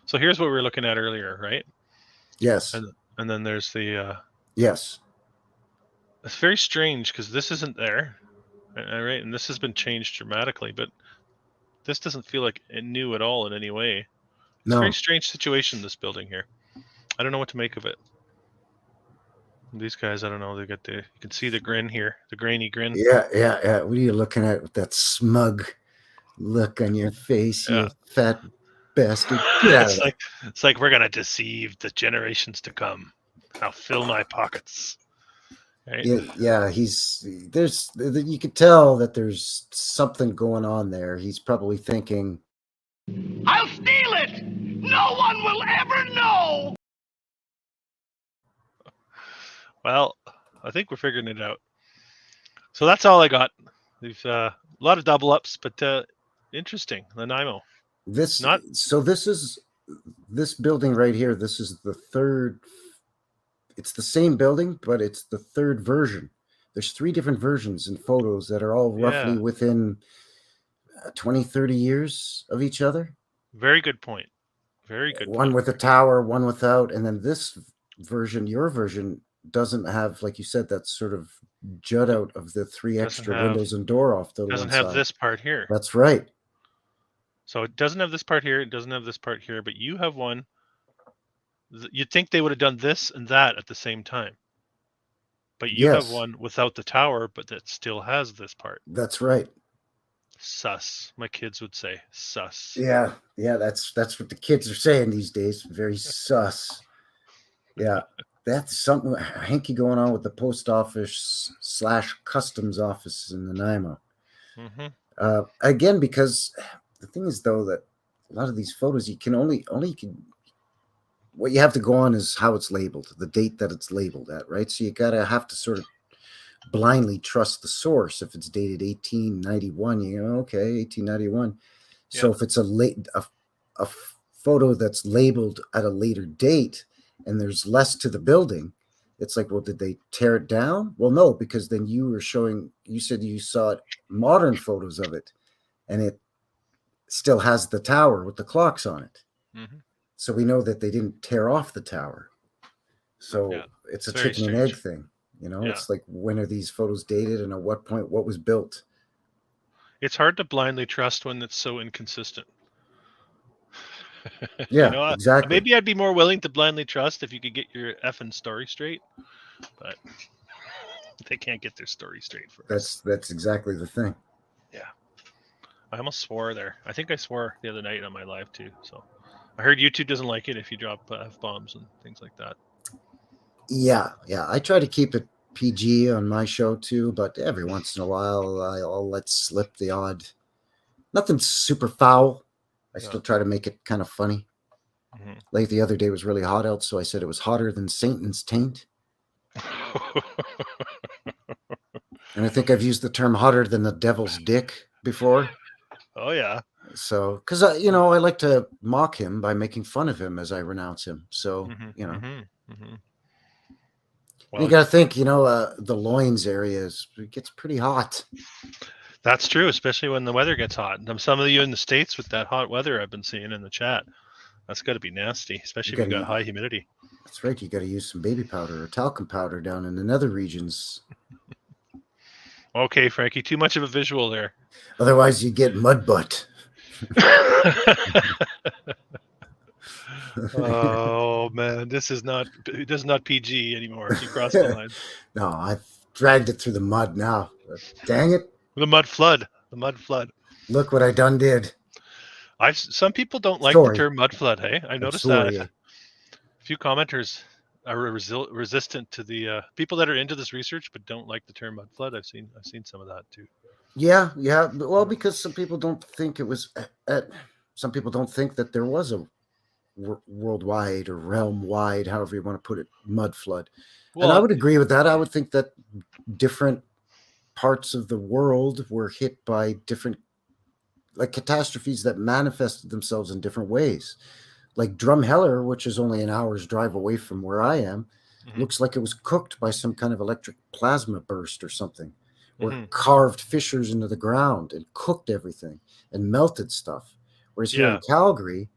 So here's what we were looking at earlier, right? Yes. And then there's the yes. It's very strange because this isn't there, right? And this has been changed dramatically, but this doesn't feel like new at all in any way. It's a very strange situation, this building here. I don't know what to make of it. These guys, I don't know. You can see the grin here, the grainy grin. Yeah. What are you looking at with that smug look on your face, you fat bastard? It's like we're gonna deceive the generations to come. I'll fill my pockets. Right? Yeah, you could tell that there's something going on there. He's probably thinking, I'll steal it! No one will ever know! Well, I think we're figuring it out. So that's all I got. We've a lot of double ups, but interesting. Nanaimo. this Not this is this building right here. This is the third. It's the same building, but it's the third version. There's 3 different versions in photos that are all roughly Yeah. within 20, 30 years of each other. Very good point. Very good One point. with a tower, one without, and then this version, your version, doesn't have, like you said, that sort of jut out of the 3 extra windows and door off the Doesn't one have side. this part here. That's right. So it doesn't have this part here. It doesn't have this part here. But you have one. You'd think they would have done this and that at the same time. But you have Yes, one without the tower, but that still has this part. that's right. Sus. My kids would say sus. Yeah, that's what the kids are saying these days. Very sus. Yeah, that's something hanky going on with the post office / customs office in Nanaimo. Mm-hmm. Again, because the thing is, though, that a lot of these photos you can only what you have to go on is how it's labeled, the date that it's labeled at, right? So you have to sort of blindly trust the source. If it's dated 1891, you know, okay, 1891. So Yeah. if it's a photo that's labeled at a later date and there's less to the building, it's like, well, did they tear it down? Well, no, because then you said you saw modern photos of it and it still has the tower with the clocks on it. Mm-hmm. So we know that they didn't tear off the tower. So Yeah, it's a very chicken and egg thing. You know, Yeah. It's like, when are these photos dated and at what point, what was built? It's hard to blindly trust when it's so inconsistent. Yeah, exactly. Maybe I'd be more willing to blindly trust if you could get your effing story straight, but they can't get their story straight for us. That's exactly the thing. Yeah. I almost swore there. I think I swore the other night on my live too. So I heard YouTube doesn't like it if you drop F-bombs and things like that. Yeah. I try to keep it PG on my show too, but every once in a while I'll let slip the odd. Nothing super foul. I still try to make it kind of funny. Mm-hmm. Like the other day was really hot out, so I said it was hotter than Satan's taint. And I think I've used the term hotter than the devil's dick before. Oh, yeah. So, because, I like to mock him by making fun of him as I renounce him. So, Well, you got to think, the loins area it gets pretty hot. That's true, especially when the weather gets hot. Some of you in the States with that hot weather I've been seeing in the chat, that's got to be nasty, especially if you got high humidity. That's right. You got to use some baby powder or talcum powder down in the nether regions. Okay, Frankie, too much of a visual there. Otherwise, you get mud butt. Oh man, this is not PG anymore. You crossed the line. No, I've dragged it through the mud now. Dang it. The mud flood. Look what I done did. Some people don't like the term mud flood, hey? I noticed that. A few commenters are resistant to the people that are into this research but don't like the term mud flood. I've seen some of that too. Yeah. Well, because some people don't think it was some people don't think that there was a worldwide or realm-wide, however you want to put it, mud flood. Well, and I would agree with that. I would think that different parts of the world were hit by different catastrophes that manifested themselves in different ways. Like Drumheller, which is only an hour's drive away from where I am, looks like it was cooked by some kind of electric plasma burst or something, or carved fissures into the ground and cooked everything and melted stuff. Whereas here in Calgary,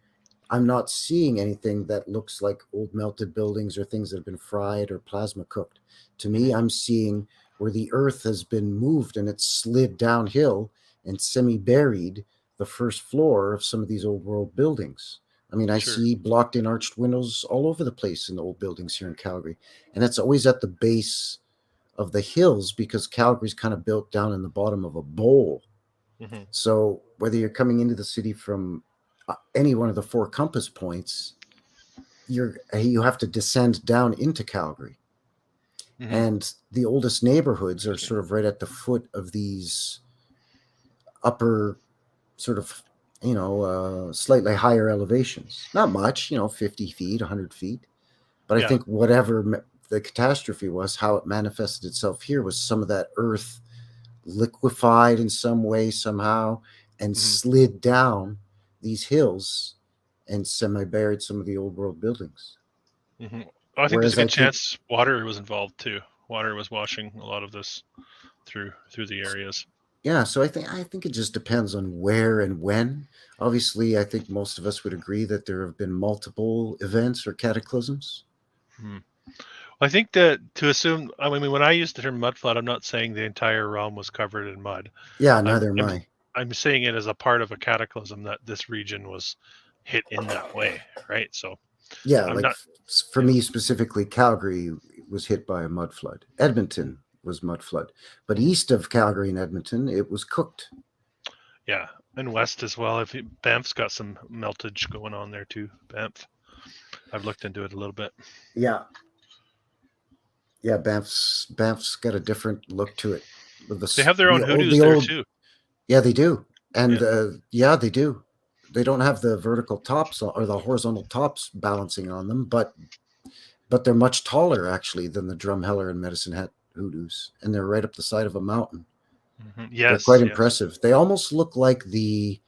I'm not seeing anything that looks like old melted buildings or things that have been fried or plasma cooked. To me, I'm seeing where the earth has been moved and it's slid downhill and semi-buried the first floor of some of these old world buildings. I mean, I see blocked in arched windows all over the place in the old buildings here in Calgary. And that's always at the base of the hills because Calgary's kind of built down in the bottom of a bowl. Mm-hmm. So whether you're coming into the city from any one of the 4 compass points, you have to descend down into Calgary. Mhm. And the oldest neighborhoods are sort of right at the foot of these upper sort of, slightly higher elevations. Not much, 50 feet, 100 feet. But I Yeah. think whatever the catastrophe was, how it manifested itself here was some of that earth liquefied in some way, somehow, and slid down these hills and semi-buried some of the old world buildings. I think there's Whereas a good chance water was involved too. Water was washing a lot of this through the areas. Yeah, so I think it just depends on where and when. Obviously, I think most of us would agree that there have been multiple events or cataclysms. I think that to assume, I mean, when I use the term mud flood, I'm not saying the entire realm was covered in mud. Yeah, neither am I. I'm saying it as a part of a cataclysm that this region was hit in that way, right? So yeah, for me specifically, Calgary was hit by a mud flood. Edmonton was mud flood, but east of Calgary and Edmonton, it was cooked. Yeah, and west as well. Banff's got some meltage going on there too. Banff, I've looked into it a little bit. Yeah, Banff's got a different look to it. They have their own hoodoos there too. Yeah, they do, and they do. They don't have the vertical tops or the horizontal tops balancing on them, but they're much taller actually than the Drumheller and Medicine Hat hoodoos, and they're right up the side of a mountain. Yes, they're quite impressive. They almost look like the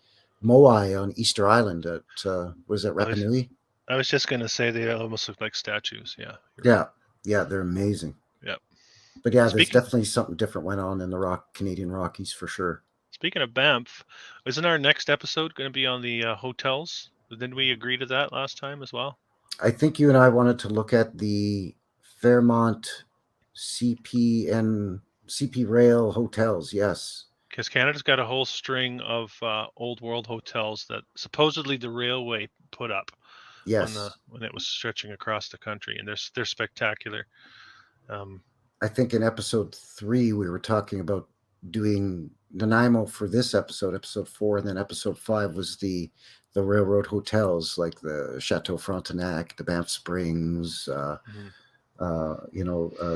moai on Easter Island at was that Rapa Nui? I was just gonna say they almost look like statues. Yeah. Yeah, they're amazing. Yeah. But yeah, there's definitely something different went on in the Canadian Rockies for sure. Speaking of Banff, isn't our next episode going to be on the hotels? Didn't we agree to that last time as well? I think you and I wanted to look at the Fairmont CP Rail hotels, yes. Because Canada's got a whole string of old world hotels that supposedly the railway put up. Yes. When it was stretching across the country, and they're spectacular. I think in episode 3 we were talking about doing Nanaimo for this episode 4, and then episode 5 was the railroad hotels like the Chateau Frontenac, the Banff Springs, the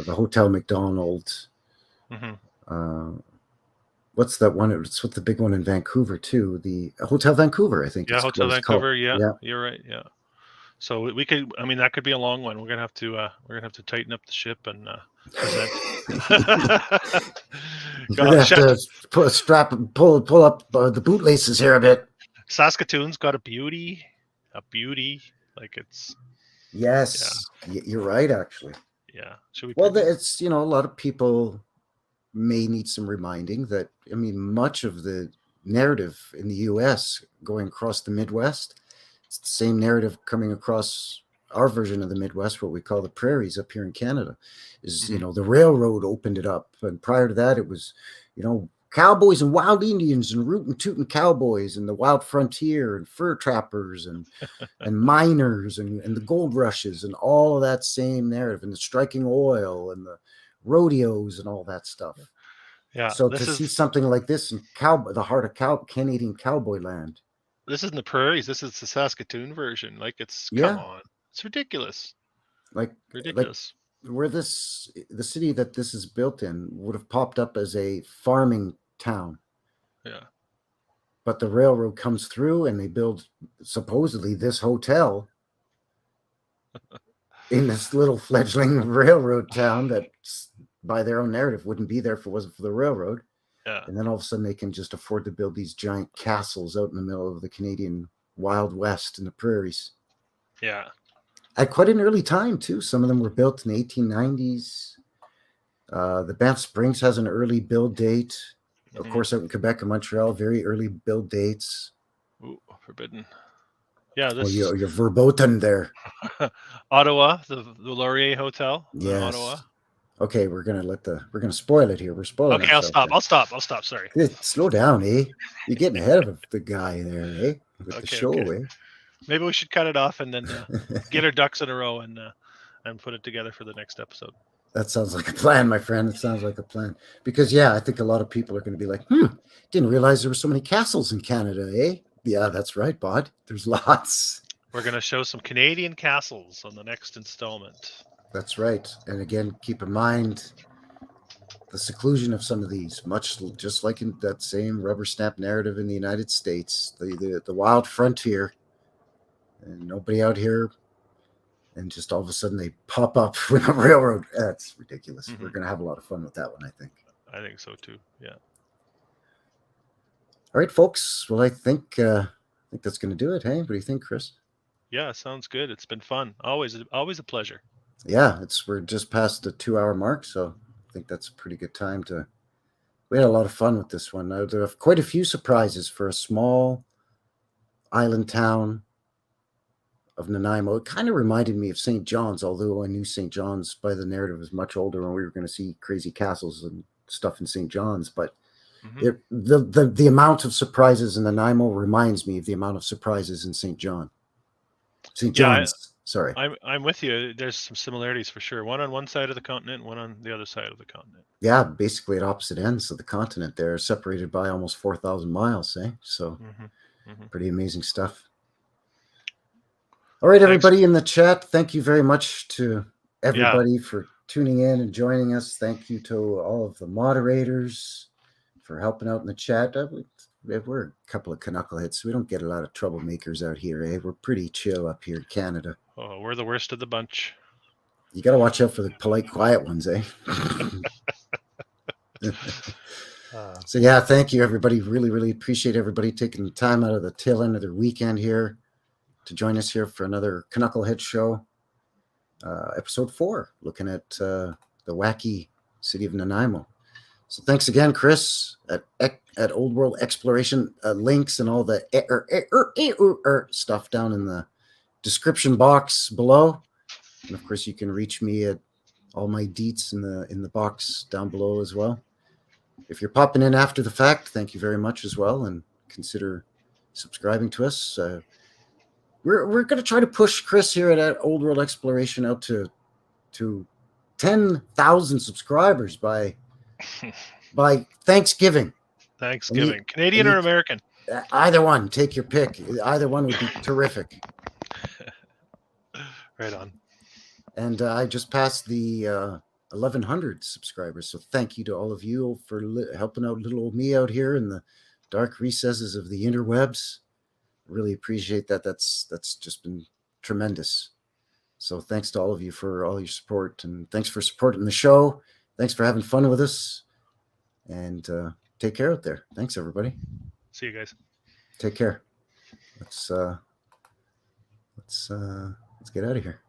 Hotel McDonald. What's that one? It's with the big one in Vancouver too. The Hotel Vancouver, I think. Yeah, Hotel Vancouver. Yeah, you're right. Yeah. So we could. I mean, that could be a long one. We're gonna have to tighten up the ship and present. We're gonna have to put a strap and pull up the bootlaces here a bit. Saskatoon's got a beauty. Like it's. Yes, you're right. Actually. Yeah. Should we? Well, it's a lot of people may need some reminding that much of the narrative in the U.S. going across the Midwest. It's the same narrative coming across our version of the Midwest, what we call the prairies up here in Canada, is, the railroad opened it up. And prior to that, it was, cowboys and wild Indians and rootin' tootin' cowboys and the wild frontier and fur trappers and miners and the gold rushes and all of that same narrative and the striking oil and the rodeos and all that stuff. Yeah. So to see something like this in the heart of Canadian cowboy land. This isn't the prairies. This is the Saskatoon version. Like come on, it's ridiculous. Ridiculous. Where the city that this is built in would have popped up as a farming town. Yeah. But the railroad comes through and they build supposedly this hotel in this little fledgling railroad town that, by their own narrative, wouldn't be there if it wasn't for the railroad. Yeah. And then all of a sudden they can just afford to build these giant castles out in the middle of the Canadian Wild West in the prairies. Yeah. At quite an early time, too. Some of them were built in the 1890s. The Banff Springs has an early build date. Of course, out in Quebec and Montreal, very early build dates. Ooh, forbidden. Yeah, you're verboten there. Ottawa, the Laurier Hotel in Ottawa. Okay, we're gonna spoil it here. We're spoiling. Okay, I'll stop. Sorry. Slow down, eh? You're getting ahead of the guy there, eh? With the show, eh? Maybe we should cut it off and then get our ducks in a row and put it together for the next episode. That sounds like a plan, my friend. It sounds like a plan. Because I think a lot of people are going to be like, didn't realize there were so many castles in Canada, eh? Yeah, that's right, Bod. There's lots. We're going to show some Canadian castles on the next installment. That's right. And again, keep in mind the seclusion of some of these, much just like in that same rubber stamp narrative in the United States, the wild frontier, and nobody out here, and just all of a sudden they pop up with a railroad. That's ridiculous. We're going to have a lot of fun with that one, I think. I think so too. Yeah. All right, folks. Well, I think that's going to do it. Hey, what do you think, Chris? Yeah, sounds good. It's been fun. Always a pleasure. Yeah, we're just past the 2-hour mark, so I think that's a pretty good time to. We had a lot of fun with this one. There are quite a few surprises for a small island town of Nanaimo. It kind of reminded me of St. John's, although I knew St. John's by the narrative was much older when we were going to see crazy castles and stuff in St. John's. But the amount of surprises in Nanaimo reminds me of the amount of surprises in St. John. St. John's. Sorry. I'm with you. There's some similarities for sure. One on one side of the continent, one on the other side of the continent. Yeah, basically at opposite ends of the continent. They're separated by almost 4,000 miles, eh? So pretty amazing stuff. All right, everybody in the chat, thank you very much to everybody for tuning in and joining us. Thank you to all of the moderators for helping out in the chat. We're a couple of Canuckleheads. We don't get a lot of troublemakers out here, eh? We're pretty chill up here in Canada. Oh, we're the worst of the bunch. You got to watch out for the polite, quiet ones, eh? So, yeah, thank you, everybody. Really, really appreciate everybody taking the time out of the tail end of their weekend here to join us here for another Canuckleheads Show, Ep.4, looking at the wacky city of Nanaimo. So thanks again, Chris, at Old World Exploration. Links and all the stuff down in the description box below. And, of course, you can reach me at all my deets in the box down below as well. If you're popping in after the fact, thank you very much as well, and consider subscribing to us. We're going to try to push Chris here at Old World Exploration out to 10,000 subscribers by Thanksgiving. Canadian or American? Either one. Take your pick. Either one would be terrific. Right on. And I just passed the 1,100 subscribers. So thank you to all of you for helping out little old me out here in the dark recesses of the interwebs. Really appreciate that. That's just been tremendous. So thanks to all of you for all your support, and thanks for supporting the show. Thanks for having fun with us, and take care out there. Thanks, everybody. See you guys. Take care. Let's get out of here.